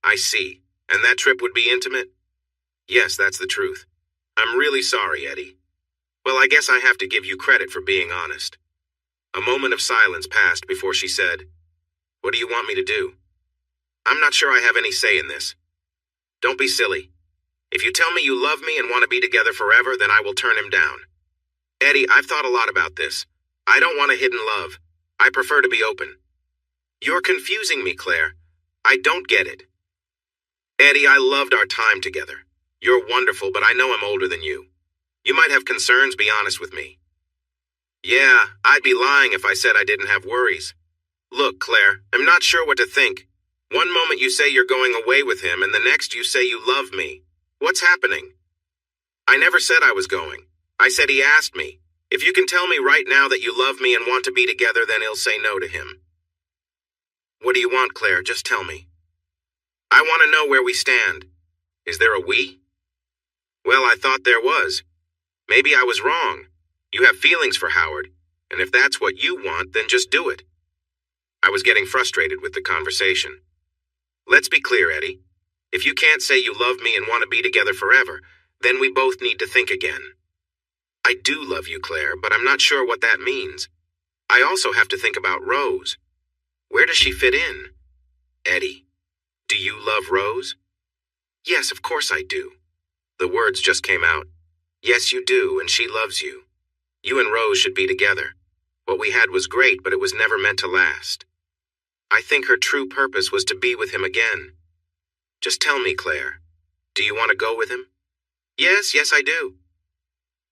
"I see. And that trip would be intimate?" "Yes, that's the truth. I'm really sorry, Eddie." "Well, I guess I have to give you credit for being honest." A moment of silence passed before she said, "What do you want me to do?" "I'm not sure I have any say in this." "Don't be silly. If you tell me you love me and want to be together forever, then I will turn him down." "Eddie, I've thought a lot about this. I don't want a hidden love. I prefer to be open." "You're confusing me, Claire. I don't get it." "Eddie, I loved our time together. You're wonderful, but I know I'm older than you. You might have concerns, be honest with me." "Yeah, I'd be lying if I said I didn't have worries." "Look, Claire, I'm not sure what to think. One moment you say you're going away with him, and the next you say you love me. What's happening?" "I never said I was going. I said he asked me. If you can tell me right now that you love me and want to be together, then he'll say no to him." "What do you want, Claire? Just tell me." "I want to know where we stand. Is there a we?" "Well, I thought there was. Maybe I was wrong. You have feelings for Howard, and if that's what you want, then just do it." I was getting frustrated with the conversation. "Let's be clear, Eddie. If you can't say you love me and want to be together forever, then we both need to think again." "I do love you, Claire, but I'm not sure what that means. I also have to think about Rose. Where does she fit in?" "Eddie, do you love Rose?" "Yes, of course I do." The words just came out. "Yes, you do, and she loves you. You and Rose should be together. What we had was great, but it was never meant to last. I think her true purpose was to be with him again. Just tell me, Claire, do you want to go with him?" Yes, I do."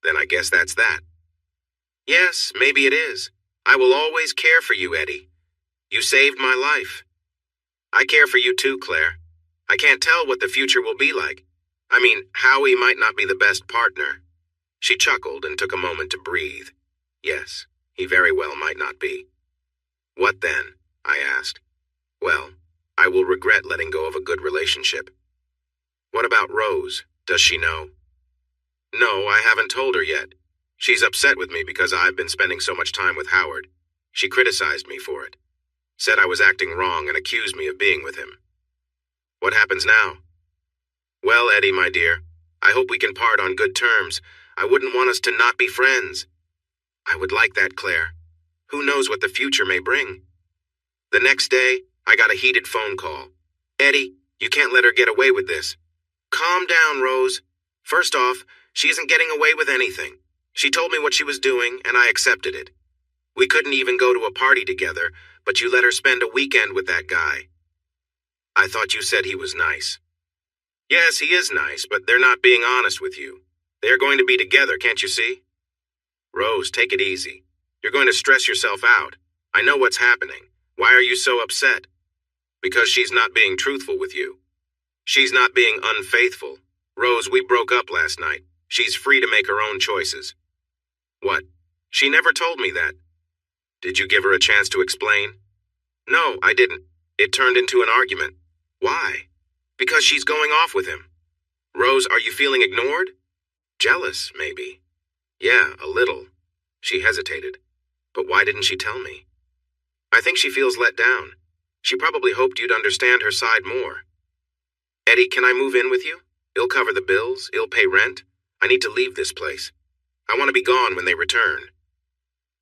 "Then I guess that's that." "Yes, maybe it is. I will always care for you, Eddie. You saved my life." "I care for you too, Claire. I can't tell what the future will be like. I mean, Howie might not be the best partner." She chuckled and took a moment to breathe. "Yes, he very well might not be." "What then?" I asked. "Well, I will regret letting go of a good relationship." "What about Rose? Does she know?" "No, I haven't told her yet. She's upset with me because I've been spending so much time with Howard. She criticized me for it. Said I was acting wrong and accused me of being with him." "What happens now?" "Well, Eddie, my dear, I hope we can part on good terms. I wouldn't want us to not be friends." "I would like that, Claire. Who knows what the future may bring?" The next day, I got a heated phone call. "Eddie, you can't let her get away with this." "Calm down, Rose. First off, she isn't getting away with anything. She told me what she was doing, and I accepted it. We couldn't even go to a party together, but you let her spend a weekend with that guy." "I thought you said he was nice." "Yes, he is nice, but they're not being honest with you. They're going to be together, can't you see?" "Rose, take it easy. You're going to stress yourself out. I know what's happening. Why are you so upset?" "Because she's not being truthful with you. She's not being unfaithful. Rose, we broke up last night. She's free to make her own choices." "What? She never told me that." "Did you give her a chance to explain?" "No, I didn't. It turned into an argument." "Why?" "Because she's going off with him." "Rose, are you feeling ignored?" "Jealous, maybe." "Yeah, a little." She hesitated. "But why didn't she tell me?" "I think she feels let down. She probably hoped you'd understand her side more. Eddie, can I move in with you? He'll cover the bills, he'll pay rent. I need to leave this place. I want to be gone when they return.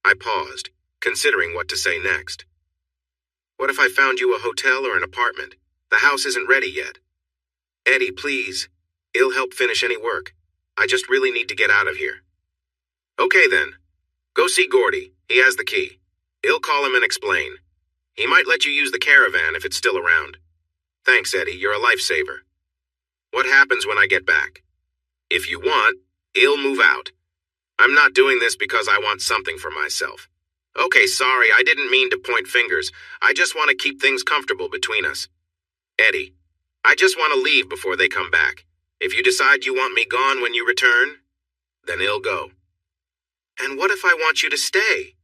I paused, considering what to say next. What if I found you a hotel or an apartment? The house isn't ready yet. Eddie, please. He'll help finish any work. I just really need to get out of here. Okay then. Go see Gordy. He has the key. He'll call him and explain. He might let you use the caravan if it's still around. Thanks, Eddie. You're a lifesaver. What happens when I get back? If you want, he'll move out. I'm not doing this because I want something for myself. Okay, sorry, I didn't mean to point fingers. I just want to keep things comfortable between us. Eddie, I just want to leave before they come back. If you decide you want me gone when you return, then he'll go. And what if I want you to stay?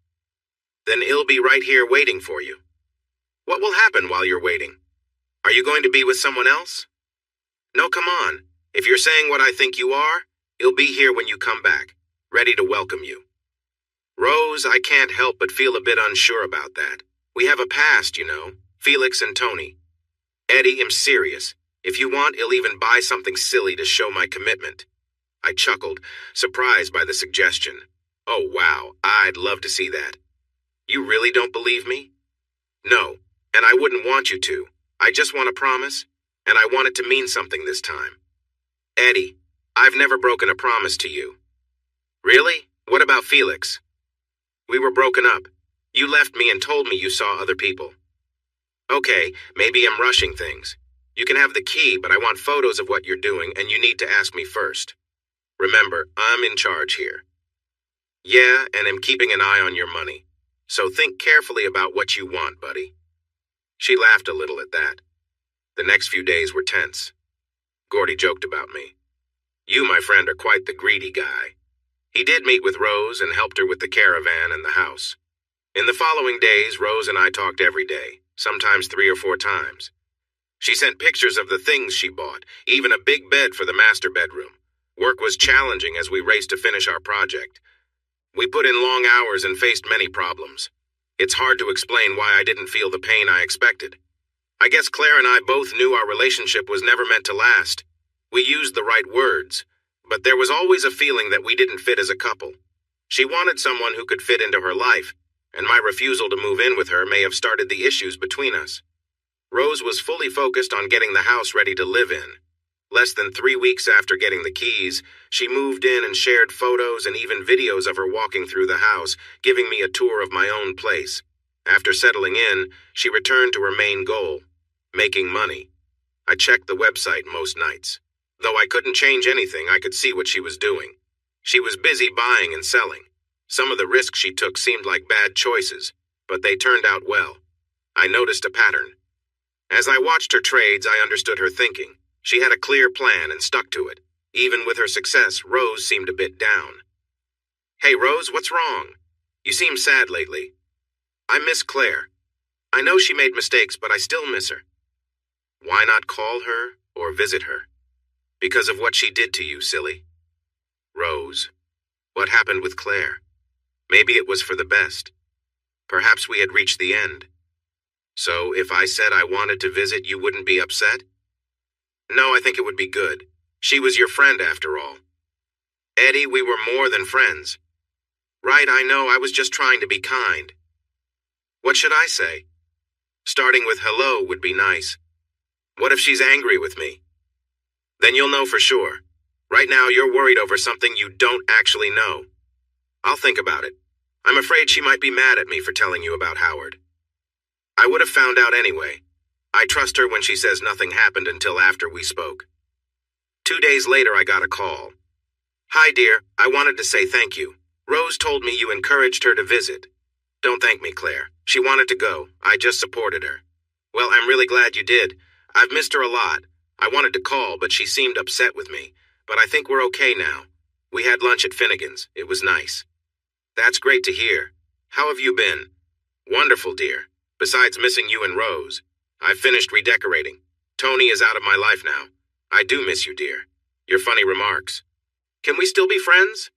Then he'll be right here waiting for you. What will happen while you're waiting? Are you going to be with someone else? No, come on. If you're saying what I think you are, he'll be here when you come back, ready to welcome you. Rose, I can't help but feel a bit unsure about that. We have a past, you know, Felix and Tony. Eddie, I'm serious. If you want, he'll even buy something silly to show my commitment. I chuckled, surprised by the suggestion. Oh, wow, I'd love to see that. You really don't believe me? No, and I wouldn't want you to. I just want a promise, and I want it to mean something this time. Eddie, I've never broken a promise to you. Really? What about Felix? We were broken up. You left me and told me you saw other people. Okay, maybe I'm rushing things. You can have the key, but I want photos of what you're doing, and you need to ask me first. Remember, I'm in charge here. Yeah, and I'm keeping an eye on your money. So think carefully about what you want, buddy. She laughed a little at that. The next few days were tense. Gordy joked about me. You, my friend, are quite the greedy guy. He did meet with Rose and helped her with the caravan and the house. In the following days, Rose and I talked every day, sometimes 3 or 4 times. She sent pictures of the things she bought, even a big bed for the master bedroom. Work was challenging as we raced to finish our project. We put in long hours and faced many problems. It's hard to explain why I didn't feel the pain I expected. I guess Claire and I both knew our relationship was never meant to last. We used the right words, but there was always a feeling that we didn't fit as a couple. She wanted someone who could fit into her life, and my refusal to move in with her may have started the issues between us. Rose was fully focused on getting the house ready to live in. Less than 3 weeks after getting the keys, she moved in and shared photos and even videos of her walking through the house, giving me a tour of my own place. After settling in, she returned to her main goal, making money. I checked the website most nights. Though I couldn't change anything, I could see what she was doing. She was busy buying and selling. Some of the risks she took seemed like bad choices, but they turned out well. I noticed a pattern. As I watched her trades, I understood her thinking. She had a clear plan and stuck to it. Even with her success, Rose seemed a bit down. Hey, Rose, what's wrong? You seem sad lately. I miss Claire. I know she made mistakes, but I still miss her. Why not call her or visit her? Because of what she did to you, silly. Rose, what happened with Claire? Maybe it was for the best. Perhaps we had reached the end. So if I said I wanted to visit, you wouldn't be upset? No, I think it would be good. She was your friend after all. Eddie, we were more than friends. Right, I know, I was just trying to be kind. What should I say? Starting with hello would be nice. What if she's angry with me? Then you'll know for sure. Right now, you're worried over something you don't actually know. I'll think about it. I'm afraid she might be mad at me for telling you about Howard. I would have found out anyway. I trust her when she says nothing happened until after we spoke. 2 days later, I got a call. Hi, dear. I wanted to say thank you. Rose told me you encouraged her to visit. Don't thank me, Claire. She wanted to go. I just supported her. Well, I'm really glad you did. I've missed her a lot. I wanted to call, but she seemed upset with me. But I think we're okay now. We had lunch at Finnegan's. It was nice. That's great to hear. How have you been? Wonderful, dear. Besides missing you and Rose. I've finished redecorating. Tony is out of my life now. I do miss you, dear. Your funny remarks. Can we still be friends?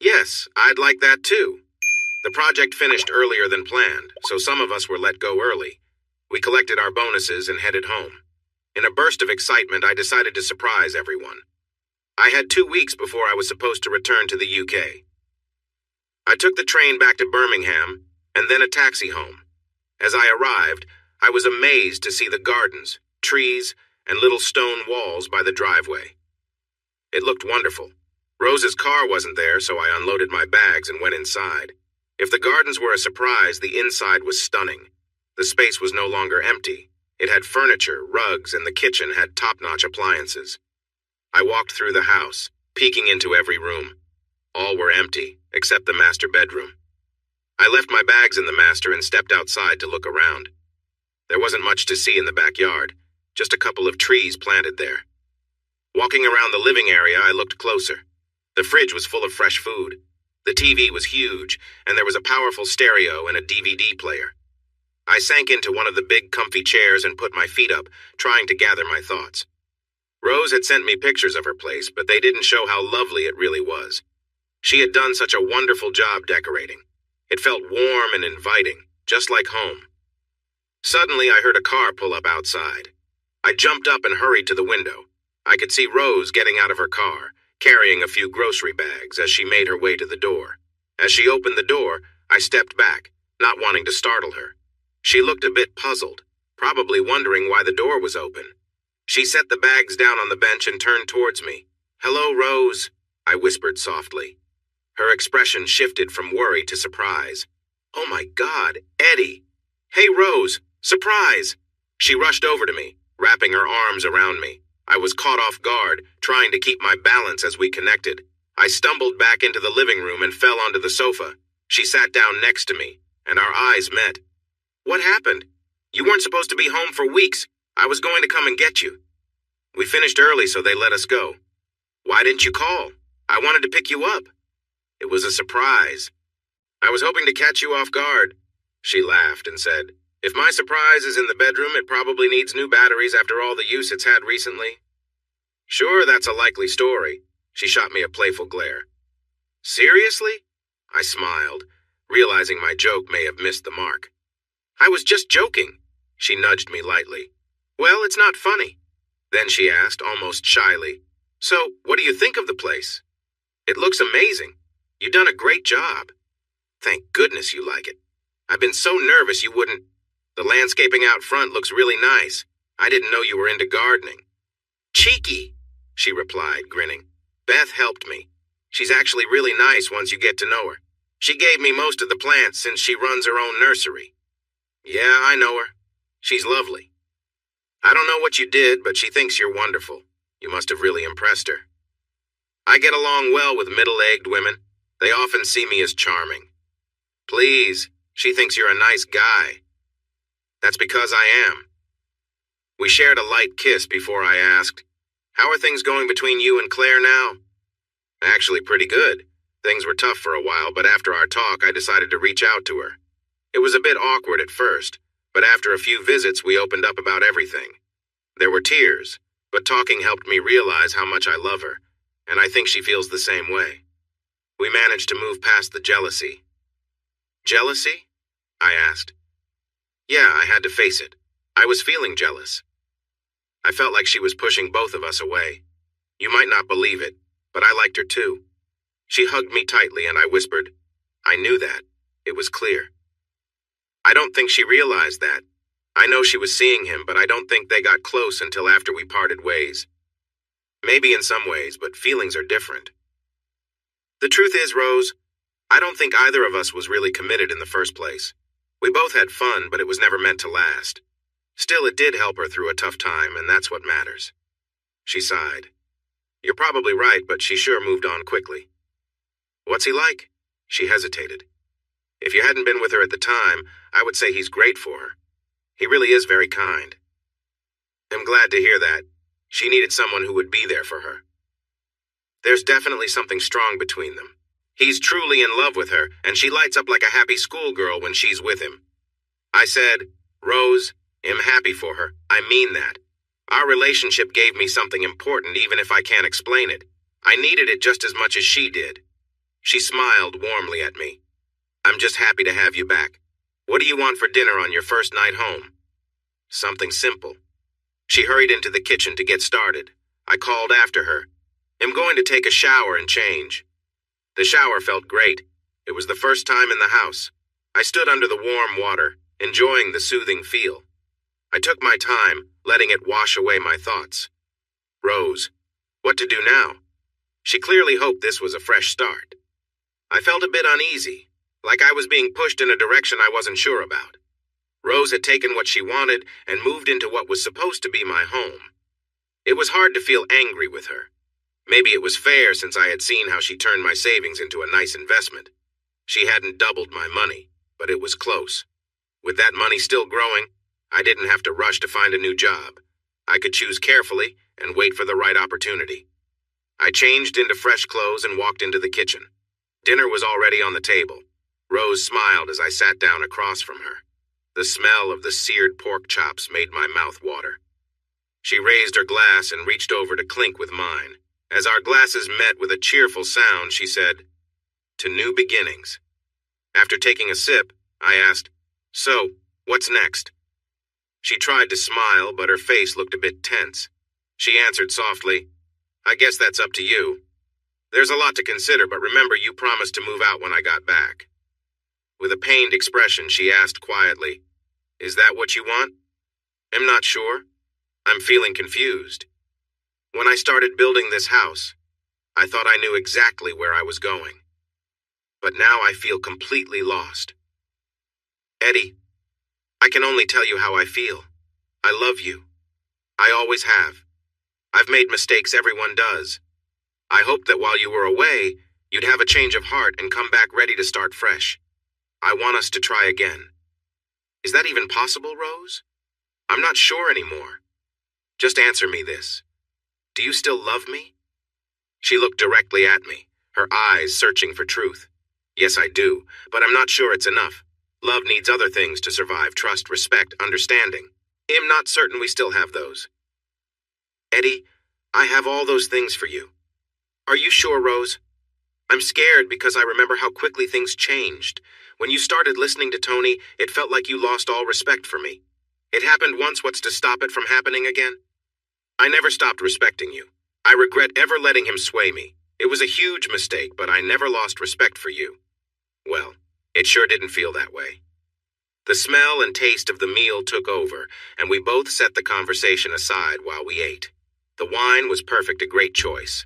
Yes, I'd like that too. The project finished earlier than planned, so some of us were let go early. We collected our bonuses and headed home. In a burst of excitement, I decided to surprise everyone. I had 2 weeks before I was supposed to return to the UK. I took the train back to Birmingham and then a taxi home. As I arrived, I was amazed to see the gardens, trees, and little stone walls by the driveway. It looked wonderful. Rose's car wasn't there, so I unloaded my bags and went inside. If the gardens were a surprise, the inside was stunning. The space was no longer empty. It had furniture, rugs, and the kitchen had top-notch appliances. I walked through the house, peeking into every room. All were empty, except the master bedroom. I left my bags in the master and stepped outside to look around. There wasn't much to see in the backyard, just a couple of trees planted there. Walking around the living area, I looked closer. The fridge was full of fresh food. The TV was huge, and there was a powerful stereo and a DVD player. I sank into one of the big, comfy chairs and put my feet up, trying to gather my thoughts. Rose had sent me pictures of her place, but they didn't show how lovely it really was. She had done such a wonderful job decorating. It felt warm and inviting, just like home. Suddenly, I heard a car pull up outside. I jumped up and hurried to the window. I could see Rose getting out of her car, carrying a few grocery bags as she made her way to the door. As she opened the door, I stepped back, not wanting to startle her. She looked a bit puzzled, probably wondering why the door was open. She set the bags down on the bench and turned towards me. "Hello, Rose," I whispered softly. Her expression shifted from worry to surprise. "Oh my God, Eddie! Hey, Rose, surprise!" She rushed over to me, wrapping her arms around me. I was caught off guard, trying to keep my balance as we connected. I stumbled back into the living room and fell onto the sofa. She sat down next to me, and our eyes met. "What happened? You weren't supposed to be home for weeks. I was going to come and get you. We finished early, so they let us go. Why didn't you call? I wanted to pick you up." "It was a surprise. I was hoping to catch you off guard." She laughed and said, "If my surprise is in the bedroom, it probably needs new batteries after all the use it's had recently." "Sure, that's a likely story." She shot me a playful glare. "Seriously?" I smiled, realizing my joke may have missed the mark. "I was just joking." She nudged me lightly. "Well, it's not funny." Then she asked, almost shyly, "So, what do you think of the place?" "It looks amazing. You've done a great job." "Thank goodness you like it. I've been so nervous you wouldn't. The landscaping out front looks really nice. I didn't know you were into gardening." "Cheeky," she replied, grinning. "Beth helped me. She's actually really nice once you get to know her. She gave me most of the plants since she runs her own nursery." "Yeah, I know her. She's lovely. I don't know what you did, but she thinks you're wonderful. You must have really impressed her." "I get along well with middle-aged women. They often see me as charming." "Please, she thinks you're a nice guy." "That's because I am." We shared a light kiss before I asked, "How are things going between you and Claire now?" "Actually pretty good. Things were tough for a while, but after our talk, I decided to reach out to her. It was a bit awkward at first, but after a few visits, we opened up about everything. There were tears, but talking helped me realize how much I love her, and I think she feels the same way. We managed to move past the jealousy." "Jealousy?" I asked. "Yeah, I had to face it. I was feeling jealous. I felt like she was pushing both of us away. You might not believe it, but I liked her too." She hugged me tightly and I whispered, "I knew that. It was clear." I don't think she realized that. I know she was seeing him, but I don't think they got close until after we parted ways. Maybe in some ways, but feelings are different. The truth is, Rose, I don't think either of us was really committed in the first place. We both had fun, but it was never meant to last. Still, it did help her through a tough time, and that's what matters. She sighed. "You're probably right, but she sure moved on quickly." "What's he like?" She hesitated. "If you hadn't been with her at the time, I would say he's great for her. He really is very kind." "I'm glad to hear that. She needed someone who would be there for her." "There's definitely something strong between them. He's truly in love with her, and she lights up like a happy schoolgirl when she's with him." I said, "Rose, I'm happy for her. I mean that. Our relationship gave me something important even if I can't explain it. I needed it just as much as she did." She smiled warmly at me. "I'm just happy to have you back. What do you want for dinner on your first night home?" Something simple. She hurried into the kitchen to get started. I called after her. I'm going to take a shower and change. The shower felt great. It was the first time in the house. I stood under the warm water, enjoying the soothing feel. I took my time, letting it wash away my thoughts. Rose, what to do now? She clearly hoped this was a fresh start. I felt a bit uneasy, like I was being pushed in a direction I wasn't sure about. Rose had taken what she wanted and moved into what was supposed to be my home. It was hard to feel angry with her. Maybe it was fair since I had seen how she turned my savings into a nice investment. She hadn't doubled my money, but it was close. With that money still growing, I didn't have to rush to find a new job. I could choose carefully and wait for the right opportunity. I changed into fresh clothes and walked into the kitchen. Dinner was already on the table. Rose smiled as I sat down across from her. The smell of the seared pork chops made my mouth water. She raised her glass and reached over to clink with mine. As our glasses met with a cheerful sound, she said, "To new beginnings." After taking a sip, I asked, "So, what's next?" She tried to smile, but her face looked a bit tense. She answered softly, "I guess that's up to you. There's a lot to consider, but remember you promised to move out when I got back." With a pained expression, she asked quietly, "Is that what you want?" "I'm not sure. I'm feeling confused. When I started building this house, I thought I knew exactly where I was going. But now I feel completely lost. Eddie, I can only tell you how I feel. I love you. I always have. I've made mistakes, everyone does. I hoped that while you were away, you'd have a change of heart and come back ready to start fresh. I want us to try again. Is that even possible, Rose? I'm not sure anymore. Just answer me this. Do you still love me?" She looked directly at me, her eyes searching for truth. "Yes, I do, but I'm not sure it's enough. Love needs other things to survive: trust, respect, understanding. I'm not certain we still have those." "Eddie, I have all those things for you." "Are you sure, Rose? I'm scared because I remember how quickly things changed. When you started listening to Tony, it felt like you lost all respect for me. It happened once, what's to stop it from happening again?" "I never stopped respecting you. I regret ever letting him sway me. It was a huge mistake, but I never lost respect for you." Well, it sure didn't feel that way. The smell and taste of the meal took over, and we both set the conversation aside while we ate. The wine was perfect, a great choice.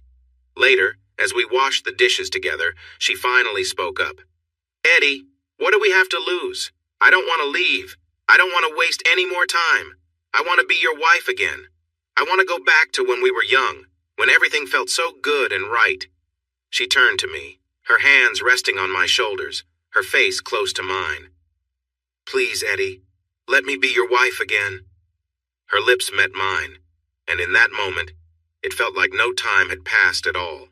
Later, as we washed the dishes together, she finally spoke up. "Eddie, what do we have to lose? I don't want to leave. I don't want to waste any more time. I want to be your wife again. I want to go back to when we were young, when everything felt so good and right." She turned to me, her hands resting on my shoulders, her face close to mine. "Please, Eddie, let me be your wife again." Her lips met mine, and in that moment, it felt like no time had passed at all.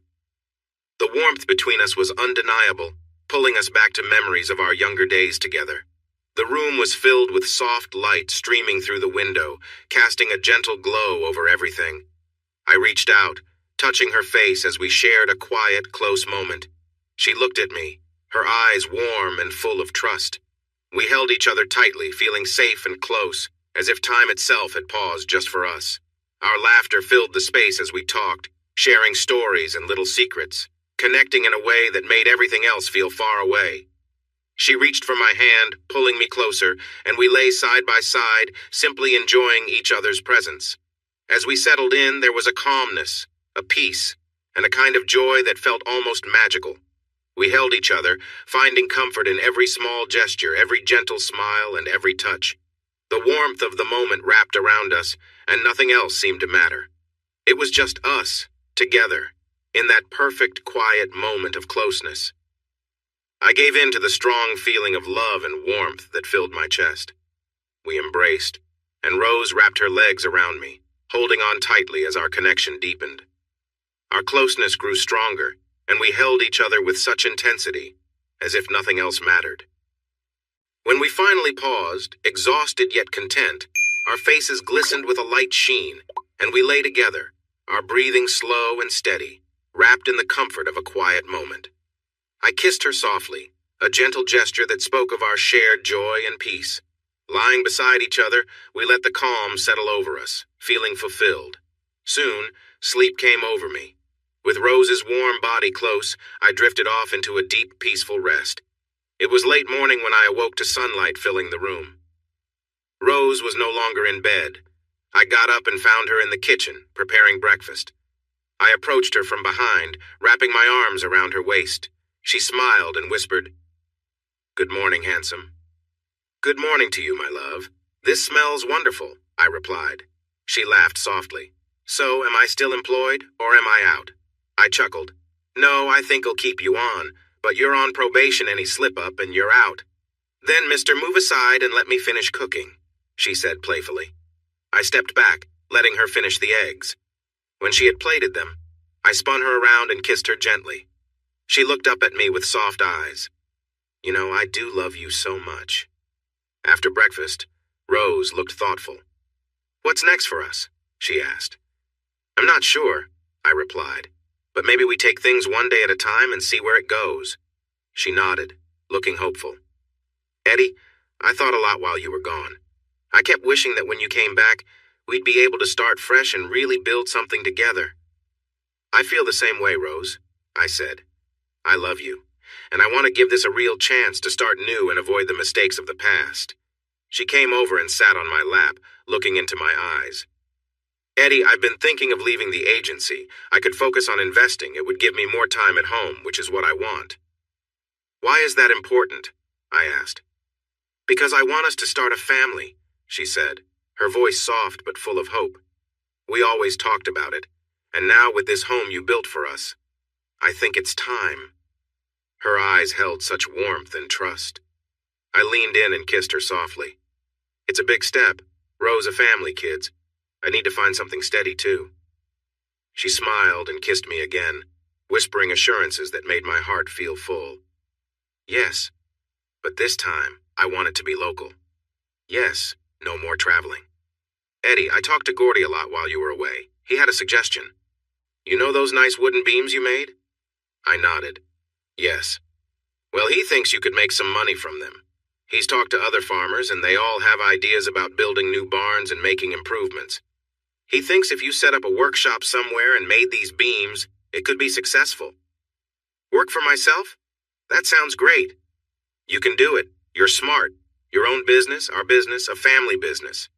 The warmth between us was undeniable, pulling us back to memories of our younger days together. The room was filled with soft light streaming through the window, casting a gentle glow over everything. I reached out, touching her face as we shared a quiet, close moment. She looked at me, her eyes warm and full of trust. We held each other tightly, feeling safe and close, as if time itself had paused just for us. Our laughter filled the space as we talked, sharing stories and little secrets, connecting in a way that made everything else feel far away. She reached for my hand, pulling me closer, and we lay side by side, simply enjoying each other's presence. As we settled in, there was a calmness, a peace, and a kind of joy that felt almost magical. We held each other, finding comfort in every small gesture, every gentle smile, and every touch. The warmth of the moment wrapped around us, and nothing else seemed to matter. It was just us, together, in that perfect, quiet moment of closeness. I gave in to the strong feeling of love and warmth that filled my chest. We embraced, and Rose wrapped her legs around me, holding on tightly as our connection deepened. Our closeness grew stronger, and we held each other with such intensity, as if nothing else mattered. When we finally paused, exhausted yet content, our faces glistened with a light sheen, and we lay together, our breathing slow and steady, wrapped in the comfort of a quiet moment. I kissed her softly, a gentle gesture that spoke of our shared joy and peace. Lying beside each other, we let the calm settle over us, feeling fulfilled. Soon, sleep came over me. With Rose's warm body close, I drifted off into a deep, peaceful rest. It was late morning when I awoke to sunlight filling the room. Rose was no longer in bed. I got up and found her in the kitchen, preparing breakfast. I approached her from behind, wrapping my arms around her waist. She smiled and whispered, "Good morning, handsome." "Good morning to you, my love. This smells wonderful," I replied. She laughed softly. "So, am I still employed, or am I out?" I chuckled. "No, I think I'll keep you on, but you're on probation any slip-up and you're out." "Then, mister, move aside and let me finish cooking," she said playfully. I stepped back, letting her finish the eggs. When she had plated them, I spun her around and kissed her gently. She looked up at me with soft eyes. "You know, I do love you so much." After breakfast, Rose looked thoughtful. "What's next for us?" she asked. "I'm not sure," I replied, "but maybe we take things one day at a time and see where it goes." She nodded, looking hopeful. "Eddie, I thought a lot while you were gone. I kept wishing that when you came back, we'd be able to start fresh and really build something together." "I feel the same way, Rose," I said. "I love you, and I want to give this a real chance to start new and avoid the mistakes of the past." She came over and sat on my lap, looking into my eyes. "Eddie, I've been thinking of leaving the agency. I could focus on investing. It would give me more time at home, which is what I want." "Why is that important?" I asked. "Because I want us to start a family," she said, her voice soft but full of hope. "We always talked about it, and now with this home you built for us, I think it's time." Her eyes held such warmth and trust. I leaned in and kissed her softly. "It's a big step. Rose a family, kids. I need to find something steady, too." She smiled and kissed me again, whispering assurances that made my heart feel full. "Yes, but this time I want it to be local. Yes, no more traveling." "Eddie, I talked to Gordy a lot while you were away. He had a suggestion. You know those nice wooden beams you made?" I nodded. "Yes. Well, he thinks you could make some money from them. He's talked to other farmers, and they all have ideas about building new barns and making improvements. He thinks if you set up a workshop somewhere and made these beams, it could be successful." "Work for myself? That sounds great." "You can do it. You're smart. Your own business, our business, a family business."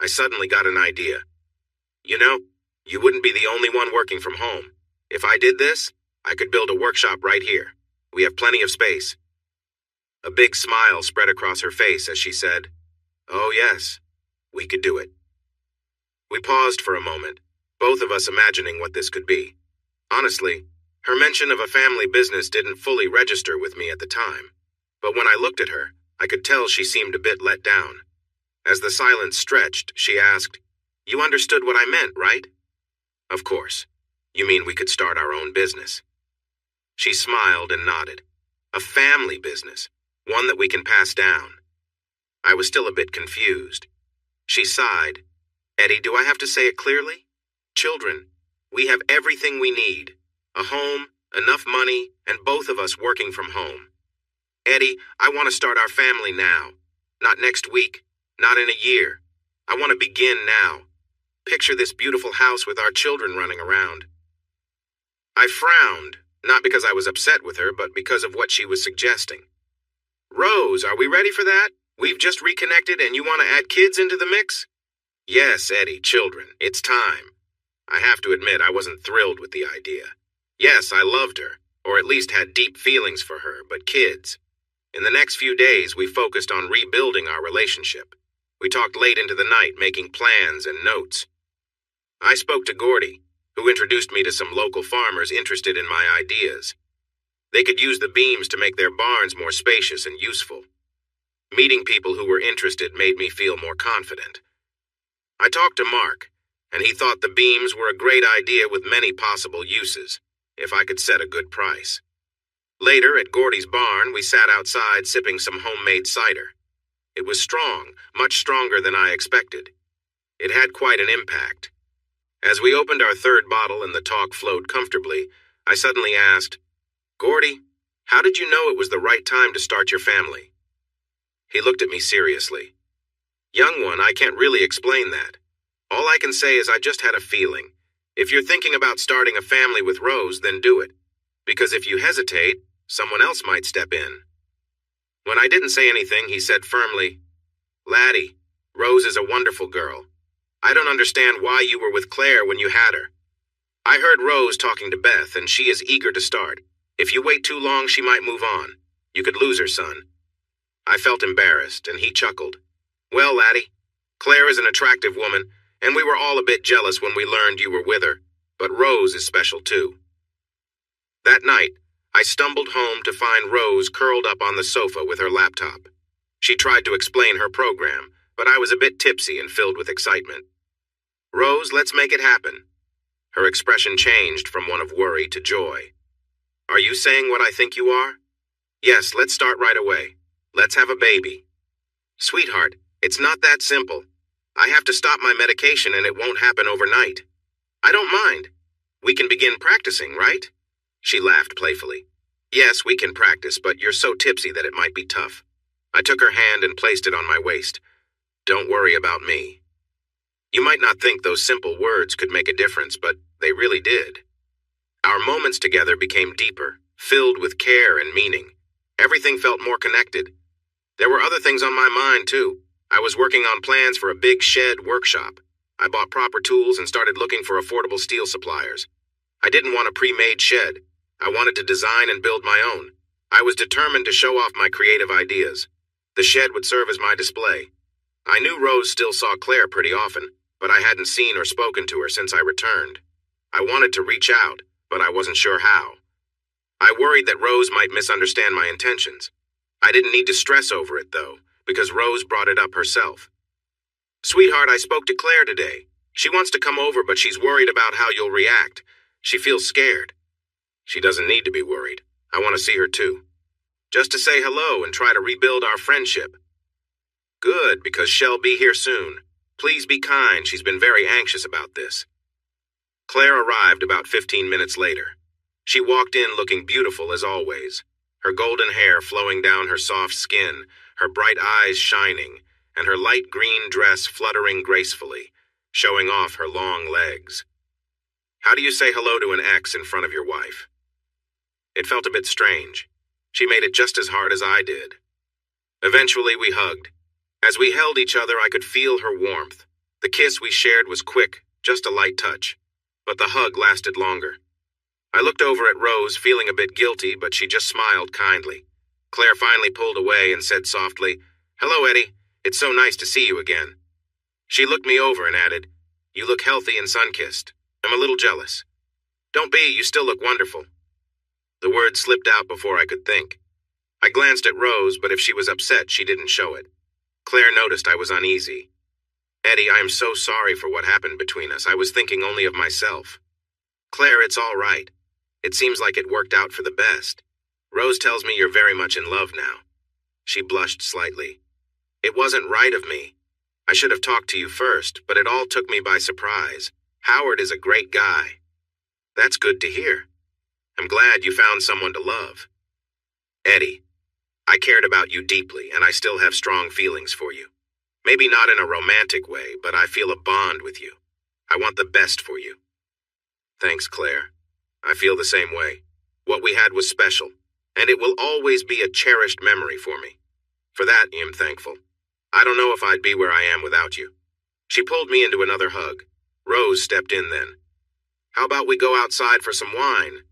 I suddenly got an idea. "You know, you wouldn't be the only one working from home. If I did this, I could build a workshop right here. We have plenty of space." A big smile spread across her face as she said, "Oh yes, we could do it." We paused for a moment, both of us imagining what this could be. Honestly, her mention of a family business didn't fully register with me at the time, but when I looked at her, I could tell she seemed a bit let down. As the silence stretched, she asked, "You understood what I meant, right?" "Of course. You mean we could start our own business." She smiled and nodded. "A family business, one that we can pass down." I was still a bit confused. She sighed. "Eddie, do I have to say it clearly? Children, we have everything we need. A home, enough money, and both of us working from home. Eddie, I want to start our family now. Not next week, not in a year. I want to begin now. Picture this beautiful house with our children running around." I frowned, not because I was upset with her, but because of what she was suggesting. "Rose, are we ready for that? We've just reconnected and you want to add kids into the mix?" "Yes, Eddie, children. It's time." I have to admit I wasn't thrilled with the idea. Yes, I loved her, or at least had deep feelings for her, but kids. In the next few days, we focused on rebuilding our relationship. We talked late into the night, making plans and notes. I spoke to Gordy, who introduced me to some local farmers interested in my ideas. They could use the beams to make their barns more spacious and useful. Meeting people who were interested made me feel more confident. I talked to Mark, and he thought the beams were a great idea with many possible uses, if I could set a good price. Later, at Gordy's barn, we sat outside sipping some homemade cider. It was strong, much stronger than I expected. It had quite an impact. As we opened our third bottle and the talk flowed comfortably, I suddenly asked, "Gordy, how did you know it was the right time to start your family?" He looked at me seriously. Young one, I can't really explain that. All I can say is I just had a feeling. If you're thinking about starting a family with Rose, then do it. Because if you hesitate, someone else might step in. When I didn't say anything, he said firmly, Laddie, Rose is a wonderful girl. I don't understand why you were with Claire when you had her. I heard Rose talking to Beth, and she is eager to start. If you wait too long, she might move on. You could lose her, son. I felt embarrassed, and he chuckled. Well, Laddie, Claire is an attractive woman, and we were all a bit jealous when we learned you were with her, but Rose is special too. That night, I stumbled home to find Rose curled up on the sofa with her laptop. She tried to explain her program, but I was a bit tipsy and filled with excitement. Rose, let's make it happen. Her expression changed from one of worry to joy. Are you saying what I think you are? Yes, let's start right away. Let's have a baby. Sweetheart, it's not that simple. I have to stop my medication and it won't happen overnight. I don't mind. We can begin practicing, right? She laughed playfully. Yes, we can practice, but you're so tipsy that it might be tough. I took her hand and placed it on my waist. Don't worry about me. You might not think those simple words could make a difference, but they really did. Our moments together became deeper, filled with care and meaning. Everything felt more connected. There were other things on my mind, too. I was working on plans for a big shed workshop. I bought proper tools and started looking for affordable steel suppliers. I didn't want a pre-made shed. I wanted to design and build my own. I was determined to show off my creative ideas. The shed would serve as my display. I knew Rose still saw Claire pretty often, but I hadn't seen or spoken to her since I returned. I wanted to reach out, but I wasn't sure how. I worried that Rose might misunderstand my intentions. I didn't need to stress over it, though, because Rose brought it up herself. Sweetheart, I spoke to Claire today. She wants to come over, but she's worried about how you'll react. She feels scared. She doesn't need to be worried. I want to see her too. Just to say hello and try to rebuild our friendship. Good, because she'll be here soon. Please be kind. She's been very anxious about this. Claire arrived about 15 minutes later. She walked in looking beautiful as always, her golden hair flowing down her soft skin, her bright eyes shining, and her light green dress fluttering gracefully, showing off her long legs. How do you say hello to an ex in front of your wife? It felt a bit strange. She made it just as hard as I did. Eventually we hugged. As we held each other, I could feel her warmth. The kiss we shared was quick, just a light touch. But the hug lasted longer. I looked over at Rose, feeling a bit guilty, but she just smiled kindly. Claire finally pulled away and said softly, Hello, Eddie. It's so nice to see you again. She looked me over and added, You look healthy and sun-kissed. I'm a little jealous. Don't be, you still look wonderful. The words slipped out before I could think. I glanced at Rose, but if she was upset, she didn't show it. Claire noticed I was uneasy. Eddie, I am so sorry for what happened between us. I was thinking only of myself. Claire, it's all right. It seems like it worked out for the best. Rose tells me you're very much in love now. She blushed slightly. It wasn't right of me. I should have talked to you first, but it all took me by surprise. Howard is a great guy. That's good to hear. I'm glad you found someone to love. Eddie, I cared about you deeply, and I still have strong feelings for you. Maybe not in a romantic way, but I feel a bond with you. I want the best for you. Thanks, Claire. I feel the same way. What we had was special, and it will always be a cherished memory for me. For that, I am thankful. I don't know if I'd be where I am without you. She pulled me into another hug. Rose stepped in then. How about we go outside for some wine?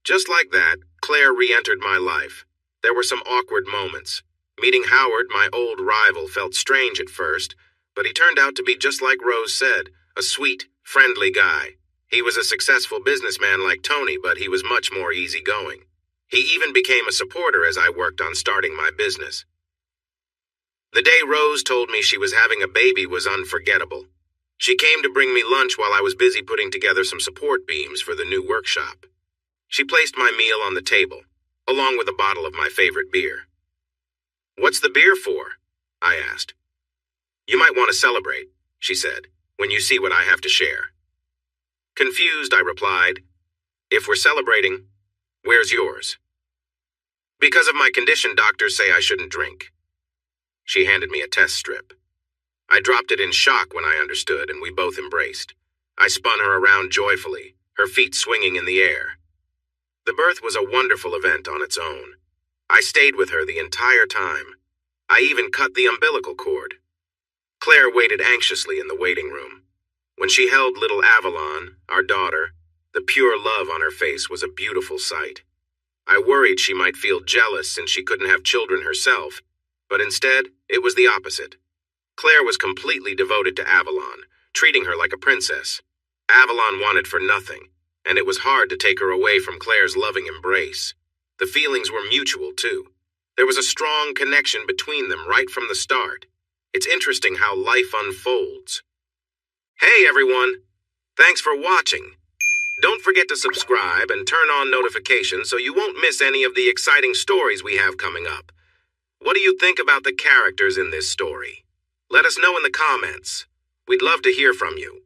Just like that, Claire re-entered my life. There were some awkward moments. Meeting Howard, my old rival, felt strange at first, but he turned out to be just like Rose said, a sweet, friendly guy. He was a successful businessman like Tony, but he was much more easygoing. He even became a supporter as I worked on starting my business. The day Rose told me she was having a baby was unforgettable. She came to bring me lunch while I was busy putting together some support beams for the new workshop. She placed my meal on the table, along with a bottle of my favorite beer. What's the beer for? I asked. You might want to celebrate, she said, when you see what I have to share. Confused, I replied, If we're celebrating, where's yours? Because of my condition, doctors say I shouldn't drink. She handed me a test strip. I dropped it in shock when I understood, and we both embraced. I spun her around joyfully, her feet swinging in the air. The birth was a wonderful event on its own. I stayed with her the entire time. I even cut the umbilical cord. Claire waited anxiously in the waiting room. When she held little Avalon, our daughter, the pure love on her face was a beautiful sight. I worried she might feel jealous since she couldn't have children herself, but instead, it was the opposite. Claire was completely devoted to Avalon, treating her like a princess. Avalon wanted for nothing, and it was hard to take her away from Claire's loving embrace. The feelings were mutual, too. There was a strong connection between them right from the start. It's interesting how life unfolds. Hey, everyone! Thanks for watching. Don't forget to subscribe and turn on notifications so you won't miss any of the exciting stories we have coming up. What do you think about the characters in this story? Let us know in the comments. We'd love to hear from you.